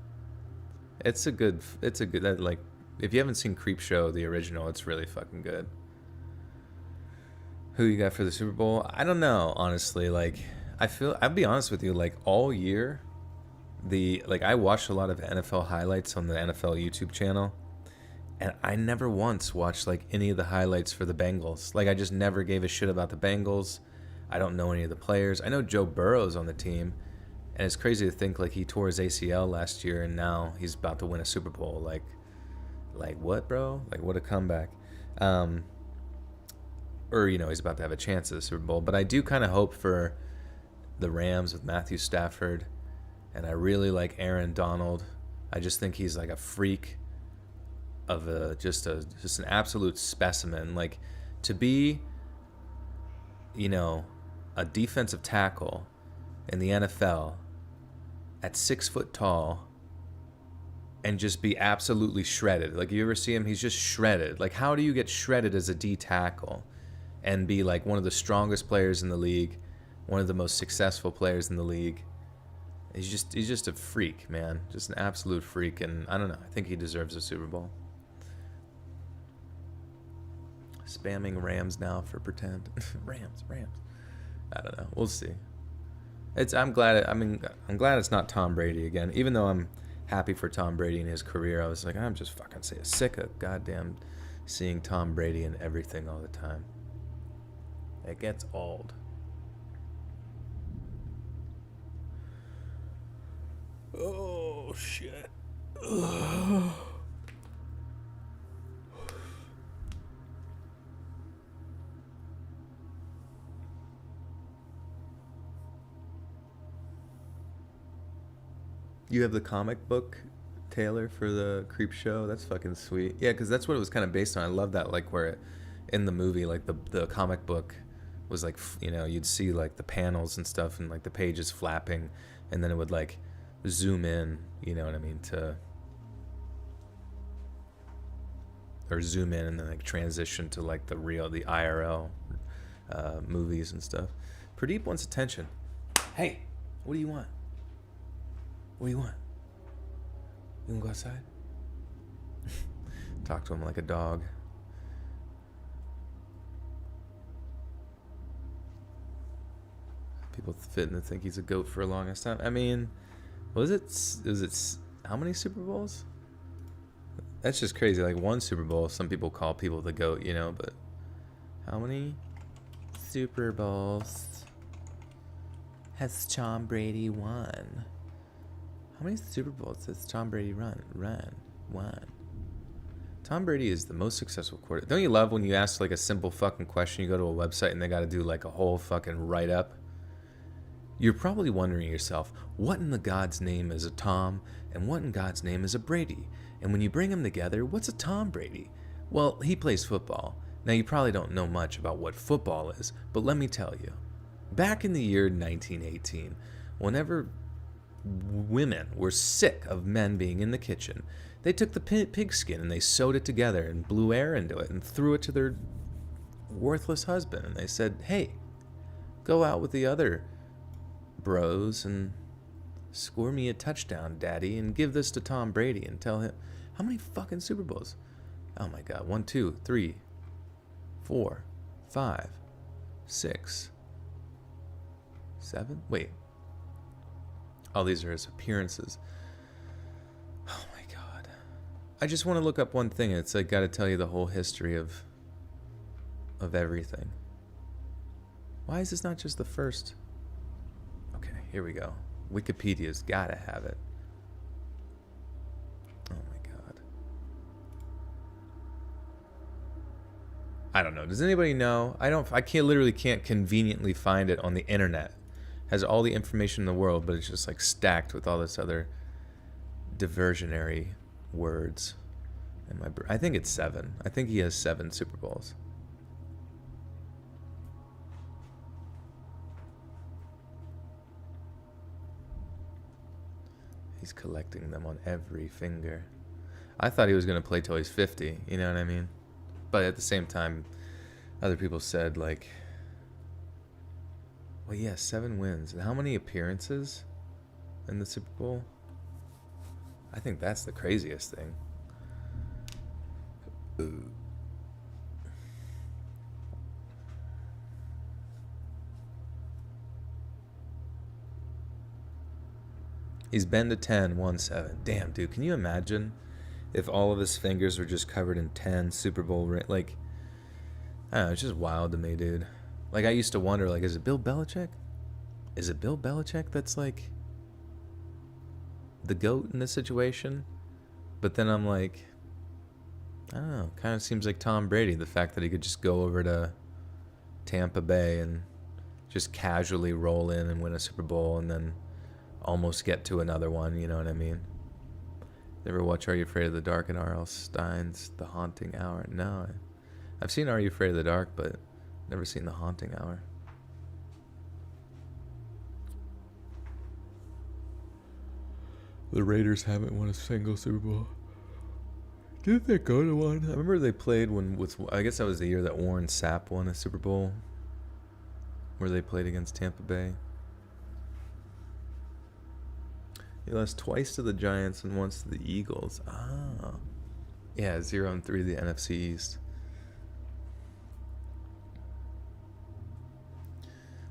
It's a good, like, if you haven't seen Creepshow, the original, it's really fucking good. Who you got for the Super Bowl? I don't know, honestly. Like, I'll be honest with you, like, all year, I watched a lot of NFL highlights on the NFL YouTube channel, and I never once watched, like, any of the highlights for the Bengals. Like, I just never gave a shit about the Bengals. I don't know any of the players. I know Joe Burrow's on the team, and it's crazy to think, like, he tore his ACL last year, and now he's about to win a Super Bowl. Like what, bro? Like, what a comeback. Or, you know, he's about to have a chance at the Super Bowl. But I do kind of hope for the Rams with Matthew Stafford, and I really like Aaron Donald. I just think he's like a freak of just an absolute specimen. Like, to be, you know, a defensive tackle in the NFL at 6 foot tall and just be absolutely shredded. Like, you ever see him? He's just shredded. Like, how do you get shredded as a D tackle and be like one of the strongest players in the league, one of the most successful players in the league? He's just a freak, man. Just an absolute freak, and I don't know. I think he deserves a Super Bowl. Spamming Rams now for pretend. Rams. I don't know. We'll see. I'm glad it's not Tom Brady again. Even though I'm happy for Tom Brady in his career, I was like, I'm just fucking sick of goddamn seeing Tom Brady in everything all the time. It gets old. Oh shit. Ugh. You have the comic book, Taylor, for the Creep Show? That's fucking sweet. Yeah, because that's what it was kind of based on. I love that, like, where in the movie, like, the comic book was, like, you know, you'd see, like, the panels and stuff and, like, the pages flapping, and then it would, like, zoom in, you know what I mean, or zoom in and then, like, transition to, like, the IRL movies and stuff. Pradeep wants attention. Hey, what do you want? What do you want? You wanna go outside? Talk to him like a dog. People fitting to think he's a GOAT for the longest time. I mean, was it how many Super Bowls? That's just crazy. Like one Super Bowl, some people call people the GOAT, you know, but how many Super Bowls has Tom Brady won? How many Super Bowls has Tom Brady won? Tom Brady is the most successful quarterback. Don't you love when you ask like a simple fucking question, you go to a website and they got to do like a whole fucking write-up? You're probably wondering yourself, what in the God's name is a Tom and what in God's name is a Brady? And when you bring them together, what's a Tom Brady? Well, he plays football. Now, you probably don't know much about what football is, but let me tell you. Back in the year 1918, whenever women were sick of men being in the kitchen, they took the pigskin and they sewed it together and blew air into it and threw it to their worthless husband. And they said, hey, go out with the other bros and score me a touchdown, daddy, and give this to Tom Brady and tell him, how many fucking Super Bowls? Oh my God, 1, 2, 3, 4, 5, 6, 7? Wait. Oh, these are his appearances. Oh my God. I just want to look up one thing. It's like, got to tell you the whole history of everything. Why is this not just the first? Okay, here we go. Wikipedia's got to have it. Oh my God. I don't know. Does anybody know? I can't literally can't conveniently find it on the internet. Has all the information in the world, but it's just like stacked with all this other diversionary words. And I think it's 7. I think he has 7 Super Bowls. He's collecting them on every finger. I thought he was going to play till he's 50, you know what I mean? But at the same time, other people said, like, well, yeah, 7 wins. And how many appearances in the Super Bowl? I think that's the craziest thing. Ooh. He's been to 10, won 7. Damn, dude, can you imagine if all of his fingers were just covered in 10 Super Bowl rings? Like, I don't know, it's just wild to me, dude. Like, I used to wonder, like, is it Bill Belichick? Is it Bill Belichick that's, like, the GOAT in this situation? But then I'm like, I don't know, kind of seems like Tom Brady, the fact that he could just go over to Tampa Bay and just casually roll in and win a Super Bowl and then almost get to another one, you know what I mean? Ever watch Are You Afraid of the Dark and R.L. Stein's The Haunting Hour? No. I've seen Are You Afraid of the Dark, but never seen The Haunting Hour. The Raiders haven't won a single Super Bowl. Did they go to one? I remember they played I guess that was the year that Warren Sapp won a Super Bowl, where they played against Tampa Bay. He lost twice to the Giants and once to the Eagles. Ah. Yeah, 0-3 the NFC East.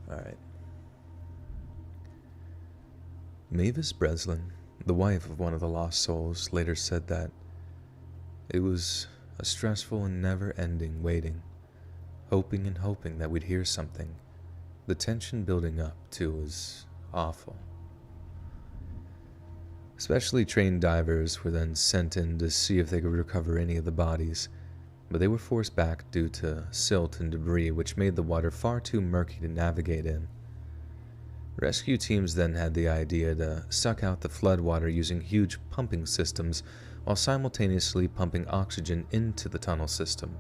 Alright. Mavis Breslin, the wife of one of the lost souls, later said that it was a stressful and never-ending waiting, hoping and hoping that we'd hear something. The tension building up, too, was awful. Specially trained divers were then sent in to see if they could recover any of the bodies, but they were forced back due to silt and debris, which made the water far too murky to navigate in. Rescue teams then had the idea to suck out the floodwater using huge pumping systems while simultaneously pumping oxygen into the tunnel system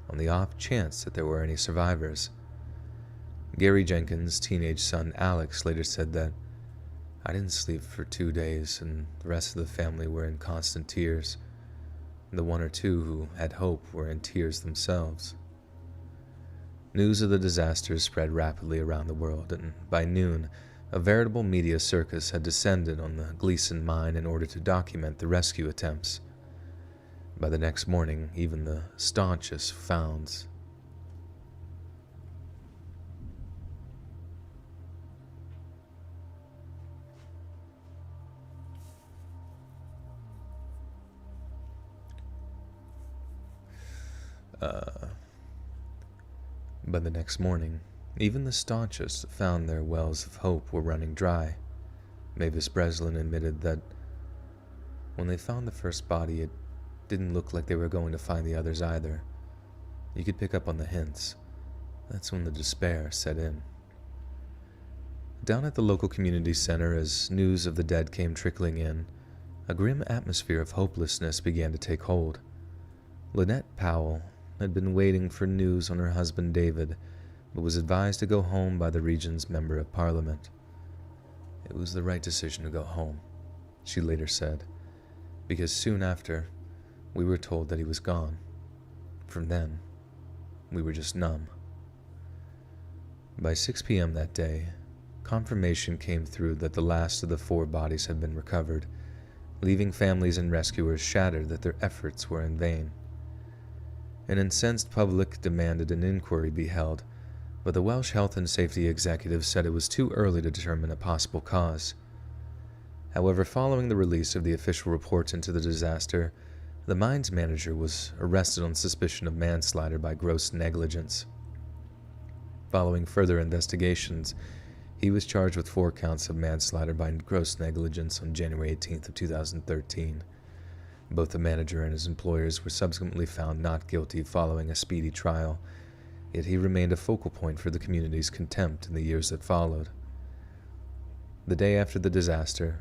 on the off chance that there were any survivors. Gary Jenkins' teenage son Alex later said that, "I didn't sleep for 2 days, and the rest of the family were in constant tears. The 1 or 2 who had hope were in tears themselves." News of the disasters spread rapidly around the world, and by noon, a veritable media circus had descended on the Gleason mine in order to document the rescue attempts. By the next morning, even the staunchest But the next morning, even the staunchest found their wells of hope were running dry. Mavis Breslin admitted that when they found the first body, it didn't look like they were going to find the others either. You could pick up on the hints. That's when the despair set in. Down at the local community center, as news of the dead came trickling in, a grim atmosphere of hopelessness began to take hold. Lynette Powell had been waiting for news on her husband David, but was advised to go home by the region's member of parliament. It was the right decision to go home, she later said, because soon after, we were told that he was gone. From then, we were just numb. By 6 p.m. that day, confirmation came through that the last of the 4 bodies had been recovered, leaving families and rescuers shattered that their efforts were in vain. An incensed public demanded an inquiry be held, but the Welsh Health and Safety Executive said it was too early to determine a possible cause. However, following the release of the official report into the disaster, the mines manager was arrested on suspicion of manslaughter by gross negligence. Following further investigations, he was charged with 4 counts of manslaughter by gross negligence on January 18th of 2013. Both the manager and his employers were subsequently found not guilty following a speedy trial, yet he remained a focal point for the community's contempt in the years that followed. The day after the disaster,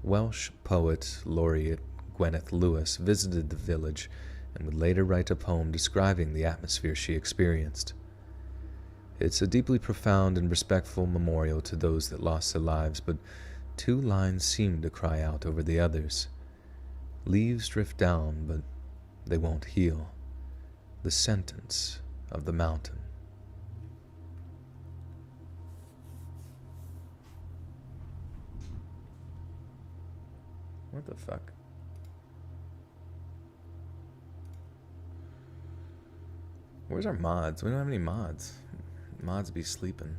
Welsh poet laureate Gwyneth Lewis visited the village and would later write a poem describing the atmosphere she experienced. It's a deeply profound and respectful memorial to those that lost their lives, but 2 lines seem to cry out over the others. Leaves drift down, but they won't heal. The sentence of the mountain. What the fuck? Where's our mods? We don't have any mods. Mods be sleeping.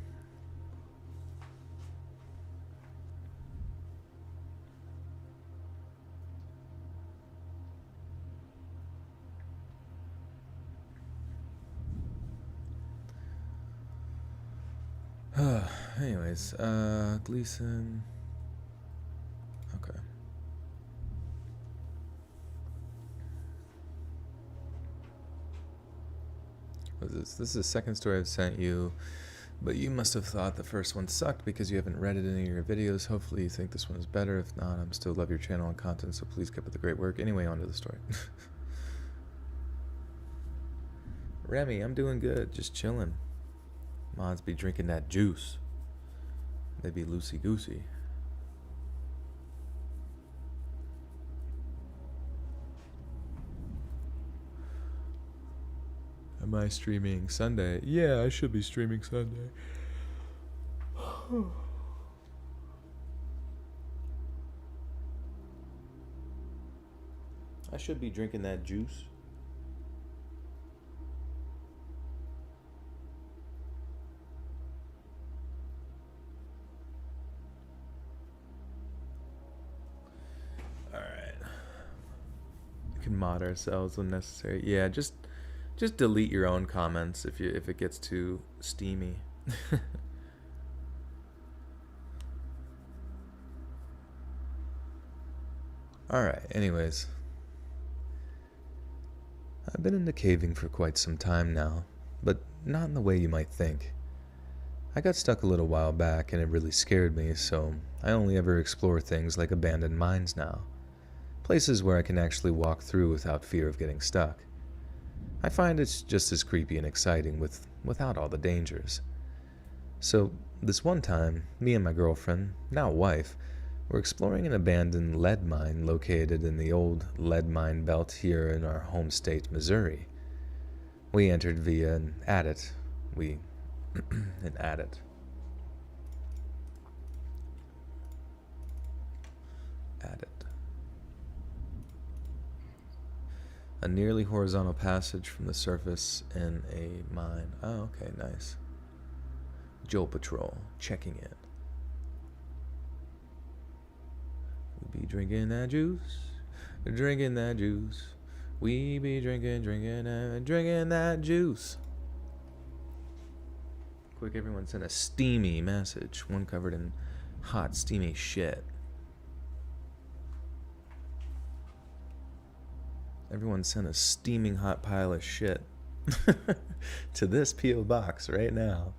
Anyways, Gleason. Okay. What is this? This is the second story I've sent you, but you must have thought the first one sucked because you haven't read it in any of your videos. Hopefully you think this one is better. If not, I'm still love your channel and content, so please keep up the great work. Anyway, on to the story. Remy, I'm doing good, just chilling. Mods be drinking that juice. They be loosey-goosey. Am I streaming Sunday? Yeah, I should be streaming Sunday. I should be drinking that juice. Can mod ourselves when necessary. Yeah, just delete your own comments if it gets too steamy. Alright, anyways. I've been into caving for quite some time now, but not in the way you might think. I got stuck a little while back and it really scared me, so I only ever explore things like abandoned mines now. Places where I can actually walk through without fear of getting stuck. I find it's just as creepy and exciting without all the dangers. So, this one time, me and my girlfriend, now wife, were exploring an abandoned lead mine located in the old lead mine belt here in our home state, Missouri. We entered via an adit. An adit. Adit. A nearly horizontal passage from the surface in a mine. Oh, okay, nice. Joel Patrol, checking in. We be drinking that juice, We be drinking that juice. Quick, everyone sent a steamy message. One covered in hot, steamy shit. Everyone sent a steaming hot pile of shit to this P.O. box right now.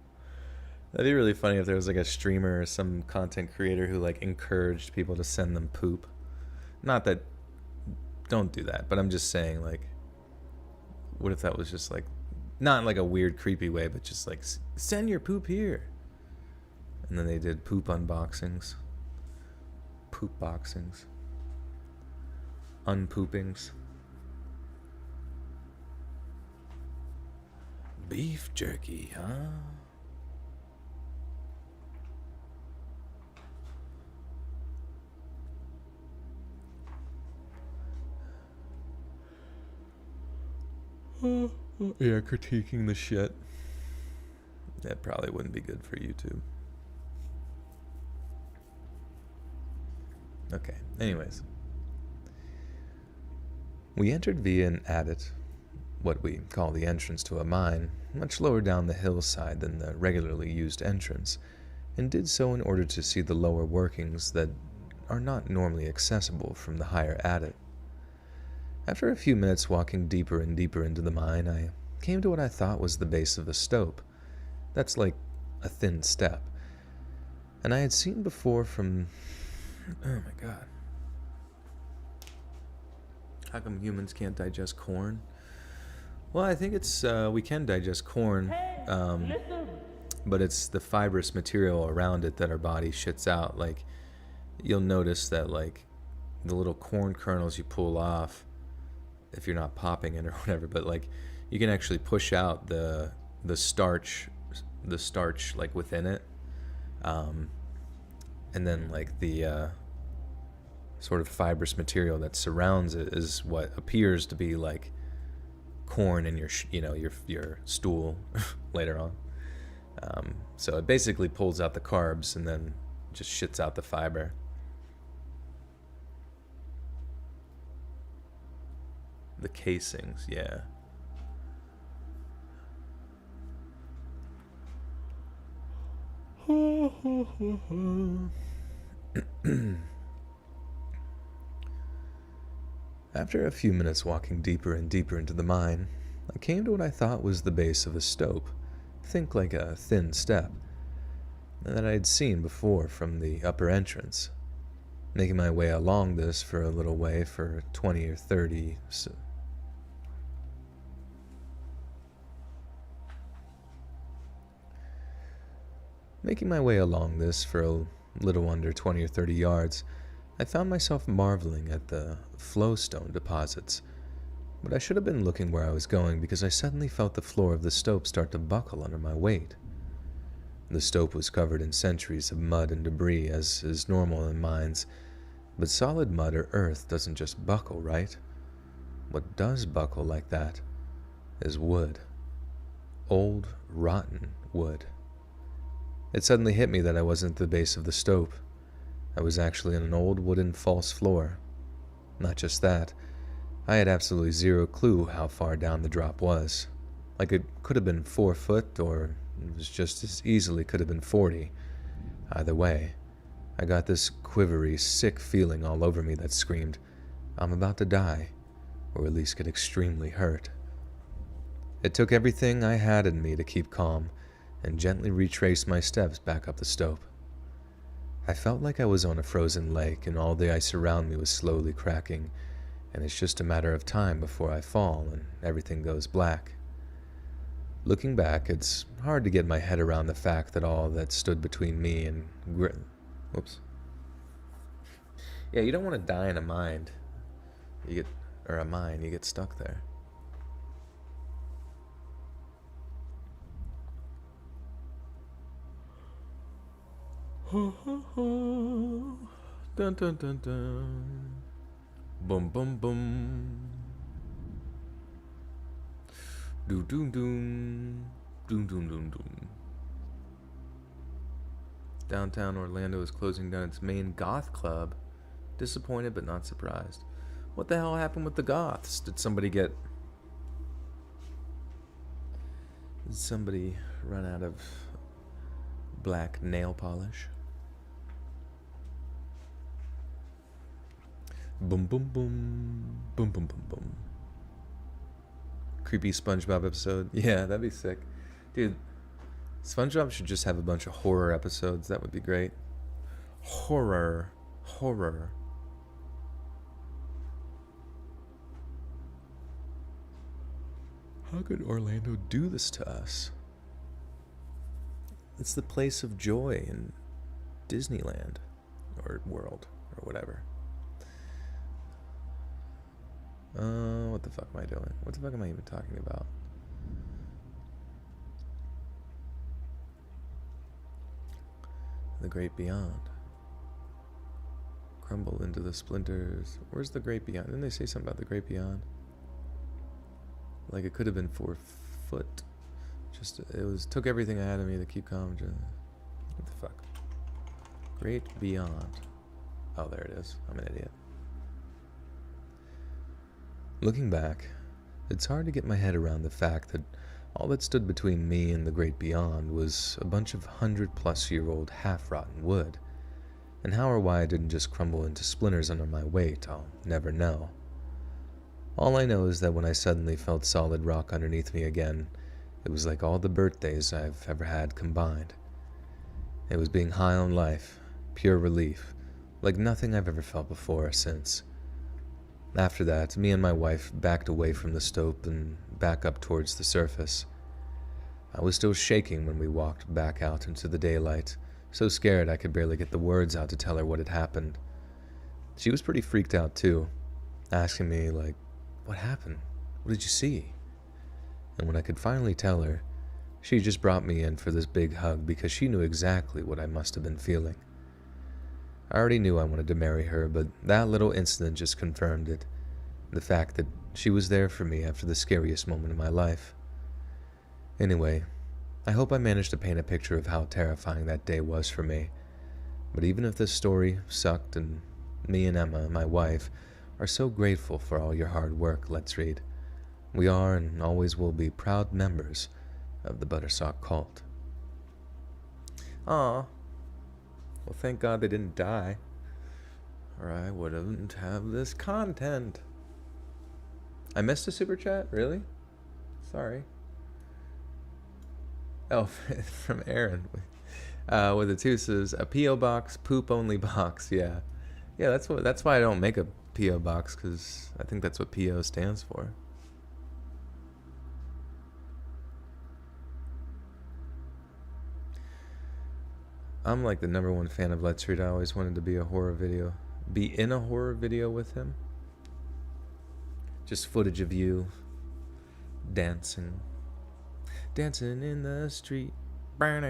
That'd be really funny if there was like a streamer or some content creator who like encouraged people to send them poop. Not that, don't do that, but I'm just saying, like, what if that was just like, not in like a weird creepy way, but just like, send your poop here. And then they did poop unboxings, poop boxings, unpoopings. Beef jerky, huh? Yeah, critiquing the shit. That probably wouldn't be good for YouTube. Okay, anyways. We entered via an adit, what we call the entrance to a mine, much lower down the hillside than the regularly used entrance, and did so in order to see the lower workings that are not normally accessible from the higher adit. After a few minutes walking deeper and deeper into the mine, I came to what I thought was the base of a stope. That's like a thin step. And I had seen before from... Oh my god. How come humans can't digest corn? Well, I think it's... we can digest corn, but it's the fibrous material around it that our body shits out. Like, you'll notice that, like, the little corn kernels you pull off, if you're not popping it or whatever, but like you can actually push out the starch like within it, and then like the sort of fibrous material that surrounds it is what appears to be like corn in your your stool later on. So it basically pulls out the carbs and then just shits out the fiber. The casings, yeah. After a few minutes walking deeper and deeper into the mine, I came to what I thought was the base of a stope, think like a thin step, that I had seen before from the upper entrance. Making my way along this for a little way for 20 or 30... Making my way along this for a little under 20 or 30 yards, I found myself marveling at the flowstone deposits. But I should have been looking where I was going because I suddenly felt the floor of the stope start to buckle under my weight. The stope was covered in centuries of mud and debris, as is normal in mines, but solid mud or earth doesn't just buckle, right? What does buckle like that is wood. Old, rotten wood. It suddenly hit me that I wasn't at the base of the stope. I was actually on an old wooden false floor. Not just that, I had absolutely zero clue how far down the drop was. Like it could have been 4 foot, or it was just as easily could have been 40. Either way, I got this quivery, sick feeling all over me that screamed, I'm about to die, or at least get extremely hurt. It took everything I had in me to keep calm, and gently retraced my steps back up the stope. I felt like I was on a frozen lake and all the ice around me was slowly cracking, and it's just a matter of time before I fall and everything goes black. Looking back, it's hard to get my head around the fact that all that stood between me and Whoops. Yeah, you don't want to die in a mine. You get stuck there. Dun dun dun dun. Boom boom boom. Doom doom doom. Doom doom doom doom. Downtown Orlando is closing down its main goth club. Disappointed but not surprised. What the hell happened with the goths? Did somebody run out of black nail polish? Boom, boom, boom. Boom, boom, boom, boom. Creepy SpongeBob episode. Yeah, that'd be sick. Dude, SpongeBob should just have a bunch of horror episodes. That would be great. Horror. How could Orlando do this to us? It's the place of joy in Disneyland. Or world. Or whatever. What the fuck am I doing? What the fuck am I even talking about? The great beyond. Crumble into the splinters. Where's the great beyond? Didn't they say something about the great beyond? Like it could have been 4 foot. Took everything I had in me to keep calm. What the fuck? Great beyond. Oh, there it is. I'm an idiot. Looking back, it's hard to get my head around the fact that all that stood between me and the great beyond was a bunch of 100-plus-year-old half-rotten wood. And how or why it didn't just crumble into splinters under my weight, I'll never know. All I know is that when I suddenly felt solid rock underneath me again, it was like all the birthdays I've ever had combined. It was being high on life, pure relief, like nothing I've ever felt before or since. After that, me and my wife backed away from the stope and back up towards the surface. I was still shaking when we walked back out into the daylight, so scared I could barely get the words out to tell her what had happened. She was pretty freaked out too, asking me like, what happened? What did you see? And when I could finally tell her, she just brought me in for this big hug because she knew exactly what I must have been feeling. I already knew I wanted to marry her, but that little incident just confirmed it. The fact that she was there for me after the scariest moment of my life. Anyway, I hope I managed to paint a picture of how terrifying that day was for me. But even if this story sucked, and me and Emma, my wife, are so grateful for all your hard work, let's read. We are and always will be proud members of the Buttersock cult. Aw. Well, thank God they didn't die, or I wouldn't have this content. I missed a super chat? Really? Sorry. Oh, from Aaron. With the 2 says, a P.O. box, poop only box. Yeah. Yeah, that's why I don't make a P.O. box, because I think that's what P.O. stands for. I'm like the #1 fan of Let's Read. I always wanted to be in a horror video with him. Just footage of you dancing in the street. What am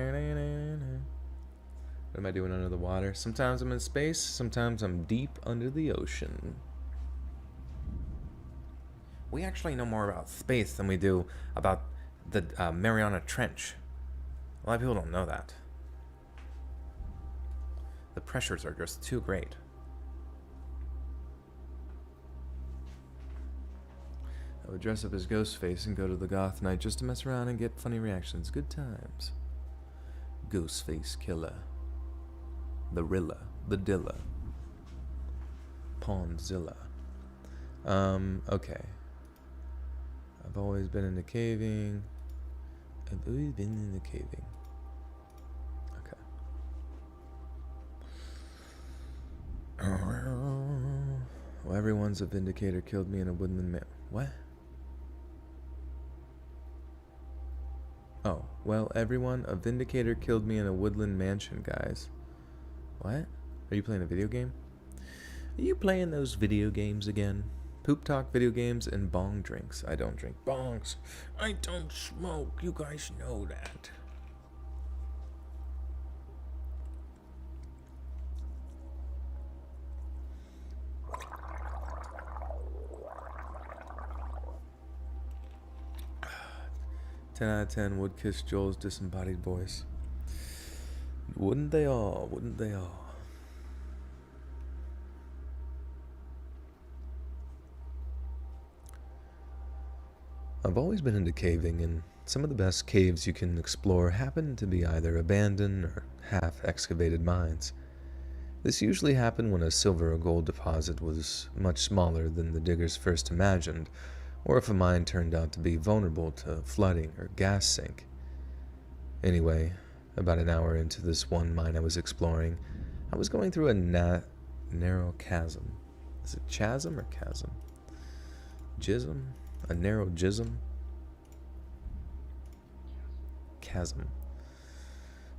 I doing under the water? Sometimes I'm in space, sometimes I'm deep under the ocean. We actually know more about space than we do about the Mariana Trench. A lot of people don't know that. The pressures are just too great. I would dress up as Ghostface and go to the goth night just to mess around and get funny reactions. Good times. Ghostface Killer. The Rilla. The Dilla. Pawnzilla. Okay. I've always been into caving. Well, everyone's a vindicator killed me in a woodland What? Oh, well, everyone, a vindicator killed me in a woodland mansion, guys. What? Are you playing a video game? Are you playing those video games again? Poop talk video games and bong drinks. I don't drink bongs. I don't smoke. You guys know that. Ten out of 10 would kiss Joel's disembodied voice. Wouldn't they all? Wouldn't they all? I've always been into caving, and some of the best caves you can explore happen to be either abandoned or half-excavated mines. This usually happened when a silver or gold deposit was much smaller than the diggers first imagined, or if a mine turned out to be vulnerable to flooding or gas sink. Anyway, about an hour into this one mine I was exploring, I was going through a narrow chasm. Is it chasm or chasm? Jism? A narrow jism? Chasm.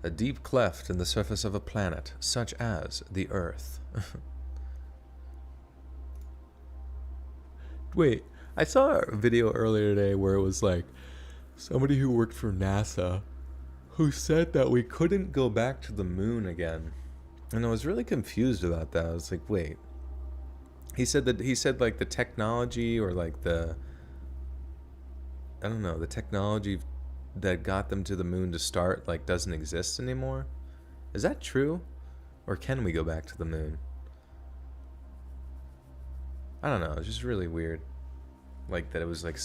A deep cleft in the surface of a planet, such as the Earth. Wait, I saw a video earlier today where it was like somebody who worked for NASA who said that we couldn't go back to the moon again. And I was really confused about that. I was like, wait. He said like the technology or like the technology that got them to the moon to start like doesn't exist anymore. Is that true? Or can we go back to the moon? I don't know. It's just really weird. Like that it was like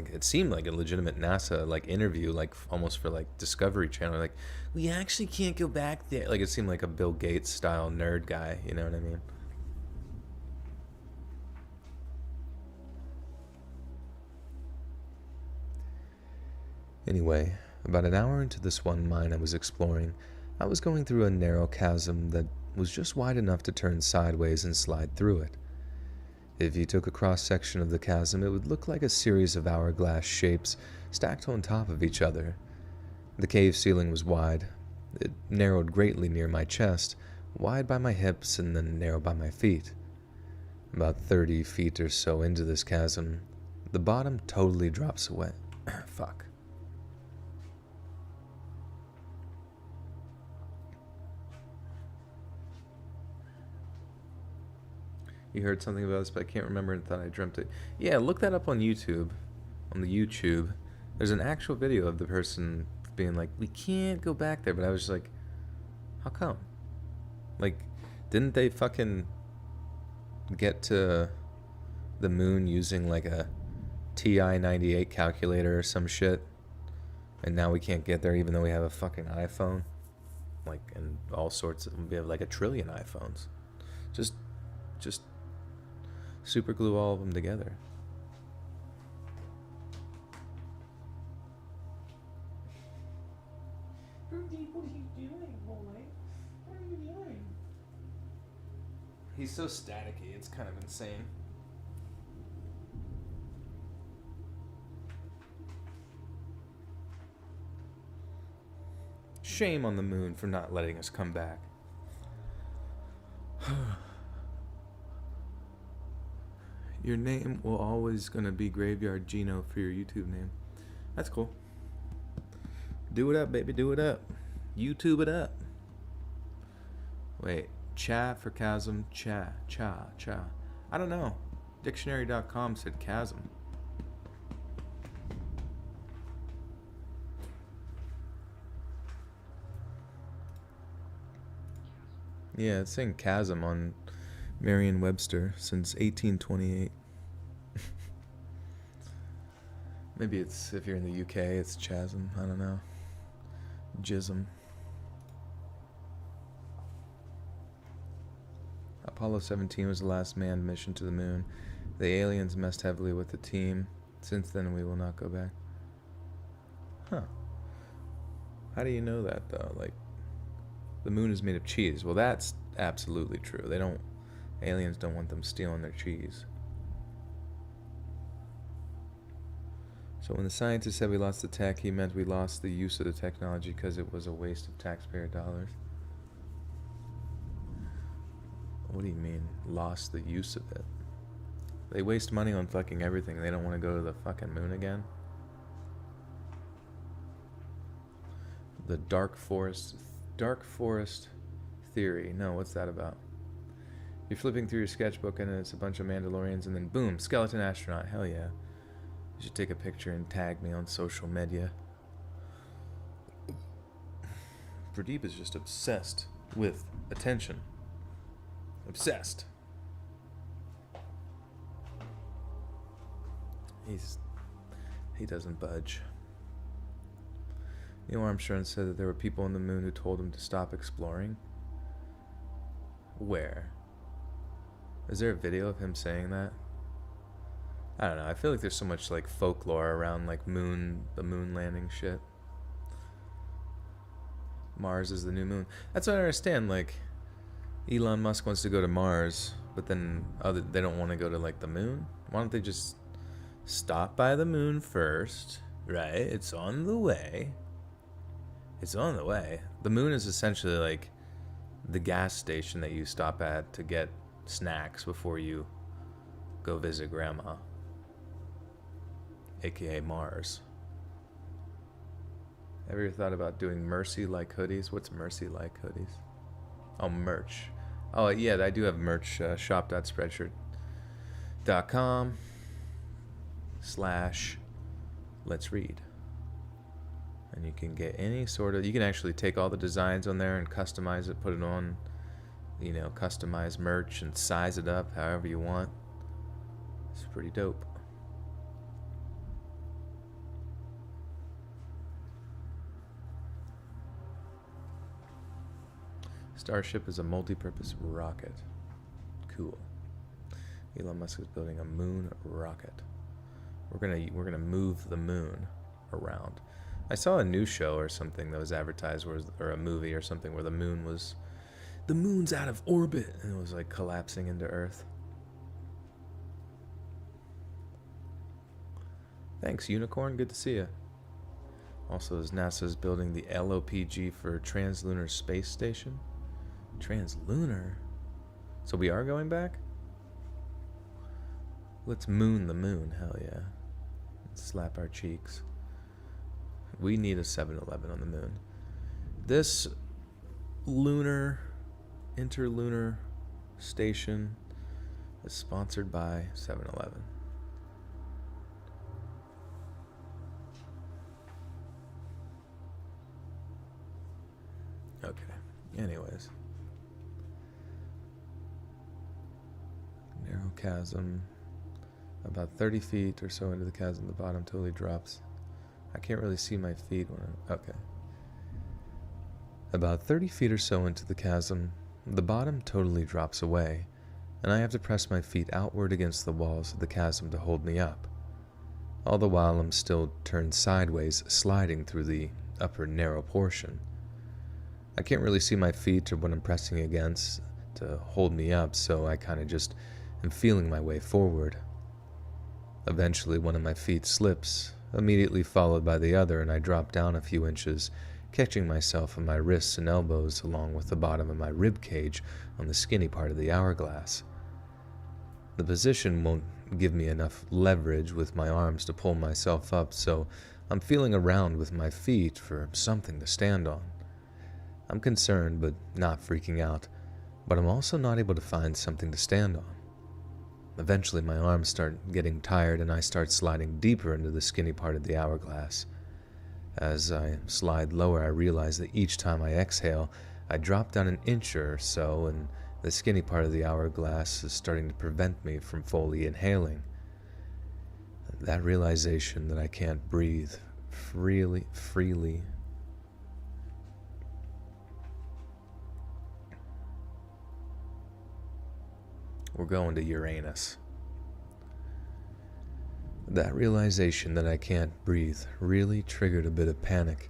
it seemed like a legitimate NASA like interview, like almost for like Discovery Channel. Like, we actually can't go back there. Like it seemed like a Bill Gates style nerd guy, you know what I mean? Anyway, about an hour into this one mine I was exploring, I was going through a narrow chasm that was just wide enough to turn sideways and slide through it. If you took a cross-section of the chasm, it would look like a series of hourglass shapes stacked on top of each other. The cave ceiling was wide. It narrowed greatly near my chest, wide by my hips and then narrow by my feet. About 30 feet or so into this chasm, the bottom totally drops away. Fuck. You heard something about this, but I can't remember and thought I dreamt it. Yeah, look that up on YouTube. On the YouTube. There's an actual video of the person being like, we can't go back there. But I was just like, how come? Like, didn't they fucking get to the moon using like a TI-98 calculator or some shit? And now we can't get there even though we have a fucking iPhone? Like, and all sorts of, we have like 1 trillion iPhones. Just super glue all of them together. Rudy, what are you doing, boy? What are you doing? He's so staticky, it's kind of insane. Shame on the moon for not letting us come back. Your name will always gonna be Graveyard Gino for your YouTube name. That's cool. Do it up, baby, do it up. YouTube it up. Wait, cha for chasm, cha. I don't know. Dictionary.com said chasm. Yeah, it's saying chasm on Merriam-Webster since 1828. Maybe it's, if you're in the UK, it's chasm. I don't know. Jism. Apollo 17 was the last manned mission to the moon. The aliens messed heavily with the team. Since then, we will not go back. Huh. How do you know that, though? Like, the moon is made of cheese. Well, that's absolutely true. Aliens don't want them stealing their cheese. So when the scientist said we lost the tech, he meant we lost the use of the technology because it was a waste of taxpayer dollars. What do you mean, lost the use of it? They waste money on fucking everything. They don't want to go to the fucking moon again. The dark forest theory. No, what's that about? You're flipping through your sketchbook and it's a bunch of Mandalorians and then boom, skeleton astronaut. Hell yeah. You should take a picture and tag me on social media. Pradeep is just obsessed with attention. Obsessed. He doesn't budge. Neil Armstrong said that there were people on the moon who told him to stop exploring. Where? Is there a video of him saying that? I don't know. I feel like there's so much like folklore around like the moon landing shit. Mars is the new moon. That's what I understand. Like, Elon Musk wants to go to Mars, but then they don't want to go to like the moon. Why don't they just stop by the moon first? Right? It's on the way. It's on the way. The moon is essentially like the gas station that you stop at to get snacks before you go visit grandma, aka Mars. Ever thought about doing Mercy-like hoodies? What's Mercy-like hoodies? Oh, merch. Oh, yeah, I do have merch. shop.spreadshirt.com/let's read. And you can get any sort of... You can actually take all the designs on there and customize it, put it on, customize merch and size it up however you want. It's pretty dope. Starship is a multi-purpose rocket. Cool. Elon Musk is building a moon rocket. We're gonna move the moon around. I saw a new show or something that was advertised, or a movie or something where the moon's out of orbit and it was like collapsing into Earth. Thanks, Unicorn. Good to see you. Also, as NASA's building the LOPG for Translunar Space Station. Translunar? So we are going back? Let's moon the moon, hell yeah. Let's slap our cheeks. We need a 7-Eleven on the moon. This interlunar station is sponsored by 7-Eleven. Okay, anyways. Narrow chasm. About 30 feet or so into the chasm, the bottom totally drops. I can't really see my feet when okay. About 30 feet or so into the chasm, the bottom totally drops away, and I have to press my feet outward against the walls of the chasm to hold me up. All the while I'm still turned sideways, sliding through the upper narrow portion. I can't really see my feet or what I'm pressing against to hold me up, so I kind of just am feeling my way forward. Eventually, one of my feet slips, immediately followed by the other, and I drop down a few inches, catching myself on my wrists and elbows along with the bottom of my rib cage on the skinny part of the hourglass. The position won't give me enough leverage with my arms to pull myself up, so I'm feeling around with my feet for something to stand on. I'm concerned, but not freaking out, but I'm also not able to find something to stand on. Eventually, my arms start getting tired, and I start sliding deeper into the skinny part of the hourglass. As I slide lower, I realize that each time I exhale, I drop down an inch or so, and the skinny part of the hourglass is starting to prevent me from fully inhaling. That realization that I can't breathe freely. We're going to Uranus. That realization that I can't breathe really triggered a bit of panic,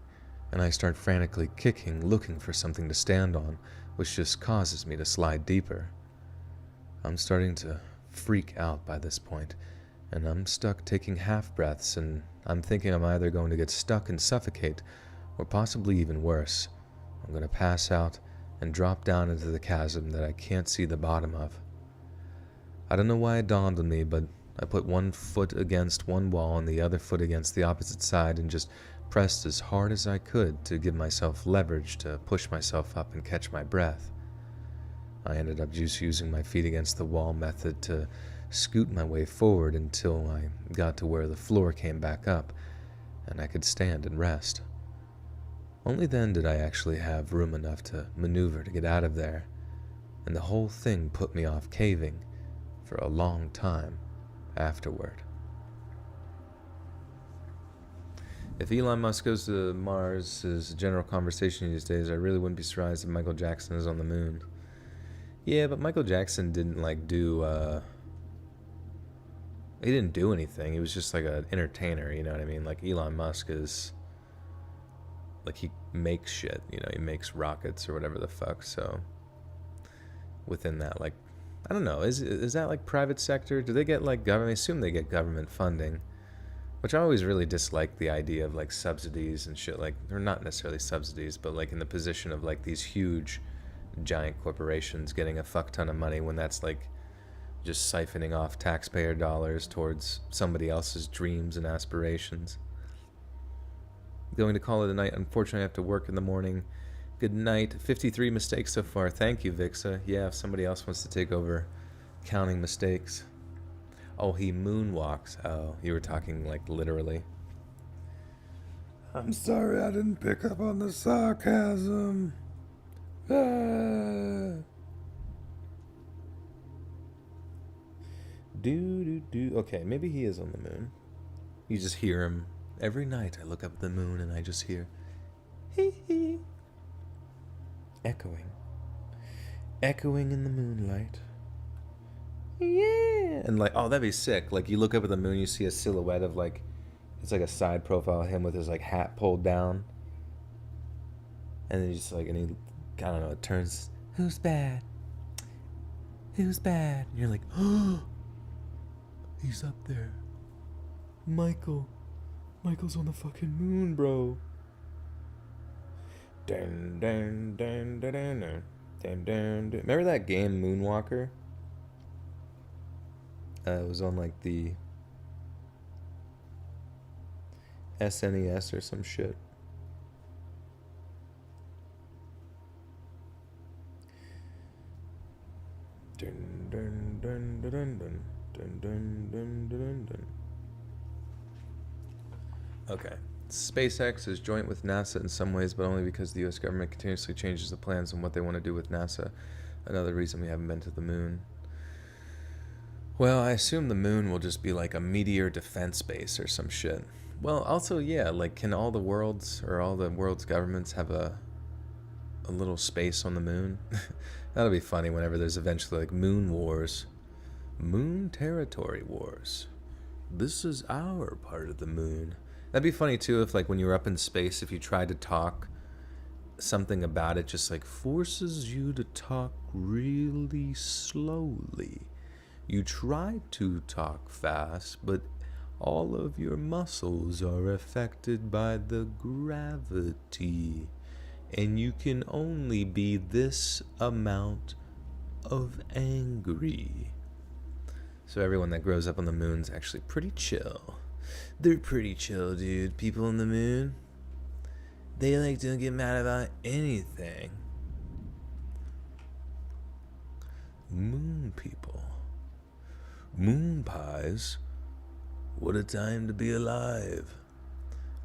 and I start frantically kicking, looking for something to stand on, which just causes me to slide deeper. I'm starting to freak out by this point, and I'm stuck taking half breaths, and I'm thinking I'm either going to get stuck and suffocate, or possibly even worse, I'm going to pass out and drop down into the chasm that I can't see the bottom of. I don't know why it dawned on me, but I put one foot against one wall and the other foot against the opposite side and just pressed as hard as I could to give myself leverage to push myself up and catch my breath. I ended up just using my feet against the wall method to scoot my way forward until I got to where the floor came back up and I could stand and rest. Only then did I actually have room enough to maneuver to get out of there, and the whole thing put me off caving for a long time afterward. If Elon Musk goes to Mars, is a general conversation these days, I really wouldn't be surprised if Michael Jackson is on the moon. Yeah, but Michael Jackson didn't he didn't do anything. He was just like an entertainer, you know what I mean? Like Elon Musk is, like, he makes shit, you know, he makes rockets or whatever the fuck. So within that, like, I don't know, is that like private sector? Do they get like government? I assume they get government funding, which I always really dislike the idea of like subsidies and shit, like, or not necessarily subsidies, but like in the position of like these huge giant corporations getting a fuck ton of money when that's like just siphoning off taxpayer dollars towards somebody else's dreams and aspirations. Going to call it a night. Unfortunately, I have to work in the morning. Good night. 53 mistakes so far. Thank you, Vixa. Yeah, if somebody else wants to take over counting mistakes. Oh, he moonwalks. Oh, you were talking like literally. I'm sorry I didn't pick up on the sarcasm. Okay, maybe he is on the moon. You just hear him. Every night I look up at the moon and I just hear hee hee. Echoing in the moonlight. Yeah. And like, oh, that'd be sick. Like, you look up at the moon, you see a silhouette of like, it's like a side profile of him with his like hat pulled down. And then he's like, and he, I don't know, it turns, who's bad? Who's bad? And you're like, oh, he's up there. Michael's on the fucking moon, bro. Dun, dun, dun, dun, dun, dun. Dun, dun, dun. Remember that game Moonwalker? It was on like the SNES or some shit. Dun, dun, dun, dun, dun, dun, dun, dun, dun, dun, dun. Okay. SpaceX is joint with NASA in some ways, but only because the U.S. government continuously changes the plans on what they want to do with NASA. Another reason we haven't been to the moon. Well, I assume the moon will just be like a meteor defense base or some shit. Well, also, yeah, like, can all the world's governments have a little space on the moon? That'll be funny whenever there's eventually like moon wars. Moon territory wars. This is our part of the moon. That'd be funny too if, like, when you were up in space, if you tried to talk, something about it just like forces you to talk really slowly. You try to talk fast, but all of your muscles are affected by the gravity, and you can only be this amount of angry. So everyone that grows up on the moon's actually pretty chill. They're pretty chill, dude. People on the moon, they like don't get mad about anything. Moon people. Moon pies. What a time to be alive.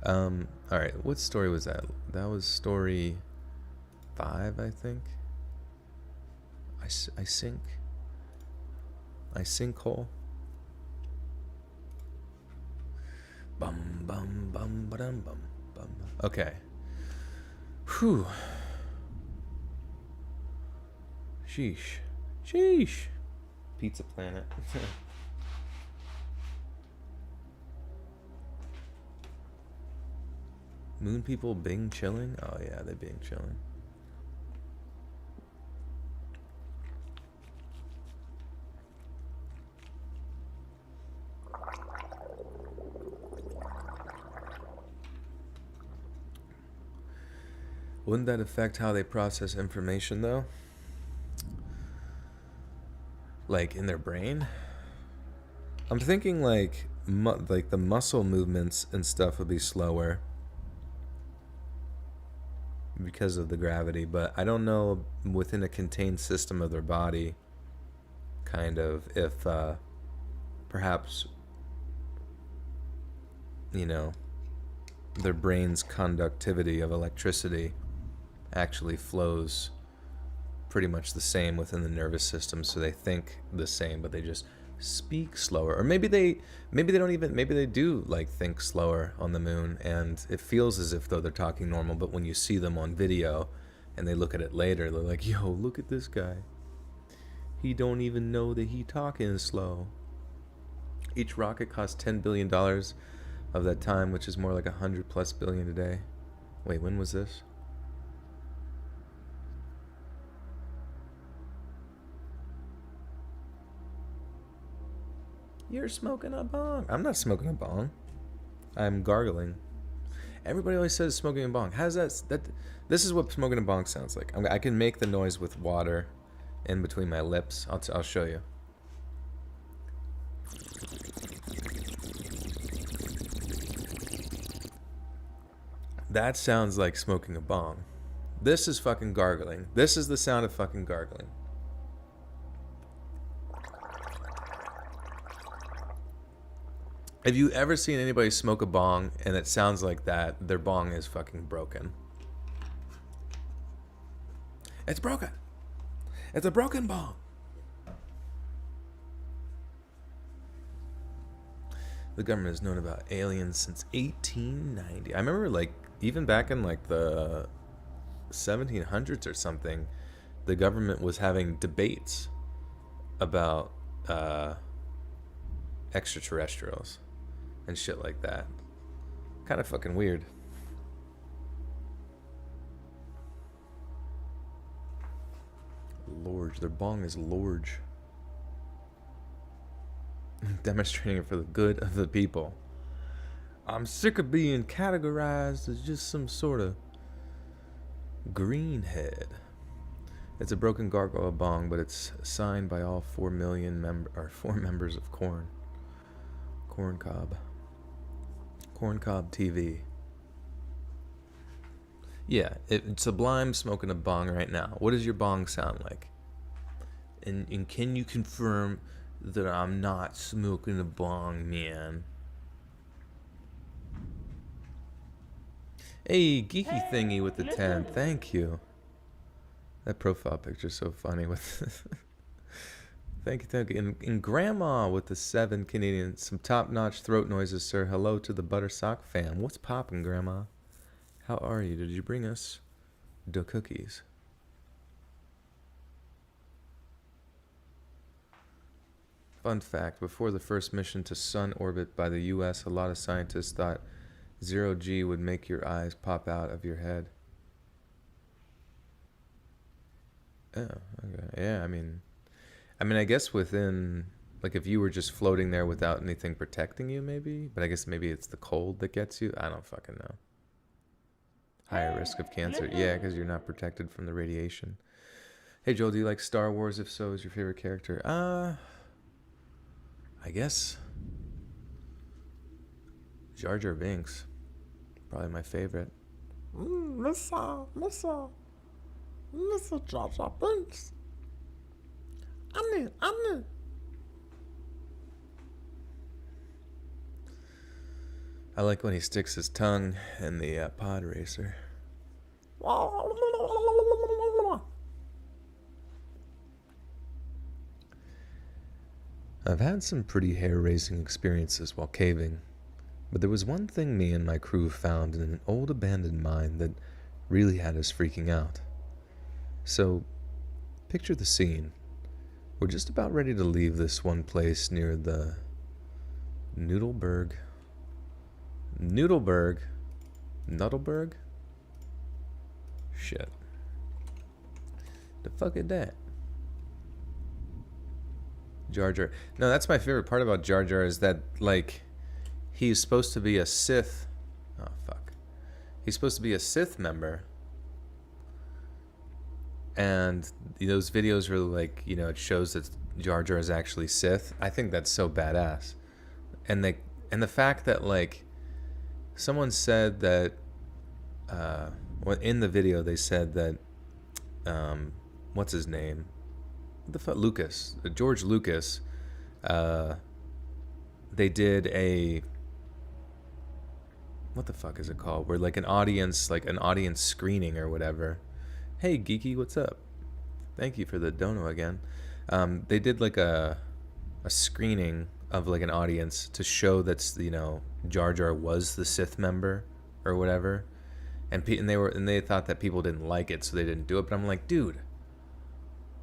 Alright, what story was that? That was story 5, I think. I sinkhole. Bum bum bum ba-dum bum bum. Okay. Whew. Sheesh. Pizza Planet. Moon people Bing chilling? Oh yeah, they Bing chilling. Wouldn't that affect how they process information, though? Like, in their brain? I'm thinking, like the muscle movements and stuff would be slower because of the gravity, but I don't know within a contained system of their body, kind of, if perhaps, you know, their brain's conductivity of electricity actually flows pretty much the same within the nervous system, so they think the same, but they just speak slower, or maybe they don't even, maybe they do like think slower on the moon, and it feels as if though they're talking normal, but when you see them on video and they look at it later, they're like, yo, look at this guy, he don't even know that he talking slow. Each rocket cost $10 billion of that time, which is more like 100+ billion today. Wait, when was this? You're smoking a bong. I'm not smoking a bong. I'm gargling. Everybody always says smoking a bong. How's that? This is what smoking a bong sounds like. I can make the noise with water in between my lips. I'll show you. That sounds like smoking a bong. This is fucking gargling. This is the sound of fucking gargling. Have you ever seen anybody smoke a bong and it sounds like that? Their bong is fucking broken. It's broken. It's a broken bong. The government has known about aliens since 1890. I remember, like, even back in like the 1700s or something, the government was having debates about extraterrestrials and shit like that. Kind of fucking weird. Large. Their bong is large. Demonstrating it for the good of the people. I'm sick of being categorized as just some sort of greenhead. It's a broken gargoyle bong, but it's signed by all 4 members of Corn. Corn Cob TV. Yeah, it's Sublime smoking a bong right now. What does your bong sound like? And can you confirm that I'm not smoking a bong, man? Hey, geeky thingy with the 10. Thank you. That profile picture's so funny with Thank you. And Grandma with the 7 Canadian. Some top-notch throat noises, sir. Hello to the Buttersock fam. What's poppin', Grandma? How are you? Did you bring us the cookies? Fun fact, before the first mission to sun orbit by the U.S., a lot of scientists thought 0G would make your eyes pop out of your head. Oh, okay. Yeah, I mean, I guess within, like, if you were just floating there without anything protecting you, maybe. But I guess maybe it's the cold that gets you. I don't fucking know. Higher risk of cancer. Yeah, because you're not protected from the radiation. Hey, Joel, do you like Star Wars? If so, is your favorite character? I guess Jar Jar Binks. Probably my favorite. Mr. Jar Jar Binks. I'm new. I like when he sticks his tongue in the pod racer. I've had some pretty hair-raising experiences while caving, but there was one thing me and my crew found in an old abandoned mine that really had us freaking out. So, picture the scene. We're just about ready to leave this one place near the Nudelberg. Shit. The fuck is that? Jar Jar. No, that's my favorite part about Jar Jar is that, like, he's supposed to be a Sith. Oh, fuck. He's supposed to be a Sith member. And those videos are like, you know, it shows that Jar Jar is actually Sith. I think that's so badass. And the fact that, like, someone said that, well, in the video they said that, what's his name? What the fuck? Lucas. George Lucas. They did a, what the fuck is it called? Where, like, an audience screening or whatever. Hey, Geeky, what's up? Thank you for the dono again. They did like a a screening of like an audience to show that's, Jar Jar was the Sith member or whatever, and they thought that people didn't like it, so they didn't do it. But I'm like, dude,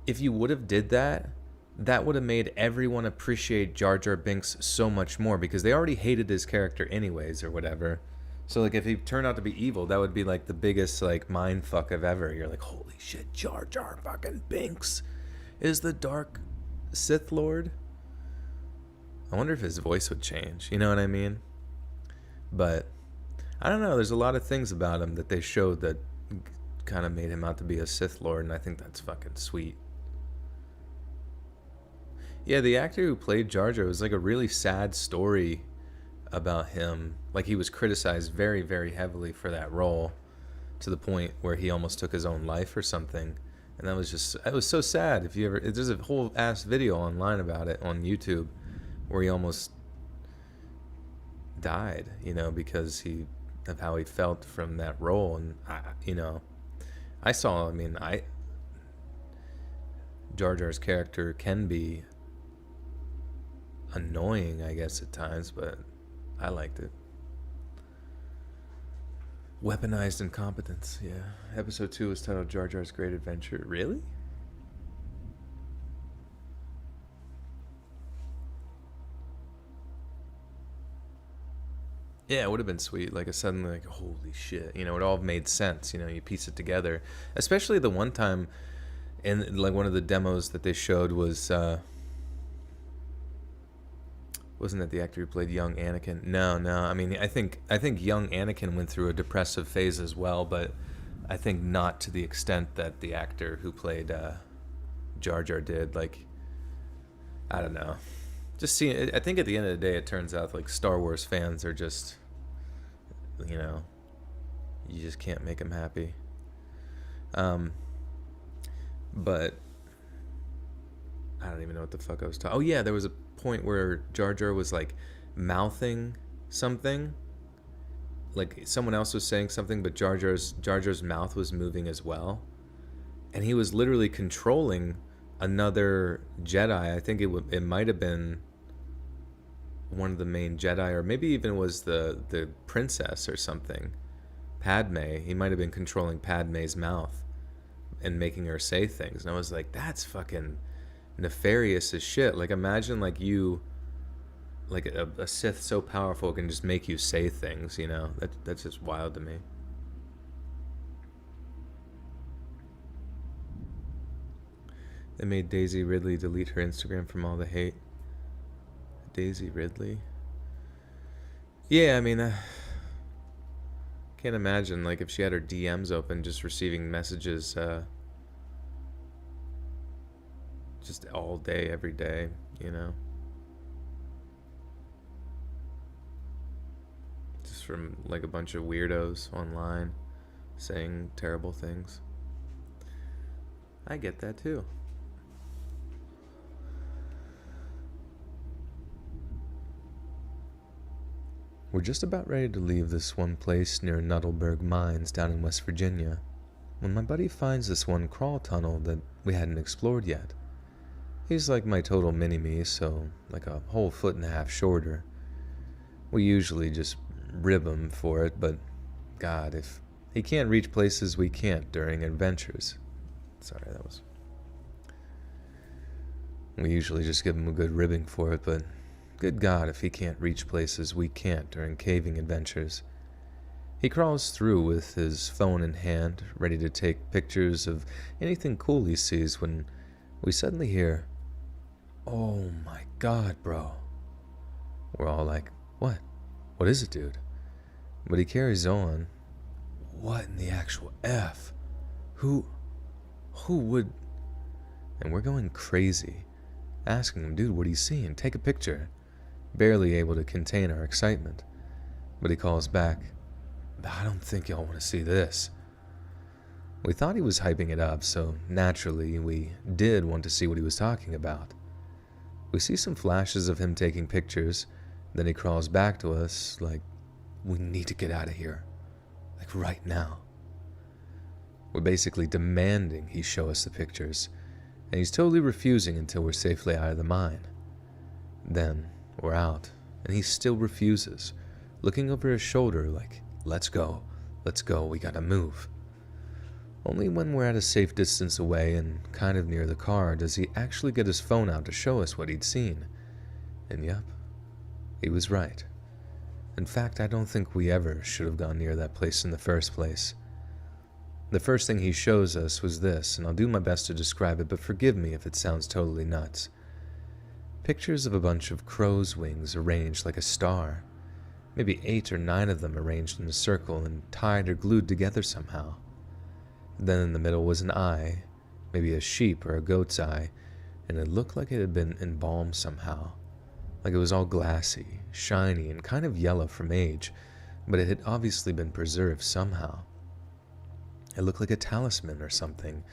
if you would have did that, that would have made everyone appreciate Jar Jar Binks so much more, because they already hated his character anyways or whatever. So like if he turned out to be evil, that would be like the biggest like mind fuck of ever. You're like, holy shit, Jar Jar fucking Binks is the dark Sith Lord. I wonder if his voice would change. You know what I mean? But I don't know. There's a lot of things about him that they showed that kind of made him out to be a Sith Lord, and I think that's fucking sweet. Yeah, the actor who played Jar Jar was like a really sad story about him. Like he was criticized very, very heavily for that role, to the point where he almost took his own life or something. And it was so sad. There's a whole ass video online about it on YouTube, where he almost died, because of how he felt from that role. And Jar Jar's character can be annoying, I guess, at times, but I liked it. Weaponized incompetence, yeah. Episode 2 was titled Jar Jar's Great Adventure. Really? Yeah, it would have been sweet. Like, suddenly, like, holy shit. It all made sense. You piece it together. Especially the one time, and like one of the demos that they showed was, wasn't it the actor who played young Anakin? No. I mean, I think young Anakin went through a depressive phase as well, but I think not to the extent that the actor who played Jar Jar did. Like, I don't know. Just seeing, I think at the end of the day, it turns out like Star Wars fans are just, you just can't make them happy. But I don't even know what the fuck I was talking. Oh yeah, there was a point where Jar Jar was like mouthing something, like someone else was saying something, but Jar Jar's mouth was moving as well, and he was literally controlling another Jedi. I think it might have been one of the main Jedi, or maybe even was the princess or something, Padme. He might have been controlling Padme's mouth and making her say things, and I was like, that's fucking nefarious as shit. Like, imagine like you, like a Sith so powerful can just make you say things. That's just wild to me. They made Daisy Ridley delete her Instagram from all the hate. Daisy Ridley? Yeah, I mean, can't imagine like if she had her DMs open, just receiving messages just all day, every day, just from like a bunch of weirdos online saying terrible things. I get that too. We're just about ready to leave this one place near Nuttleburg Mines down in West Virginia, when my buddy finds this one crawl tunnel that we hadn't explored yet. He's like my total mini-me, so like a whole 1.5 feet shorter. We usually just rib him for it, but God, if he can't reach places we can't during adventures. Sorry, we usually just give him a good ribbing for it, but good God, if he can't reach places we can't during caving adventures. He crawls through with his phone in hand, ready to take pictures of anything cool he sees, when we suddenly hear, "Oh my God, bro." We're all like, "What? What is it, dude?" But he carries on. "What in the actual F? Who would..." And we're going crazy, asking him, "Dude, what are you seeing? Take a picture." Barely able to contain our excitement. But he calls back, "I don't think y'all want to see this." We thought he was hyping it up, so naturally we did want to see what he was talking about. We see some flashes of him taking pictures, then he crawls back to us like, "We need to get out of here. Like right now." We're basically demanding he show us the pictures, and he's totally refusing until we're safely out of the mine. Then we're out, and he still refuses, looking over his shoulder like, let's go, we gotta move. Only when we're at a safe distance away and kind of near the car does he actually get his phone out to show us what he'd seen. And yep, he was right. In fact, I don't think we ever should have gone near that place in the first place. The first thing he shows us was this, and I'll do my best to describe it, but forgive me if it sounds totally nuts. Pictures of a bunch of crow's wings arranged like a star. Maybe 8 or 9 of them arranged in a circle and tied or glued together somehow. Then in the middle was an eye, maybe a sheep or a goat's eye, and it looked like it had been embalmed somehow. Like it was all glassy, shiny, and kind of yellow from age, but it had obviously been preserved somehow. It looked like a talisman or something,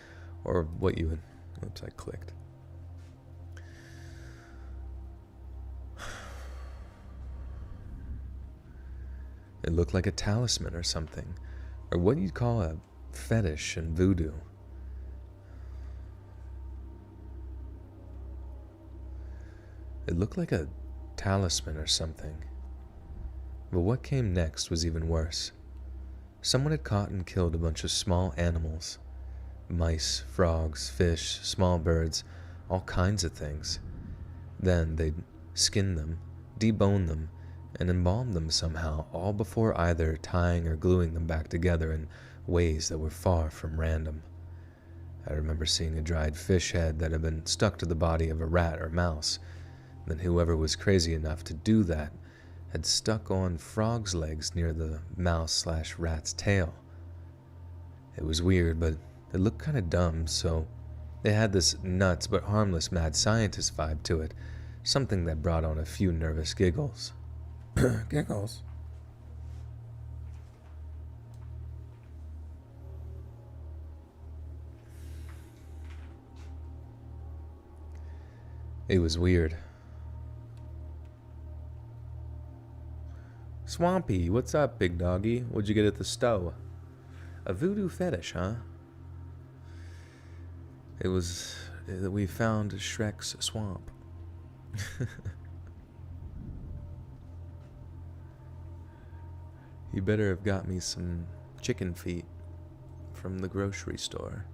or what you would... Oops, I clicked. It looked like a talisman or something, or what you'd call a fetish in voodoo. It looked like a talisman or something. But what came next was even worse. Someone had caught and killed a bunch of small animals. Mice, frogs, fish, small birds, all kinds of things. Then they'd skin them, debone them, and embalm them somehow, all before either tying or gluing them back together in ways that were far from random. I remember seeing a dried fish head that had been stuck to the body of a rat or mouse. Then whoever was crazy enough to do that had stuck on frog's legs near the mouse/rat's tail. It was weird, but it looked kind of dumb, so it had this nuts but harmless mad scientist vibe to it, something that brought on a few nervous giggles. Giggles? It was weird. Swampy, what's up, big doggy? What'd you get at the stove? A voodoo fetish, huh? It was that we found Shrek's swamp. You better have got me some chicken feet from the grocery store.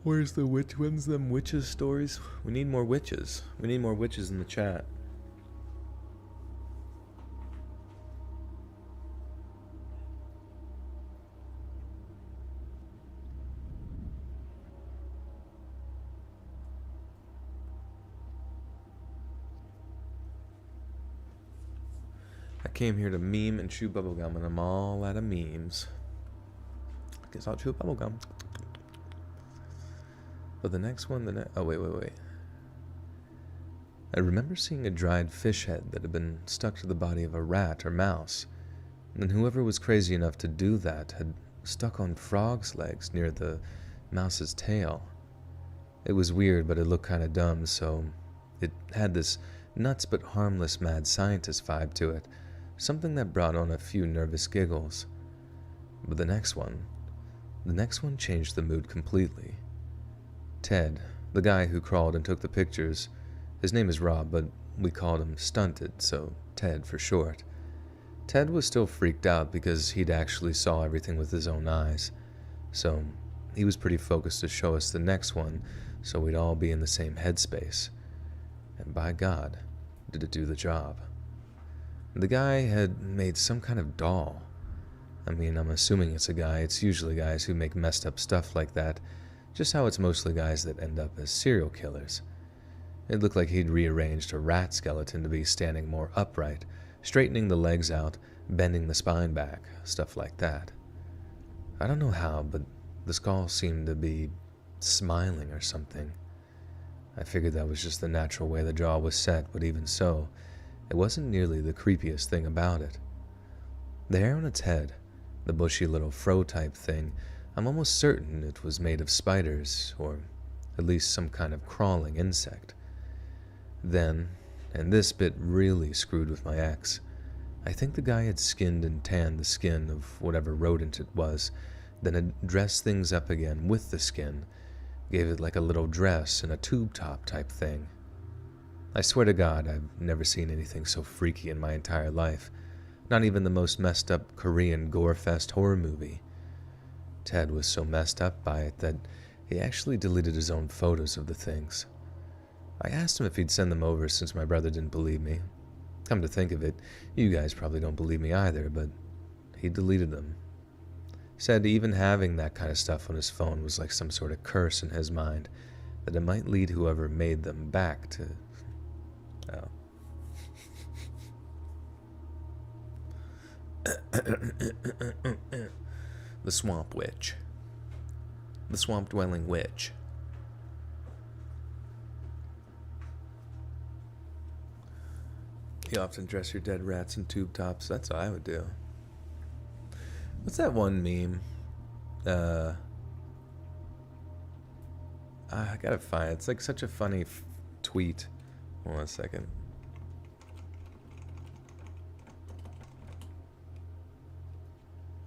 Where's the witch? When's them witches stories? We need more witches. We need more witches in the chat. I came here to meme and chew bubblegum, and I'm all out of memes. I guess I'll chew bubblegum. But the next one, oh, wait. I remember seeing a dried fish head that had been stuck to the body of a rat or mouse, and then whoever was crazy enough to do that had stuck on frog's legs near the mouse's tail. It was weird, but it looked kind of dumb, so it had this nuts but harmless mad scientist vibe to it, something that brought on a few nervous giggles. But the next one changed the mood completely. Ted, the guy who crawled and took the pictures, his name is Rob, but we called him Stunted, so Ted for short. Ted was still freaked out because he'd actually saw everything with his own eyes, so he was pretty focused to show us the next one so we'd all be in the same headspace. And by God, did it do the job. The guy had made some kind of doll. I mean, I'm assuming it's a guy. It's usually guys who make messed up stuff like that. Just how it's mostly guys that end up as serial killers. It looked like he'd rearranged a rat skeleton to be standing more upright, straightening the legs out, bending the spine back, stuff like that. I don't know how, but the skull seemed to be smiling or something. I figured that was just the natural way the jaw was set, but even so, it wasn't nearly the creepiest thing about it. The hair on its head, the bushy little fro-type thing, I'm almost certain it was made of spiders, or at least some kind of crawling insect. Then, and this bit really screwed with my ex, I think the guy had skinned and tanned the skin of whatever rodent it was, then had dressed things up again with the skin, gave it like a little dress and a tube top type thing. I swear to God, I've never seen anything so freaky in my entire life. Not even the most messed up Korean gore-fest horror movie. Ted was so messed up by it that he actually deleted his own photos of the things. I asked him if he'd send them over since my brother didn't believe me. Come to think of it, you guys probably don't believe me either, but he deleted them. Said even having that kind of stuff on his phone was like some sort of curse in his mind, that it might lead whoever made them back to... Oh. The Swamp Witch. The Swamp-Dwelling Witch. You often dress your dead rats in tube tops. That's what I would do. What's that one meme? I gotta find it. It's like such a funny tweet. Hold on a second.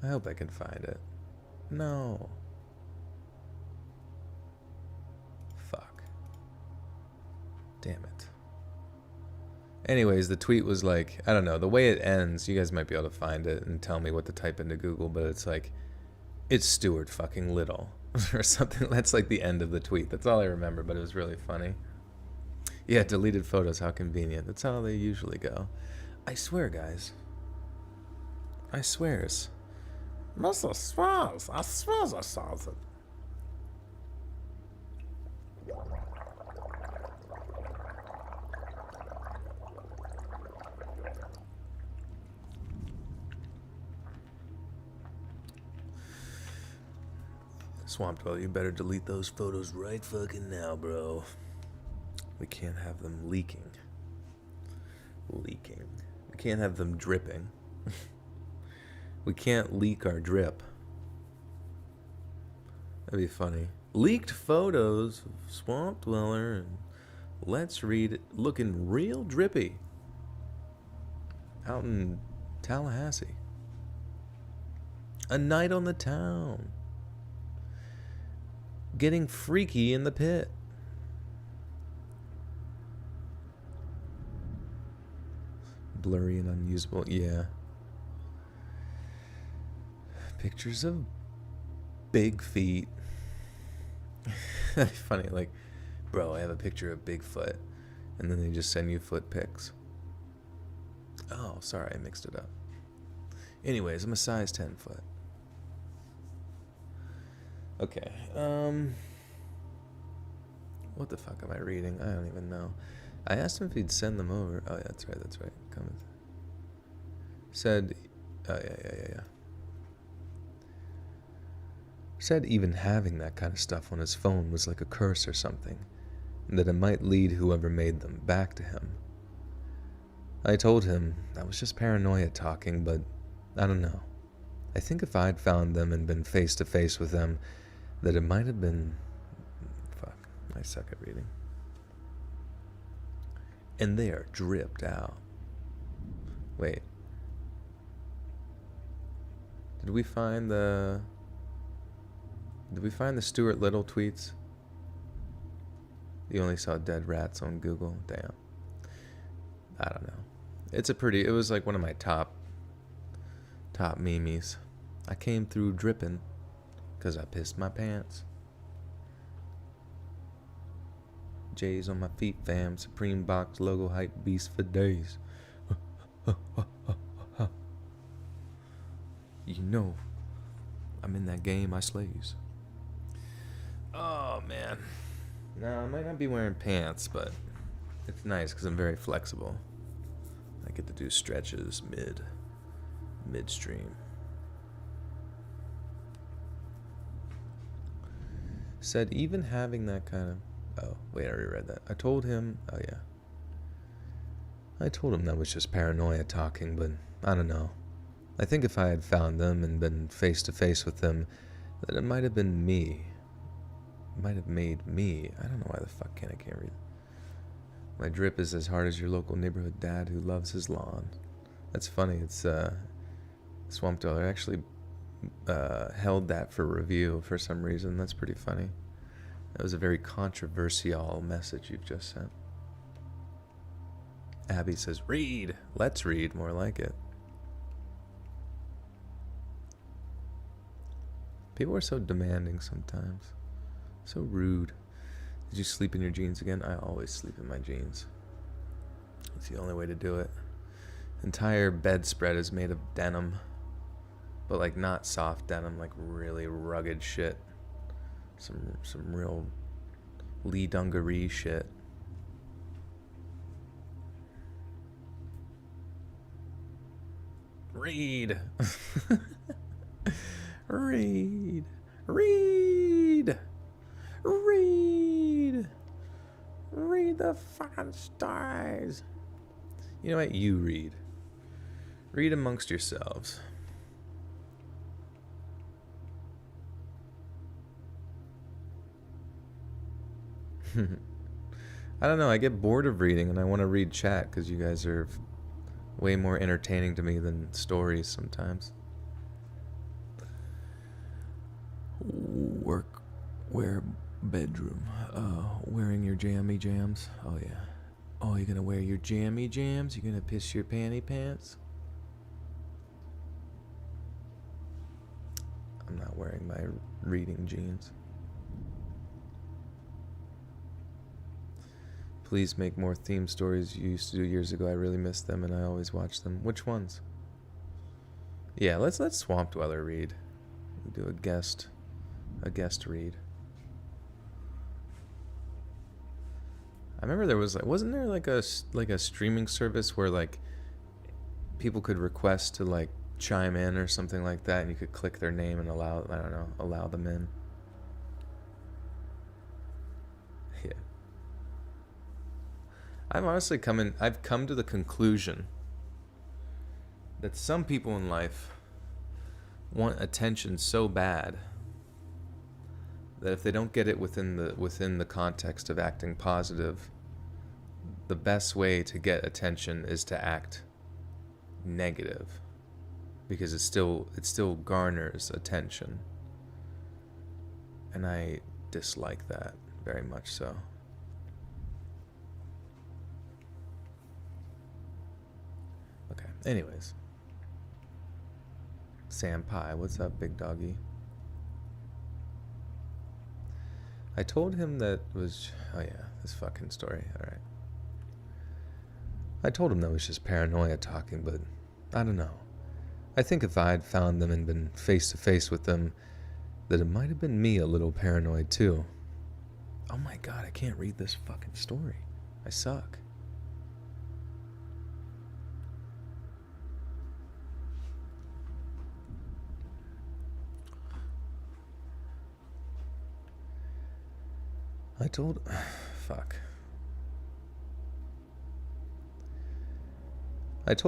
I hope I can find it. No. Fuck. Damn it. Anyways, the tweet was like, I don't know, the way it ends, you guys might be able to find it and tell me what to type into Google, but it's like, it's Stuart fucking Little or something. That's like the end of the tweet. That's all I remember, but it was really funny. Yeah, deleted photos, how convenient. That's how they usually go. I swear, guys. I swears. Mr. Swaz, I swears I saw it. Swamp Dweller, you better delete those photos right fucking now, bro. We can't have them leaking. We can't have them dripping. We can't leak our drip. That'd be funny. Leaked photos of Swamp Dweller and Let's Read It looking real drippy out in Tallahassee. A night on the town. Getting freaky in the pit. Blurry and unusable, yeah. Pictures of big feet. That'd be funny, like, bro, I have a picture of Bigfoot, and then they just send you foot pics. Oh, sorry, I mixed it up. Anyways, I'm a size 10 foot. Okay, what the fuck am I reading? I don't even know. I asked him if he'd send them over. Oh, yeah, that's right. Come. Said, oh, yeah. Said even having that kind of stuff on his phone was like a curse or something, and that it might lead whoever made them back to him. I told him that was just paranoia talking, but I don't know. I think if I'd found them and been face to face with them, that it might have been... Fuck, I suck at reading. And they are dripped out. Wait. Did we find the Stuart Little tweets? You only saw dead rats on Google? Damn. I don't know. It was like one of my top memes. I came through dripping because I pissed my pants. J's on my feet, fam. Supreme box logo hype beast for days. You know, I'm in that game, I slays. Oh, man. No, I might not be wearing pants, but it's nice because I'm very flexible. I get to do stretches midstream. Said even having that kind of... Oh, wait, I already read that. I told him... Oh, yeah. I told him that was just paranoia talking, but I don't know. I think if I had found them and been face to face with them, that it might have been me. It might have made me. I don't know why the fuck I can't read. My drip is as hard as your local neighborhood dad who loves his lawn. That's funny. It's Swamp Dweller. Actually, held that for review for some reason. That's pretty funny. That was a very controversial message you've just sent. Abby says, read. Let's read, more like it. People are so demanding sometimes. So rude. Did you sleep in your jeans again? I always sleep in my jeans. It's the only way to do it. Entire bedspread is made of denim. But like not soft denim, like really rugged shit. Some real Lee Dungaree shit. Read. Read. Read. Read. Read the fucking stars. You know what? You read. Read amongst yourselves. I don't know. I get bored of reading and I want to read chat because you guys are way more entertaining to me than stories sometimes. Wear bedroom. Wearing your jammy jams. Oh, yeah. Oh, you're going to wear your jammy jams? You're going to piss your panty pants? I'm not wearing my reading jeans. Please make more theme stories you used to do years ago. I really miss them and I always watch them. Which ones? Yeah, let's let Swamp Dweller read. We'll do a guest read. I remember there was wasn't there like a streaming service where like people could request to like chime in or something like that, and you could click their name and allow them in. Yeah. I've come to the conclusion that some people in life want attention so bad that if they don't get it within the context of acting positive, the best way to get attention is to act negative, because it still garners attention, and I dislike that very much so. Okay, anyways, Sam Pie, what's up, big doggy? I told him that was... Oh yeah, this fucking story. Alright. I told him that was just paranoia talking, but I don't know. I think if I had found them and been face to face with them, that it might have been me a little paranoid too. Oh my god, I can't read this fucking story. I suck. I told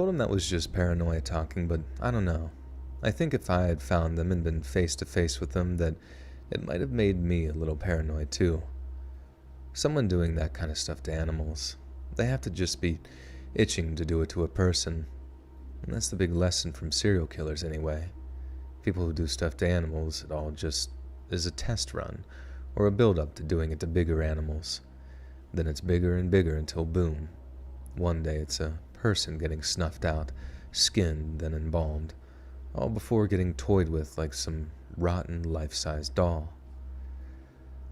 him that was just paranoia talking, but I don't know. I think if I had found them and been face to face with them, that it might have made me a little paranoid too. Someone doing that kind of stuff to animals, they have to just be itching to do it to a person. And that's the big lesson from serial killers anyway. People who do stuff to animals, it all just is a test run, or a build-up to doing it to bigger animals. Then it's bigger and bigger until boom. One day it's a person getting snuffed out, skinned, then embalmed, all before getting toyed with like some rotten life-size doll.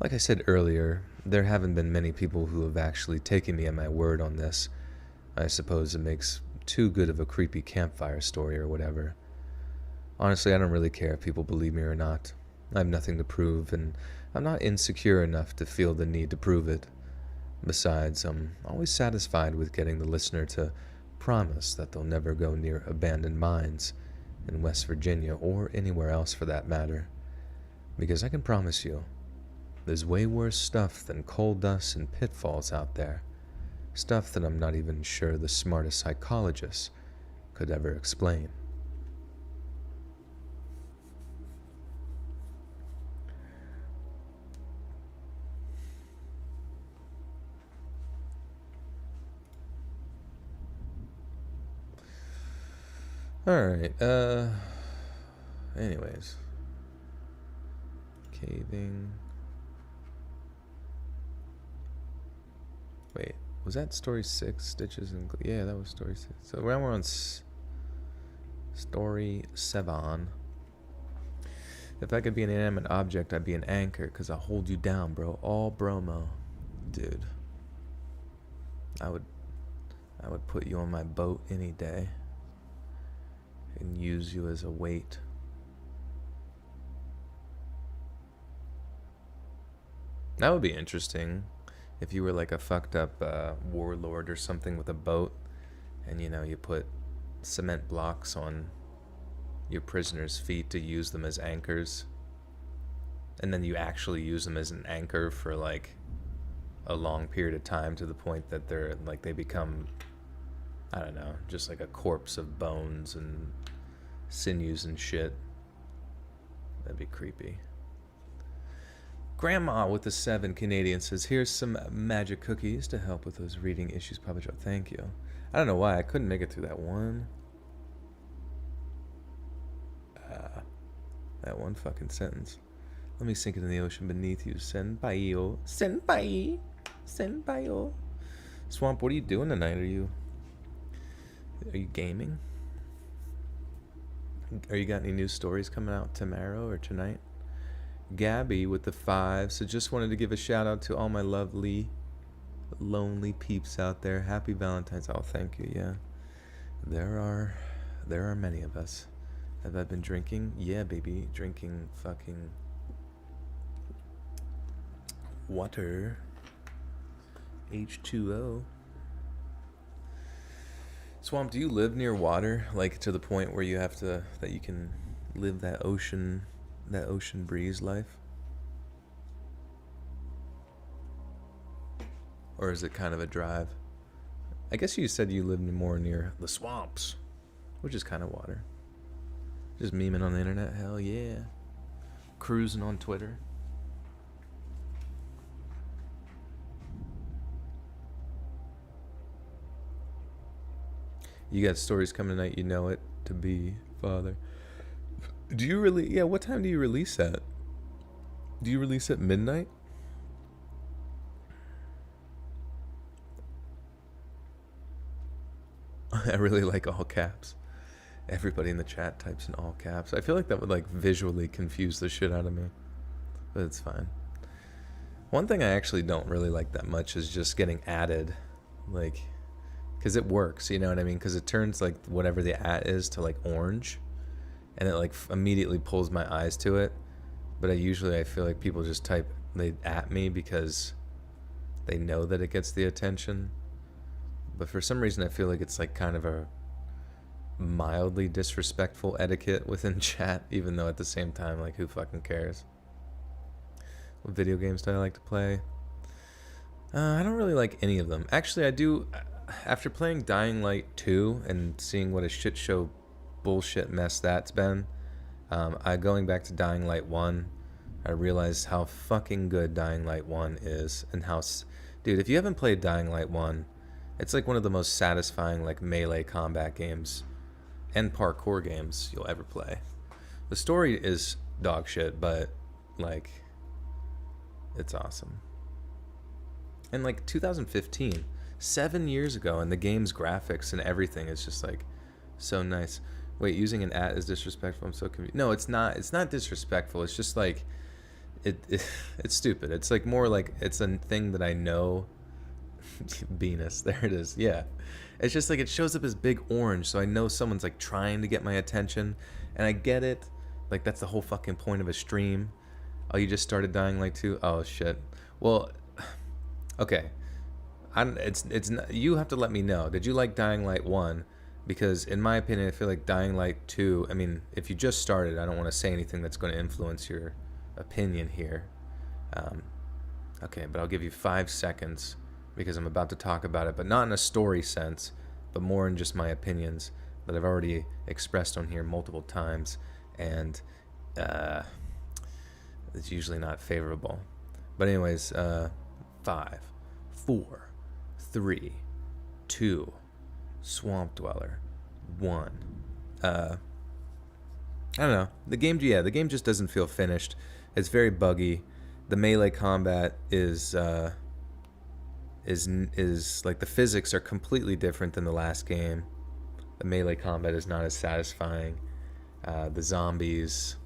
Like I said earlier, there haven't been many people who have actually taken me at my word on this. I suppose it makes too good of a creepy campfire story or whatever. Honestly, I don't really care if people believe me or not. I have nothing to prove, and I'm not insecure enough to feel the need to prove it. Besides, I'm always satisfied with getting the listener to promise that they'll never go near abandoned mines in West Virginia or anywhere else for that matter. Because I can promise you, there's way worse stuff than coal dust and pitfalls out there. Stuff that I'm not even sure the smartest psychologists could ever explain. Alright, Anyways. Caving. Wait, was that story 6? Stitches and yeah, that was story 6. So now we're on story 7. If I could be an inanimate object, I'd be an anchor, because I'll hold you down, bro. All bromo. Dude. I would put you on my boat any day and use you as a weight. That would be interesting if you were like a fucked up warlord or something with a boat, and you know, you put cement blocks on your prisoners' feet to use them as anchors, and then you actually use them as an anchor for like a long period of time, to the point that they're like, they become, I don't know, just like a corpse of bones and sinews and shit. That'd be creepy. Grandma with the 7 Canadian says, here's some magic cookies to help with those reading issues, Papa Joe. Thank you. I don't know why I couldn't make it through that one fucking sentence. Let me sink it in the ocean beneath you. Senpai-o. Senpai. Senpai-o. Swamp, what are you doing tonight? Are you gaming? Are you got any new stories coming out tomorrow or tonight? Gabby with the 5. So just wanted to give a shout out to all my lovely, lonely peeps out there. Happy Valentine's. Oh, thank you. Yeah. There are many of us. Have I been drinking? Yeah, baby. Drinking fucking water. H2O. Swamp, do you live near water? Like to the point where you have to, that you can live that ocean breeze life? Or is it kind of a drive? I guess you said you lived more near the swamps, which is kind of water. Just memeing on the internet, hell yeah. Cruising on Twitter. You got stories coming tonight, you know it to be, Father. Do you really? Yeah, what time do you release at? Do you release at midnight? I really like all caps. Everybody in the chat types in all caps. I feel like that would like visually confuse the shit out of me. But it's fine. One thing I actually don't really like that much is just getting added. Like, because it works, you know what I mean? Because it turns like whatever the at is to like orange. And it like immediately pulls my eyes to it. But I feel like people just type they at me because they know that it gets the attention. But for some reason I feel like it's like kind of a mildly disrespectful etiquette within chat, even though at the same time, like, who fucking cares? What video games do I like to play? I don't really like any of them. Actually, I do. After playing Dying Light 2 and seeing what a shit show bullshit mess that's been, going back to Dying Light 1, I realized how fucking good Dying Light 1 is, and how, dude, if you haven't played Dying Light 1, it's like one of the most satisfying like melee combat games and parkour games you'll ever play. The story is dog shit, but like, it's awesome. And like 2015, 7 years ago, and the game's graphics and everything is just like so nice. Wait, using an at is disrespectful. I'm so confused. No, it's not. It's not disrespectful. It's just like it's stupid. It's like more like it's a thing that I know. Venus, there it is. Yeah, it's just like it shows up as big orange, so I know someone's like trying to get my attention, and I get it. Like that's the whole fucking point of a stream. Oh, you just started Dying Light 2? Oh shit. Well, okay. It's not, you have to let me know. Did you like Dying Light 1? Because in my opinion, I feel like Dying Light 2, I mean, if you just started, I don't want to say anything that's going to influence your opinion here. Okay, but I'll give you 5 seconds because I'm about to talk about it, but not in a story sense, but more in just my opinions that I've already expressed on here multiple times, and it's usually not favorable. But anyways, 5, 4, 3, 2, Swamp Dweller, 1. I don't know. The game just doesn't feel finished. It's very buggy. The melee combat is like the physics are completely different than the last game. The melee combat is not as satisfying. The zombies,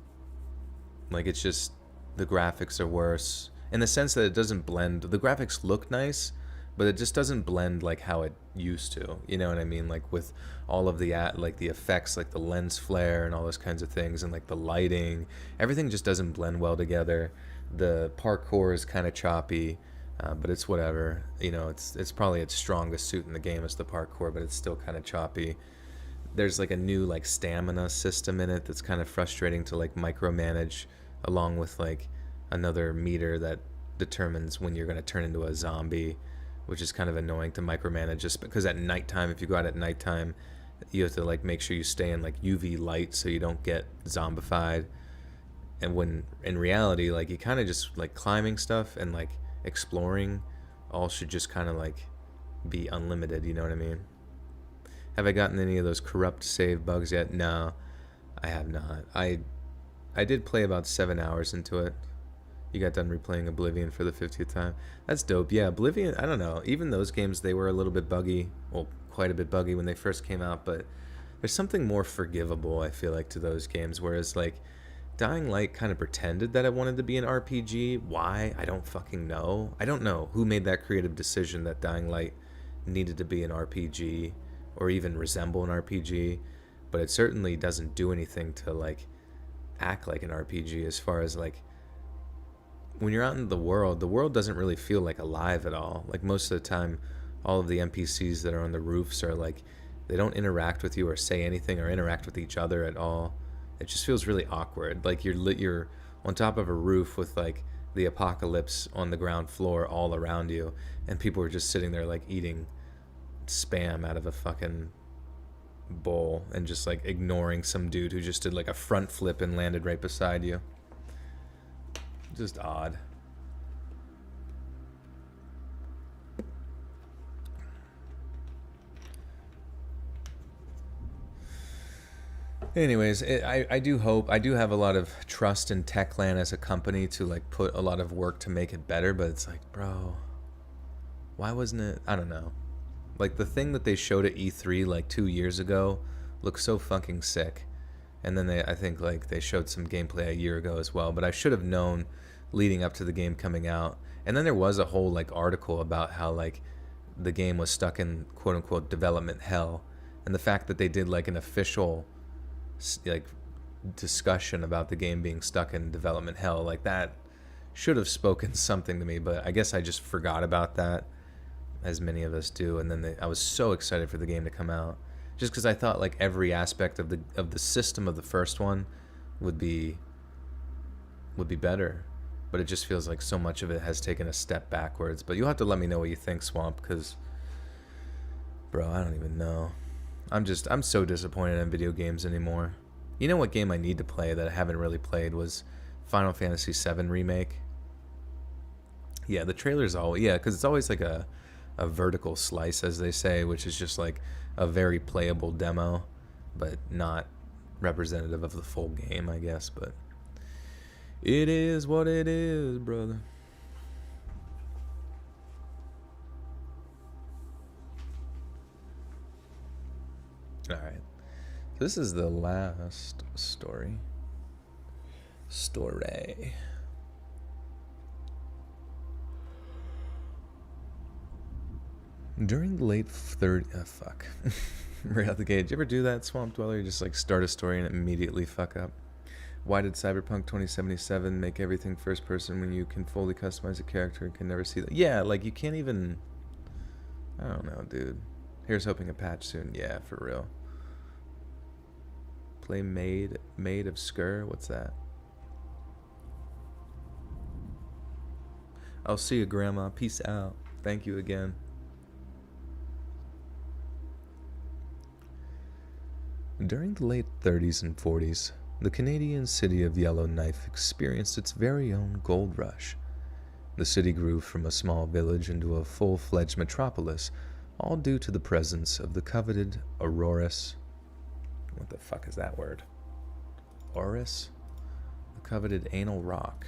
like it's just the graphics are worse in the sense that it doesn't blend. The graphics look nice, but it just doesn't blend like how it used to. You know what I mean? Like with all of the like the effects, like the lens flare and all those kinds of things, and like the lighting, everything just doesn't blend well together. The parkour is kind of choppy, but it's whatever. You know, it's probably its strongest suit in the game is the parkour, but it's still kind of choppy. There's like a new like stamina system in it that's kind of frustrating to like micromanage, along with like another meter that determines when you're going to turn into a zombie, which is kind of annoying to micromanage just because at nighttime, if you go out at nighttime, you have to like make sure you stay in like UV light so you don't get zombified. And when in reality, like you kind of just like climbing stuff and like exploring all should just kind of like be unlimited, you know what I mean? Have I gotten any of those corrupt save bugs yet? No, I have not. I did play about 7 hours into it. You got done replaying Oblivion for the 50th time. That's dope. Yeah, Oblivion, I don't know. Even those games, they were a little bit buggy. Well, quite a bit buggy when they first came out, but there's something more forgivable, I feel like, to those games. Whereas, like, Dying Light kind of pretended that it wanted to be an RPG. Why? I don't fucking know. I don't know who made that creative decision that Dying Light needed to be an RPG or even resemble an RPG, but it certainly doesn't do anything to, like, act like an RPG as far as, like, when you're out in the world doesn't really feel like alive at all. Like most of the time, all of the NPCs that are on the roofs are like, they don't interact with you or say anything or interact with each other at all. It just feels really awkward. Like you're on top of a roof with like the apocalypse on the ground floor all around you, and people are just sitting there like eating spam out of a fucking bowl and just like ignoring some dude who just did like a front flip and landed right beside you. Just odd. Anyways, I do hope, I do have a lot of trust in Techland as a company to like put a lot of work to make it better, but it's like, bro, why wasn't it, I don't know. Like the thing that they showed at E3 like 2 years ago looks so fucking sick. And then I think like they showed some gameplay a year ago as well, but I should have known leading up to the game coming out. And then there was a whole like article about how like the game was stuck in quote unquote development hell, and the fact that they did like an official like discussion about the game being stuck in development hell, like that should have spoken something to me, but I guess I just forgot about that, as many of us do. And then I was so excited for the game to come out just because I thought like every aspect of the system of the first one would be better, but it just feels like so much of it has taken a step backwards. But you'll have to let me know what you think, Swamp, because bro, I don't even know. I'm so disappointed in video games anymore. You know what game I need to play that I haven't really played was Final Fantasy VII Remake. Yeah, the trailer's all, yeah, because it's always like a vertical slice, as they say, which is just like a very playable demo, but not representative of the full game, I guess. But it is what it is, brother. Alright. This is the last story. During the late 30s... fuck. Right out the gate. Did you ever do that, Swamp Dweller? You just like start a story and immediately fuck up. Why did Cyberpunk 2077 make everything first person when you can fully customize a character and can never see that? Yeah, like you can't even... I don't know, dude. Here's hoping a patch soon. Yeah, for real. Play Maid of Skur? What's that? I'll see you, Grandma. Peace out. Thank you again. During the late 30s and 40s, the Canadian city of Yellowknife experienced its very own gold rush. The city grew from a small village into a full-fledged metropolis, all due to the presence of the coveted Aurorus... What the fuck is that word? Oris? The coveted anal rock.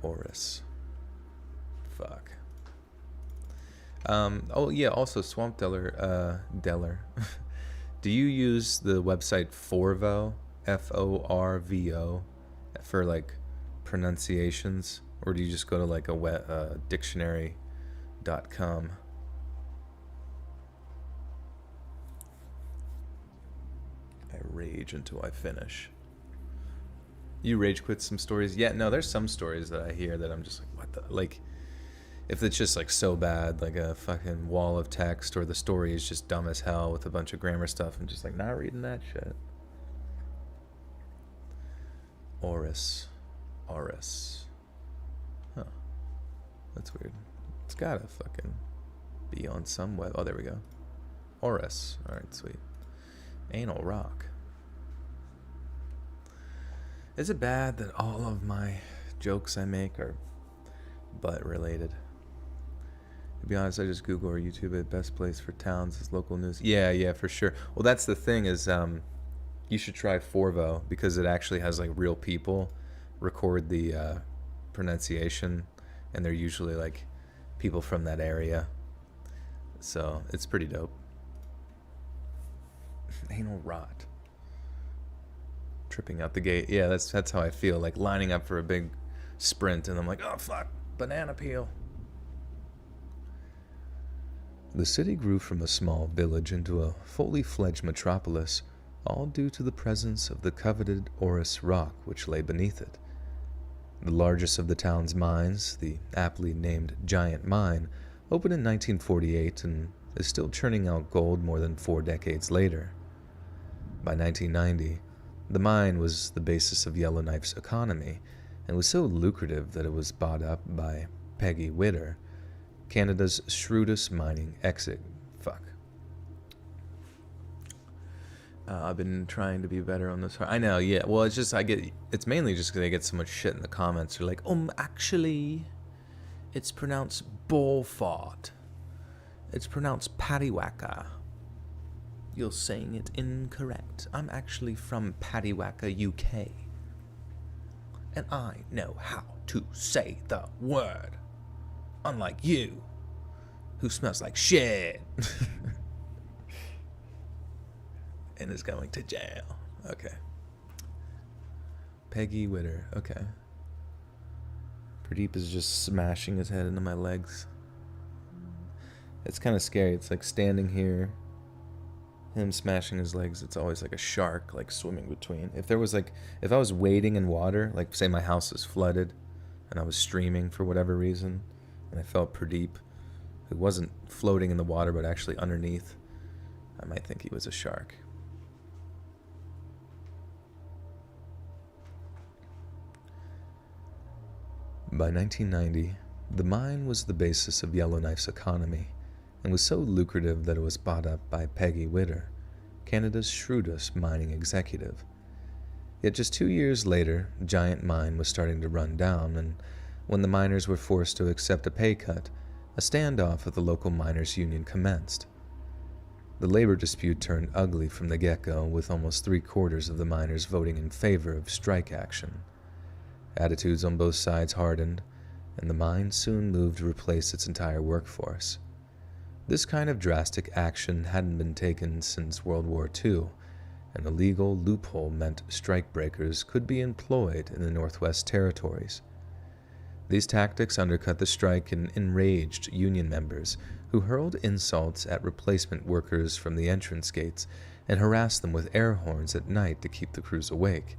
Oris. Fuck. Oh yeah, also Swamp Deller, do you use the website Forvo, Forvo, for like pronunciations, or do you just go to like a dictionary.com? I rage until I finish. You rage quit some stories? Yeah, no, there's some stories that I hear that I'm just like, what the, like, if it's just like so bad, like a fucking wall of text, or the story is just dumb as hell with a bunch of grammar stuff, I'm just like, not reading that shit. Oris. Huh. That's weird. It's gotta fucking be on some web. Oh, there we go. Oris. Alright, sweet. Anal rock. Is it bad that all of my jokes I make are butt related? To be honest, I just Google or YouTube it. Best place for towns is local news. Yeah, for sure. Well, that's the thing is, you should try Forvo, because it actually has like real people record the pronunciation, and they're usually like people from that area. So it's pretty dope. Anal rot. Tripping out the gate. Yeah, that's how I feel, like lining up for a big sprint and I'm like, oh fuck, banana peel. The city grew from a small village into a fully fledged metropolis, all due to the presence of the coveted Oris rock which lay beneath it. The largest of the town's mines, the aptly named Giant Mine, opened in 1948 and is still churning out gold more than 4 decades later. By 1990, the mine was the basis of Yellowknife's economy and was so lucrative that it was bought up by Peggy Witter, Canada's shrewdest mining exec. Fuck. I've been trying to be better on this. I know, yeah. Well, it's mainly just because I get so much shit in the comments. They're like, actually, it's pronounced Bullfart. It's pronounced Paddywhacker. You're saying it incorrect. I'm actually from Paddywhacker, UK. And I know how to say the word. Unlike you, who smells like shit. And is going to jail. Okay. Peggy Witter. Okay. Pradeep is just smashing his head into my legs. It's kind of scary. It's like standing here, him smashing his legs. It's always like a shark, like swimming between. If I was wading in water, like say my house is flooded and I was streaming for whatever reason, and I felt Pradeep, who wasn't floating in the water but actually underneath, I might think he was a shark. By 1990, the mine was the basis of Yellowknife's economy and was so lucrative that it was bought up by Peggy Witter, Canada's shrewdest mining executive. Yet just 2 years later, Giant Mine was starting to run down, and when the miners were forced to accept a pay cut, a standoff with the local miners' union commenced. The labor dispute turned ugly from the get-go, with almost 3/4 of the miners voting in favor of strike action. Attitudes on both sides hardened, and the mine soon moved to replace its entire workforce. This kind of drastic action hadn't been taken since World War II, and a legal loophole meant strikebreakers could be employed in the Northwest Territories. These tactics undercut the strike and enraged union members, who hurled insults at replacement workers from the entrance gates and harassed them with air horns at night to keep the crews awake.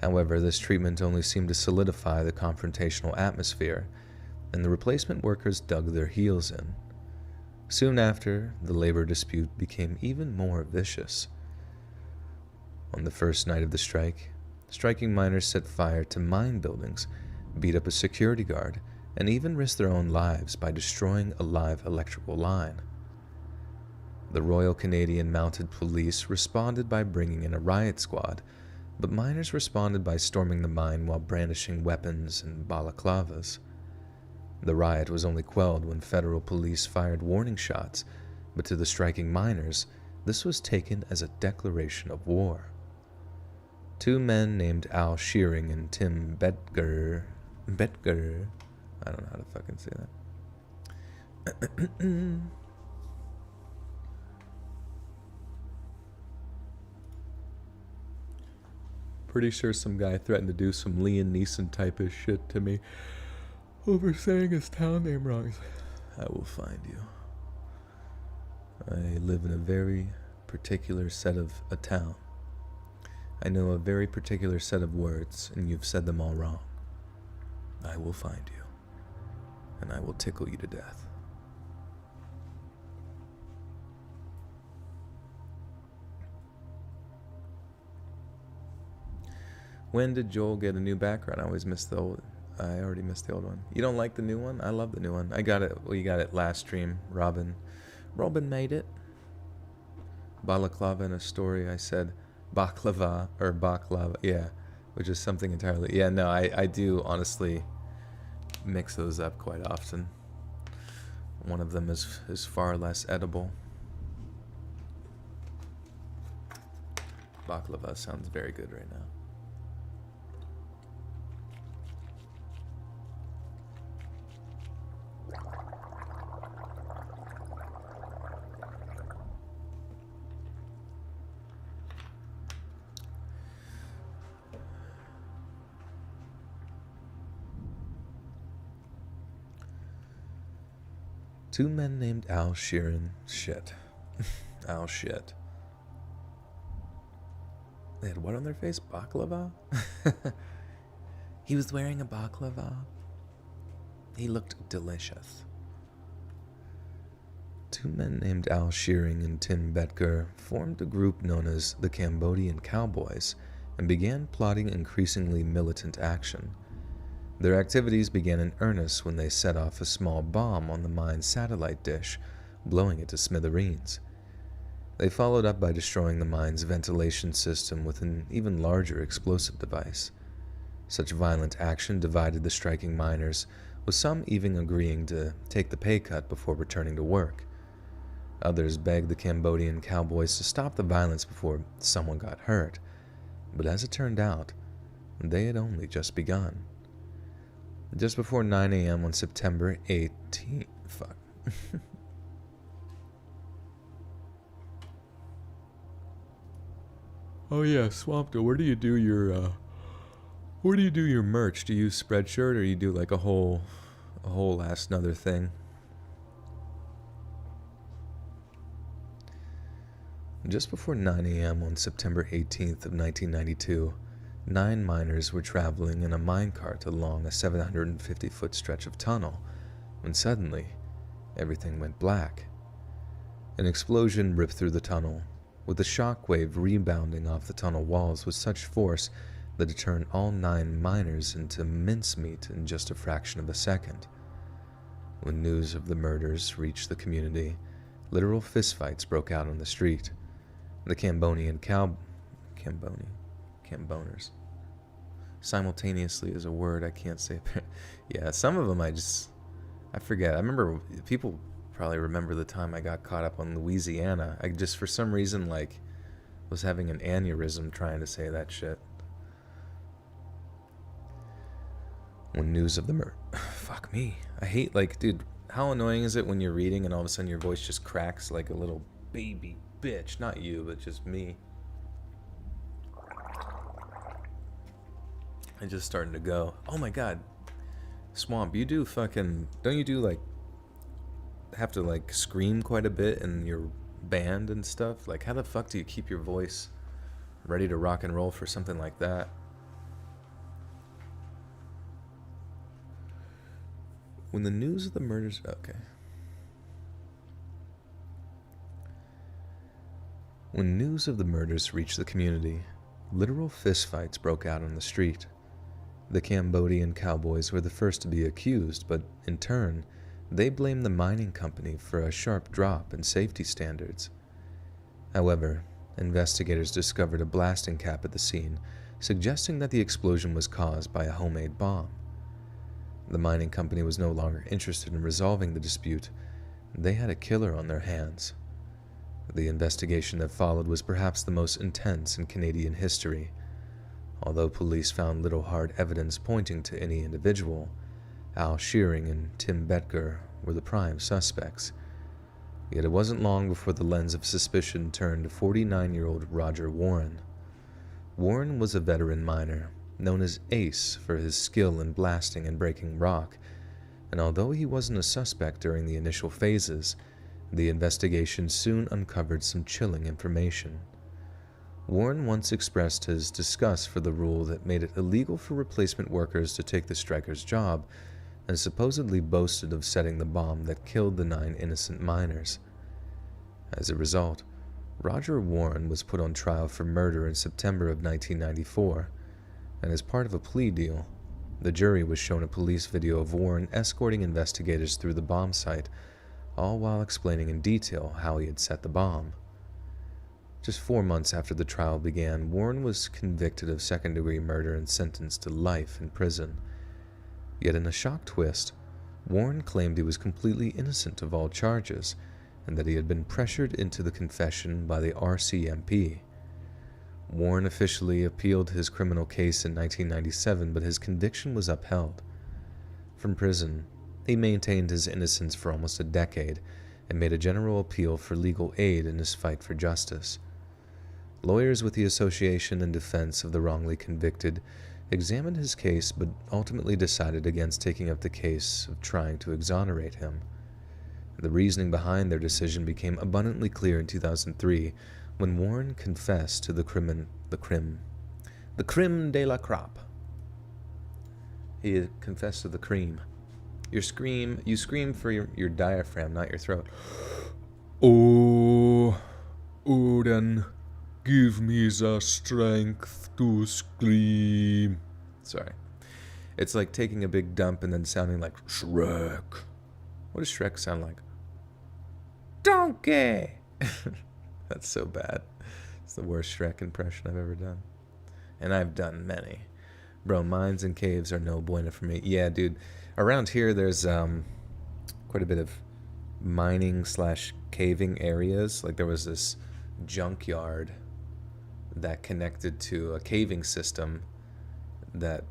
However, this treatment only seemed to solidify the confrontational atmosphere, and the replacement workers dug their heels in. Soon after, the labor dispute became even more vicious. On the first night of the strike, striking miners set fire to mine buildings, beat up a security guard, and even risked their own lives by destroying a live electrical line. The Royal Canadian Mounted Police responded by bringing in a riot squad, but miners responded by storming the mine while brandishing weapons and balaclavas. The riot was only quelled when federal police fired warning shots, but to the striking miners, this was taken as a declaration of war. Two men named Al Shearing and Tim Betger, I don't know how to fucking say that. Pretty sure some guy threatened to do some Liam Neeson type of shit to me over saying his town name wrong. I will find you. I live in a very particular set of a town. I know a very particular set of words, and you've said them all wrong. I will find you, and I will tickle you to death. When did Joel get a new background? I always miss the old. I already missed the old one. You don't like the new one? I love the new one. I got it. Well, you got it last stream. Robin made it. Balaclava in a story. I said baklava or baklava. Yeah, which is something entirely. Yeah, no, I do honestly mix those up quite often. One of them is far less edible. Baklava sounds very good right now. Two men named Al Sheeran. Shit. Al shit. They had what on their face? Baklava? He was wearing a baklava. He looked delicious. Two men named Al Shearing and Tim Betger formed a group known as the Cambodian Cowboys and began plotting increasingly militant action. Their activities began in earnest when they set off a small bomb on the mine's satellite dish, blowing it to smithereens. They followed up by destroying the mine's ventilation system with an even larger explosive device. Such violent action divided the striking miners, with some even agreeing to take the pay cut before returning to work. Others begged the Cambodian Cowboys to stop the violence before someone got hurt, but as it turned out, they had only just begun. Just before 9 a.m. on September 18th. Fuck. Oh yeah, Swampto, where do you do your merch? Do you use Spreadshirt or you do like a whole ass another thing? Just before 9 a.m. on September 18th of 1992, 9 miners were traveling in a minecart along a 750-foot stretch of tunnel when suddenly everything went black. An explosion ripped through the tunnel, with the shock wave rebounding off the tunnel walls with such force that it turned all 9 miners into mincemeat in just a fraction of a second. When news of the murders reached the community, literal fistfights broke out on the street. The Cambodian Camboners. Simultaneously is a word I can't say. Yeah, some of them I forget. I remember people probably remember the time I got caught up on Louisiana. I just for some reason was having an aneurysm trying to say that shit. When news of the murder. Fuck me. I hate dude, how annoying is it when you're reading and all of a sudden your voice just cracks like a little baby bitch. Not you, but just me. I'm just starting to go. Oh my god. Swamp, you do fucking... Don't you do have to scream quite a bit in your band and stuff? How the fuck do you keep your voice ready to rock and roll for something like that? When the news of the murders... Okay. When news of the murders reached the community, literal fistfights broke out on the street. The Cambodian Cowboys were the first to be accused, but in turn, they blamed the mining company for a sharp drop in safety standards. However, investigators discovered a blasting cap at the scene, suggesting that the explosion was caused by a homemade bomb. The mining company was no longer interested in resolving the dispute. They had a killer on their hands. The investigation that followed was perhaps the most intense in Canadian history. Although police found little hard evidence pointing to any individual, Al Shearing and Tim Betger were the prime suspects. Yet it wasn't long before the lens of suspicion turned to 49-year-old Roger Warren. Warren was a veteran miner, known as Ace for his skill in blasting and breaking rock, and although he wasn't a suspect during the initial phases, the investigation soon uncovered some chilling information. Warren once expressed his disgust for the rule that made it illegal for replacement workers to take the striker's job, and supposedly boasted of setting the bomb that killed the 9 innocent miners. As a result, Roger Warren was put on trial for murder in September of 1994, and as part of a plea deal, the jury was shown a police video of Warren escorting investigators through the bomb site, all while explaining in detail how he had set the bomb. Just 4 months after the trial began, Warren was convicted of second-degree murder and sentenced to life in prison. Yet in a shock twist, Warren claimed he was completely innocent of all charges, and that he had been pressured into the confession by the RCMP. Warren officially appealed his criminal case in 1997, but his conviction was upheld. From prison, he maintained his innocence for almost a decade and made a general appeal for legal aid in his fight for justice. Lawyers with the Association in Defense of the Wrongly Convicted examined his case but ultimately decided against taking up the case of trying to exonerate him. The reasoning behind their decision became abundantly clear in 2003 when Warren confessed to the crime de la crop. He had confessed to the cream. You scream for your diaphragm, not your throat. Oh, Odin, give me the strength to scream. Sorry. It's like taking a big dump and then sounding like Shrek. What does Shrek sound like? Donkey! That's so bad. It's the worst Shrek impression I've ever done. And I've done many. Bro, mines and caves are no bueno for me. Yeah, dude. Around here, there's quite a bit of mining/caving areas. Like there was this junkyard that connected to a caving system that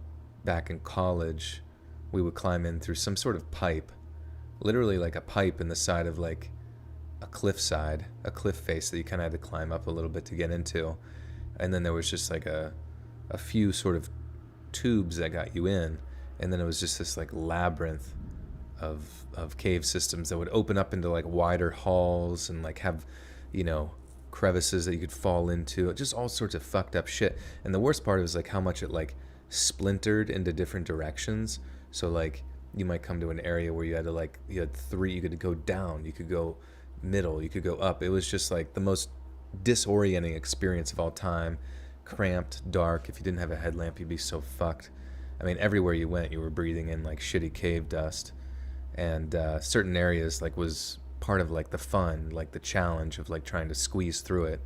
back in college we would climb in through some sort of pipe. Literally like a pipe in the side of like a cliff face that you kind of had to climb up a little bit to get into. And then there was just like a few sort of tubes that got you in. And then it was just this like labyrinth of cave systems that would open up into like wider halls and like have, you know, crevices that you could fall into. Just all sorts of fucked up shit. And the worst part was like how much it like splintered into different directions. So like you might come to an area where you had three, you could go down, you could go middle, you could go up. It was just like the most disorienting experience of all time. Cramped, dark. If you didn't have a headlamp, you'd be so fucked. I mean, everywhere you went, you were breathing in like shitty cave dust. And certain areas like was part of like the fun, like the challenge of like trying to squeeze through it.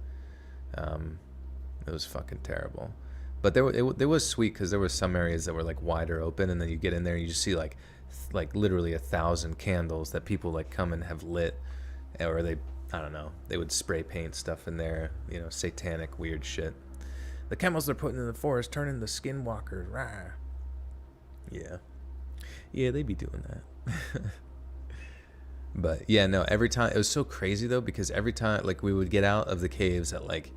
It was fucking terrible. But it was sweet because there were some areas that were like wider open, and then you get in there and you just see like literally 1,000 candles that people like come and have lit, or I don't know, they would spray paint stuff in there, you know, satanic weird shit. The chemicals they're putting in the forest turn into skinwalkers. Rah. Yeah, they be doing that. But yeah, no, every time it was so crazy though, because every time like we would get out of the caves at like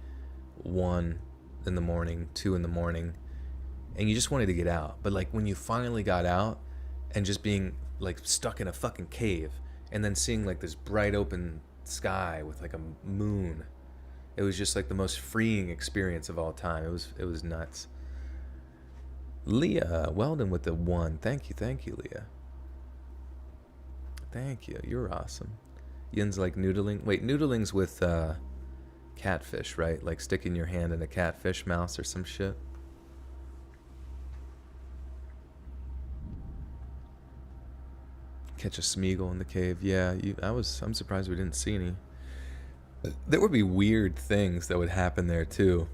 1 in the morning, 2 in the morning, and you just wanted to get out. But like when you finally got out and just being like stuck in a fucking cave and then seeing like this bright open sky with like a moon, it was just like the most freeing experience of all time. It was nuts. Leah Weldon with the 1. Thank you, Leah. Thank you. You're awesome. Yin's like noodling. Wait, noodling's with catfish, right? Like sticking your hand in a catfish mouth or some shit. Catch a Smeagol in the cave. Yeah, I'm surprised we didn't see any. There would be weird things that would happen there too.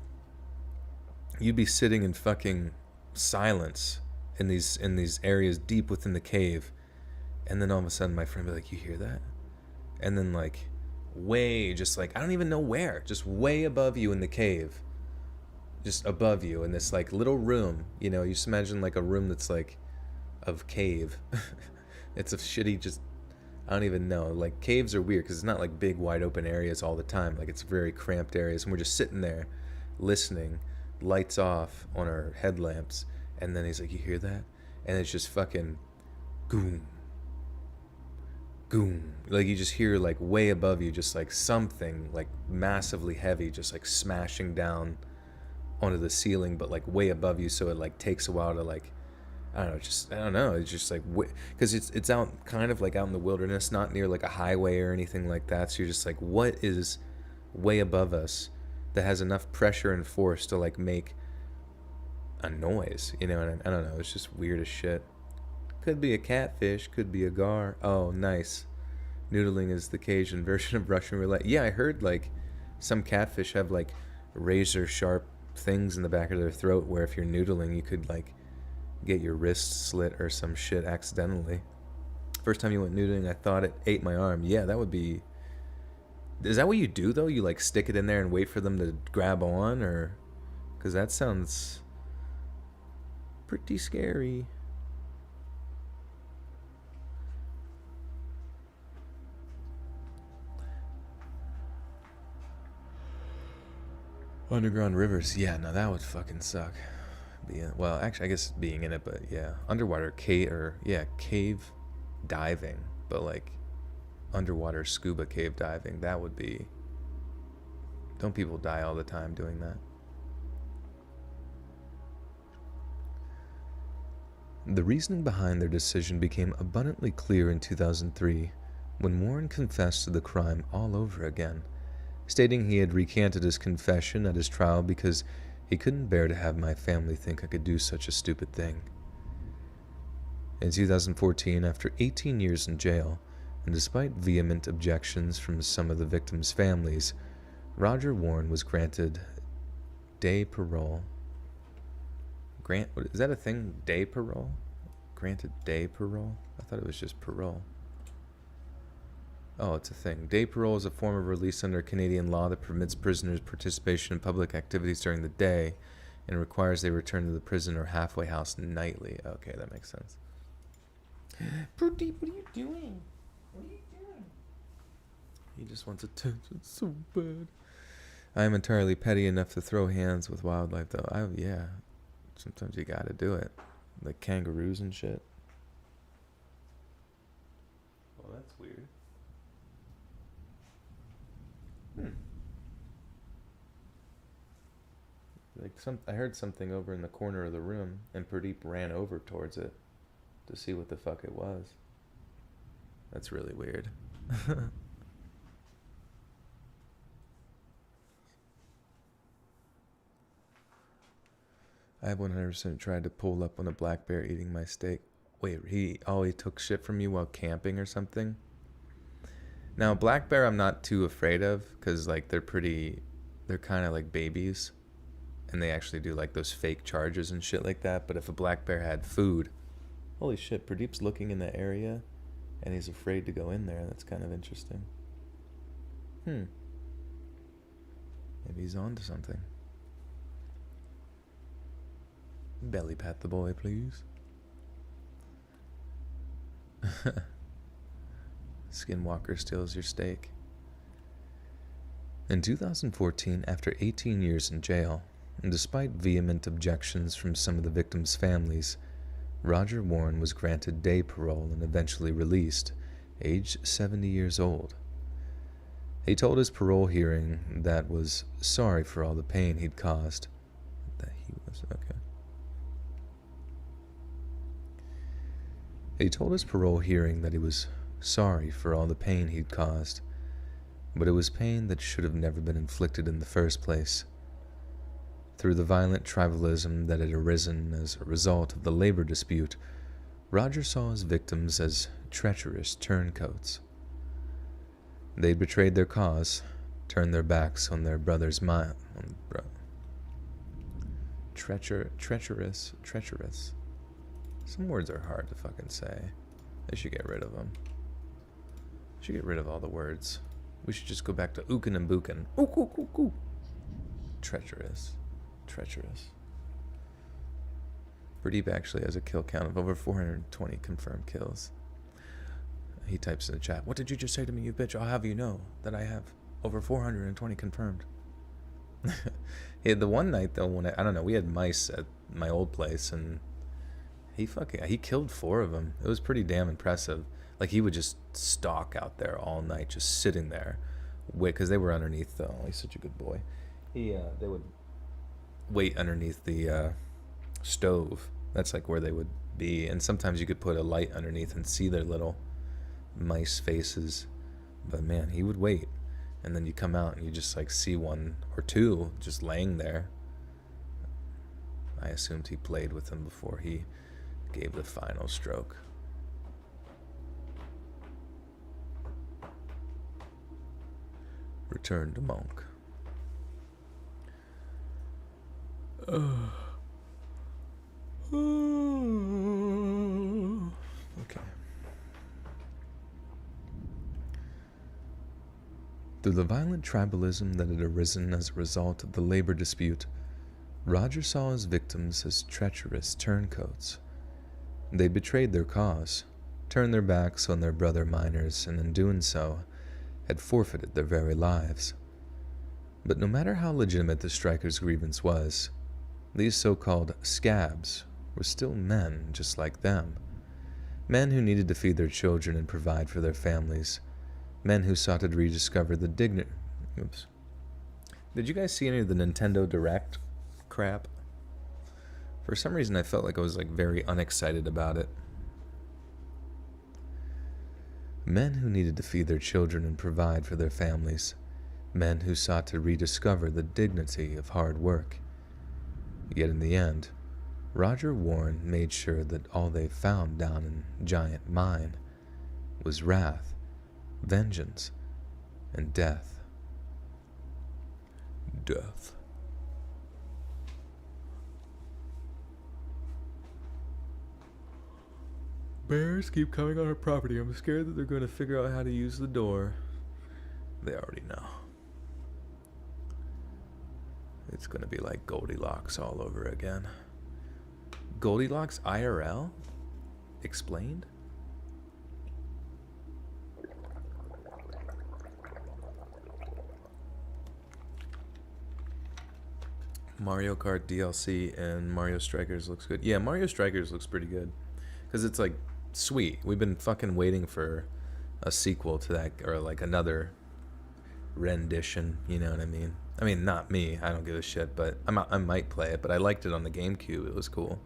You'd be sitting in fucking silence in these areas deep within the cave, and then all of a sudden my friend would be like, "You hear that?" And then like way, just like, I don't even know where, just way above you in the cave. Just above you in this like little room. You know, you just imagine like a room that's like of cave. It's a shitty, just, I don't even know. Like, caves are weird because it's not like big, wide open areas all the time. Like, it's very cramped areas. And we're just sitting there listening, lights off on our headlamps. And then he's like, you hear that? And it's just fucking goom, goom. Like, you just hear like way above you, just like something like massively heavy, just like smashing down onto the ceiling, but like way above you. So it like takes a while to like, I don't know. It's just like, because it's out kind of like out in the wilderness, not near like a highway or anything like that. So you're just like, what is way above us that has enough pressure and force to like make a noise? You know, and I don't know. It's just weird as shit. Could be a catfish, could be a gar. Oh, nice. Noodling is the Cajun version of Russian roulette. Yeah, I heard like some catfish have like razor sharp things in the back of their throat where if you're noodling, you could like get your wrist slit or some shit accidentally. First time you went noodling, I thought it ate my arm. Yeah, that would be... Is that what you do, though? You, like, stick it in there and wait for them to grab on, or... Because that sounds pretty scary. Underground rivers. Yeah, no, that would fucking suck. Well, actually, I guess being in it, but yeah. Underwater cave diving. But, like, underwater scuba cave diving, that would be... Don't people die all the time doing that? The reasoning behind their decision became abundantly clear in 2003 when Warren confessed to the crime all over again, stating he had recanted his confession at his trial because he couldn't bear to have my family think I could do such a stupid thing. In 2014, after 18 years in jail, and despite vehement objections from some of the victims' families, Roger Warren was granted day parole. Is that a thing? Day parole? Granted day parole? I thought it was just parole. Oh, it's a thing. Day parole is a form of release under Canadian law that permits prisoners participation in public activities during the day and requires they return to the prison or halfway house nightly. Okay, that makes sense. Pradeep, what are you doing? What are you doing? He just wants attention so bad. I am entirely petty enough to throw hands with wildlife, though. Yeah. Sometimes you gotta do it. Like kangaroos and shit. Well, that's weird. I heard something over in the corner of the room, and Pradeep ran over towards it to see what the fuck it was. That's really weird. I have 100% tried to pull up on a black bear eating my steak. Wait, he took shit from you while camping or something? Now, black bear I'm not too afraid of, because like they're kind of like babies, and they actually do like those fake charges and shit like that. But if a black bear had food, holy shit, Pradeep's looking in that area, and he's afraid to go in there. That's kind of interesting. Maybe he's on to something. Belly pat the boy, please. Skinwalker steals your steak. In 2014, after 18 years in jail, and despite vehement objections from some of the victims' families, Roger Warren was granted day parole and eventually released, aged 70 years old. He told his parole hearing that was sorry for all the pain he'd caused. He told his parole hearing that he was sorry for all the pain he'd caused, but it was pain that should have never been inflicted in the first place. Through the violent tribalism that had arisen as a result of the labor dispute, Roger saw his victims as treacherous turncoats. They'd betrayed their cause, turned their backs on their brother's mind. Treacherous. Some words are hard to fucking say. They should get rid of them. Should get rid of all the words. We should just go back to ookin and bookin. Ook, ook, ook, ook. Treacherous. Treacherous. Pradeep actually has a kill count of over 420 confirmed kills. He types in the chat, "What did you just say to me, you bitch? I'll have you know that I have over 420 confirmed." Yeah, the one night though, when I don't know, we had mice at my old place, and he killed 4 of them. It was pretty damn impressive. Like, he would just stalk out there all night, just sitting there, wait, because they were underneath though. He's such a good boy. They would wait underneath the stove. That's like where they would be, and sometimes you could put a light underneath and see their little mice faces. But man, he would wait, and then you come out and you just like see 1 or 2 just laying there. I assumed he played with them before he gave the final stroke. Return to monk. Okay. Through the violent tribalism that had arisen as a result of the labor dispute, Roger saw his victims as treacherous turncoats. They betrayed their cause, turned their backs on their brother miners, and in doing so, had forfeited their very lives. But no matter how legitimate the strikers' grievance was, these so-called scabs were still men just like them. Men who needed to feed their children and provide for their families. Men who sought to rediscover the dignity. Oops. Did you guys see any of the Nintendo Direct crap? For some reason I felt like I was like very unexcited about it. Men who needed to feed their children and provide for their families. Men who sought to rediscover the dignity of hard work. Yet in the end, Roger Warren made sure that all they found down in Giant Mine was wrath, vengeance, and death. Death. Bears keep coming on our property. I'm scared that they're going to figure out how to use the door. They already know. It's going to be like Goldilocks all over again. Goldilocks IRL? Explained? Mario Kart DLC and Mario Strikers looks good. Yeah, Mario Strikers looks pretty good. Because it's like, sweet. We've been fucking waiting for a sequel to that, or like another rendition, you know what I mean? I mean, not me, I don't give a shit, but I might play it, but I liked it on the GameCube, it was cool.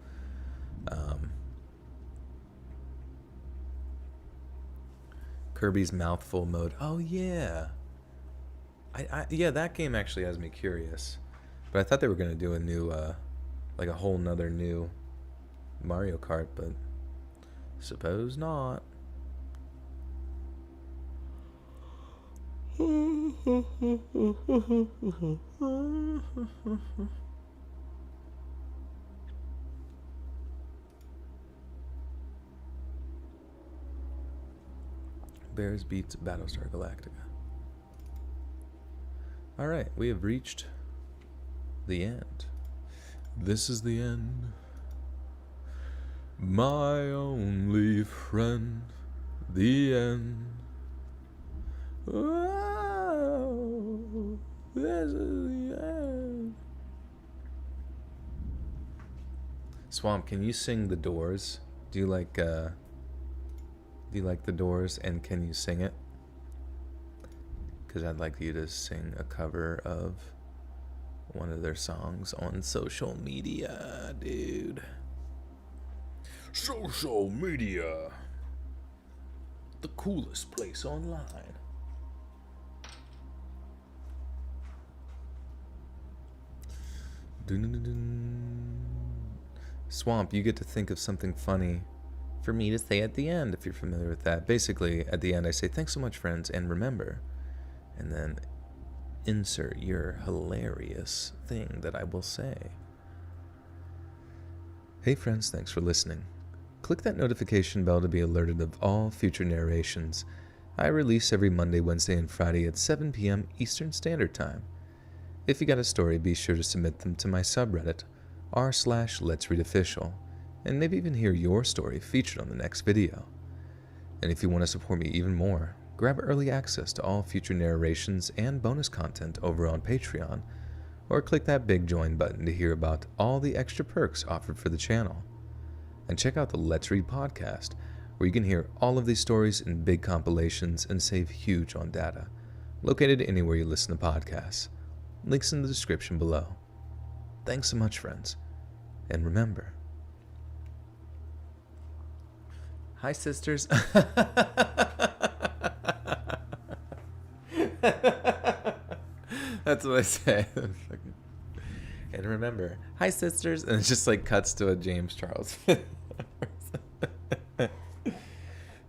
Kirby's Mouthful mode, oh yeah. Yeah, that game actually has me curious. But I thought they were going to do a new, like a whole nother new Mario Kart, but suppose not. Bears beats Battlestar Galactica. Alright, we have reached the end. This is the end. My only friend. The end. Oh, this is the end. Swamp, can you sing The Doors? Do you like The Doors, and can you sing it? Because I'd like you to sing a cover of one of their songs on social media, dude. Social media. The coolest place online. Swamp, you get to think of something funny for me to say at the end, if you're familiar with that. Basically, at the end I say, thanks so much, friends, and remember, and then insert your hilarious thing that I will say. Hey friends, thanks for listening. Click that notification bell to be alerted of all future narrations, I release every Monday, Wednesday, and Friday at 7 p.m. Eastern Standard Time. If you got a story, be sure to submit them to my subreddit, r/Let'sReadOfficial, and maybe even hear your story featured on the next video. And if you want to support me even more, grab early access to all future narrations and bonus content over on Patreon, or click that big join button to hear about all the extra perks offered for the channel. And check out the Let's Read podcast, where you can hear all of these stories in big compilations and save huge on data, located anywhere you listen to podcasts. Links in the description below. Thanks so much, friends. And remember... Hi, sisters. That's what I say. And remember, hi, sisters. And it just like cuts to a James Charles.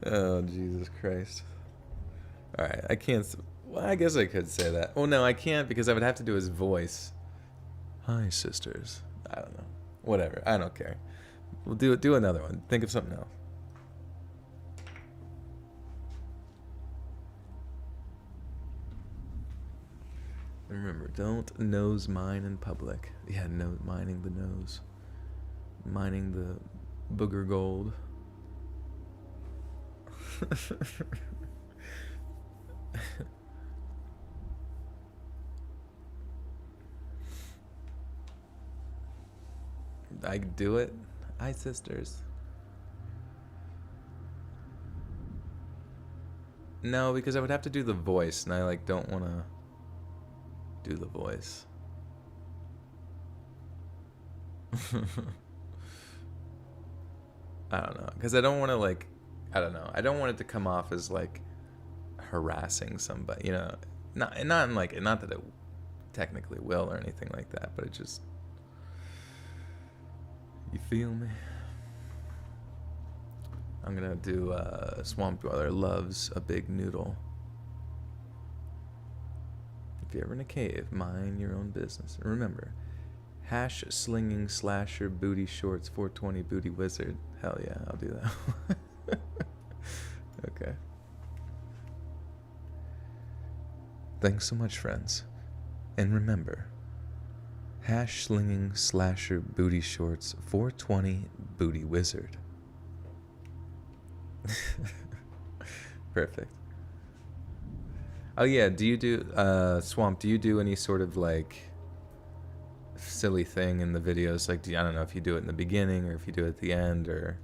Oh, Jesus Christ. All right, I can't. Well, I guess I could say that. Oh, no, I can't because I would have to do his voice. Hi, sisters. I don't know. Whatever. I don't care. We'll do another one. Think of something else. And remember, don't nose mine in public. Yeah, no, mining the nose. Mining the booger gold. I do it. Hi, sisters. No, because I would have to do the voice, and I like don't want to do the voice. I don't know, because I don't want to like, I don't know. I don't want it to come off as like harassing somebody, you know. Not in like, not that it technically will or anything like that, but it just, you feel me? I'm gonna do Swamp Dweller loves a big noodle. If you're ever in a cave, mind your own business. And remember, hash slinging slasher booty shorts 420 booty wizard. Hell yeah, I'll do that. Okay. Thanks so much, friends. And remember, hash slinging slasher booty shorts 420 booty wizard. Perfect. Oh yeah, do you do Swamp, do you do any sort of like silly thing in the videos? Like I don't know if you do it in the beginning or if you do it at the end, or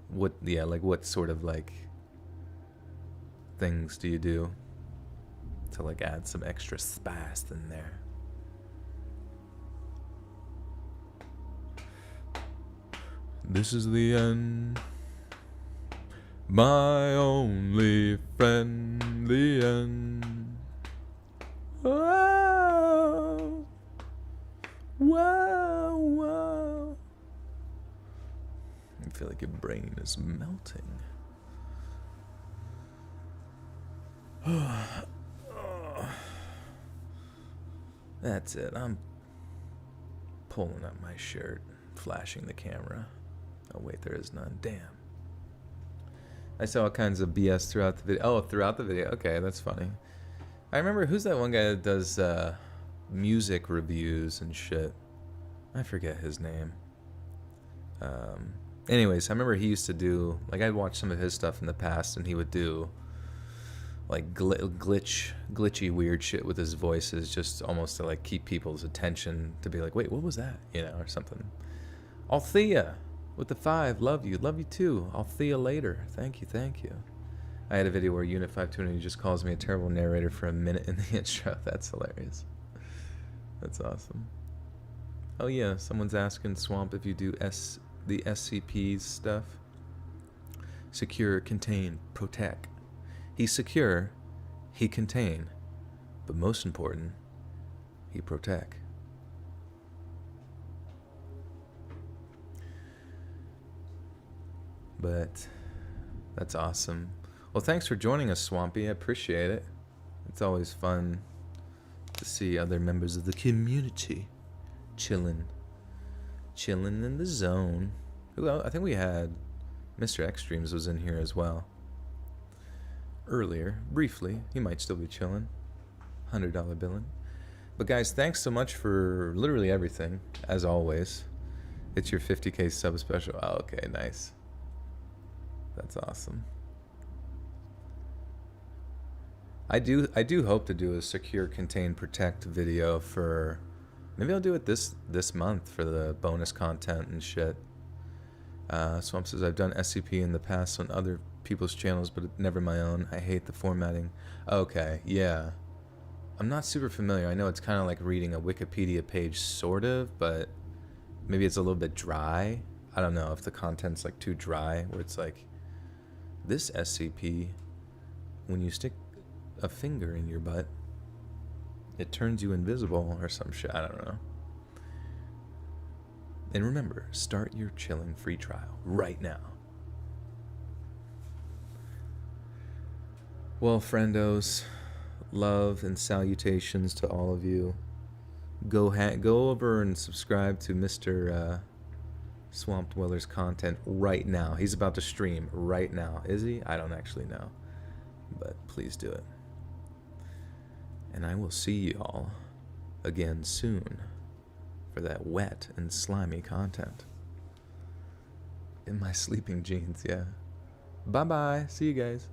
what, yeah, like what sort of like things do you do to like add some extra spice in there? This is the end. My only friend, the end. Whoa, whoa, whoa. I feel like your brain is melting. That's it. I'm pulling up my shirt, flashing the camera. Oh wait, there is none. Damn. I saw all kinds of BS throughout the video. Oh, throughout the video. Okay, that's funny. I remember, who's that one guy that does music reviews and shit? I forget his name. Anyways, I remember he used to do, like, I'd watched some of his stuff in the past, and he would do like glitchy weird shit with his voices, just almost to like keep people's attention, to be like, wait, what was that, you know, or something. Althea with the 5, love you too. I'll see you later. Thank you. I had a video where Unit 520 just calls me a terrible narrator for a minute in the intro. That's hilarious. That's awesome. Oh yeah, someone's asking Swamp if you do the SCPs stuff. Secure, contain, protect. He's secure, he contain, but most important, he protect. But that's awesome. Well, thanks for joining us, Swampy. I appreciate it. It's always fun to see other members of the community chilling in the zone. Well, I think we had Mr. Extremes was in here as well. earlier, briefly. He might still be chilling. $100 billing. But guys, thanks so much for literally everything, as always. It's your 50K sub special. Oh, okay, nice. That's awesome. I do hope to do a secure, contain, protect video for, maybe I'll do it this month for the bonus content and shit. Swamp says, I've done SCP in the past on other people's channels, but never my own. I hate the formatting. Okay, yeah. I'm not super familiar. I know it's kind of like reading a Wikipedia page, sort of, but maybe it's a little bit dry. I don't know if the content's like too dry, where it's like, this SCP, when you stick a finger in your butt, it turns you invisible or some shit. I don't know. And remember, start your chilling free trial right now. Well, friendos, love and salutations to all of you. Go over and subscribe to Mr. Swamp Dweller's content right now. He's about to stream right now. Is he? I don't actually know. But please do it. And I will see y'all again soon for that wet and slimy content. In my sleeping jeans, yeah. Bye-bye. See you guys.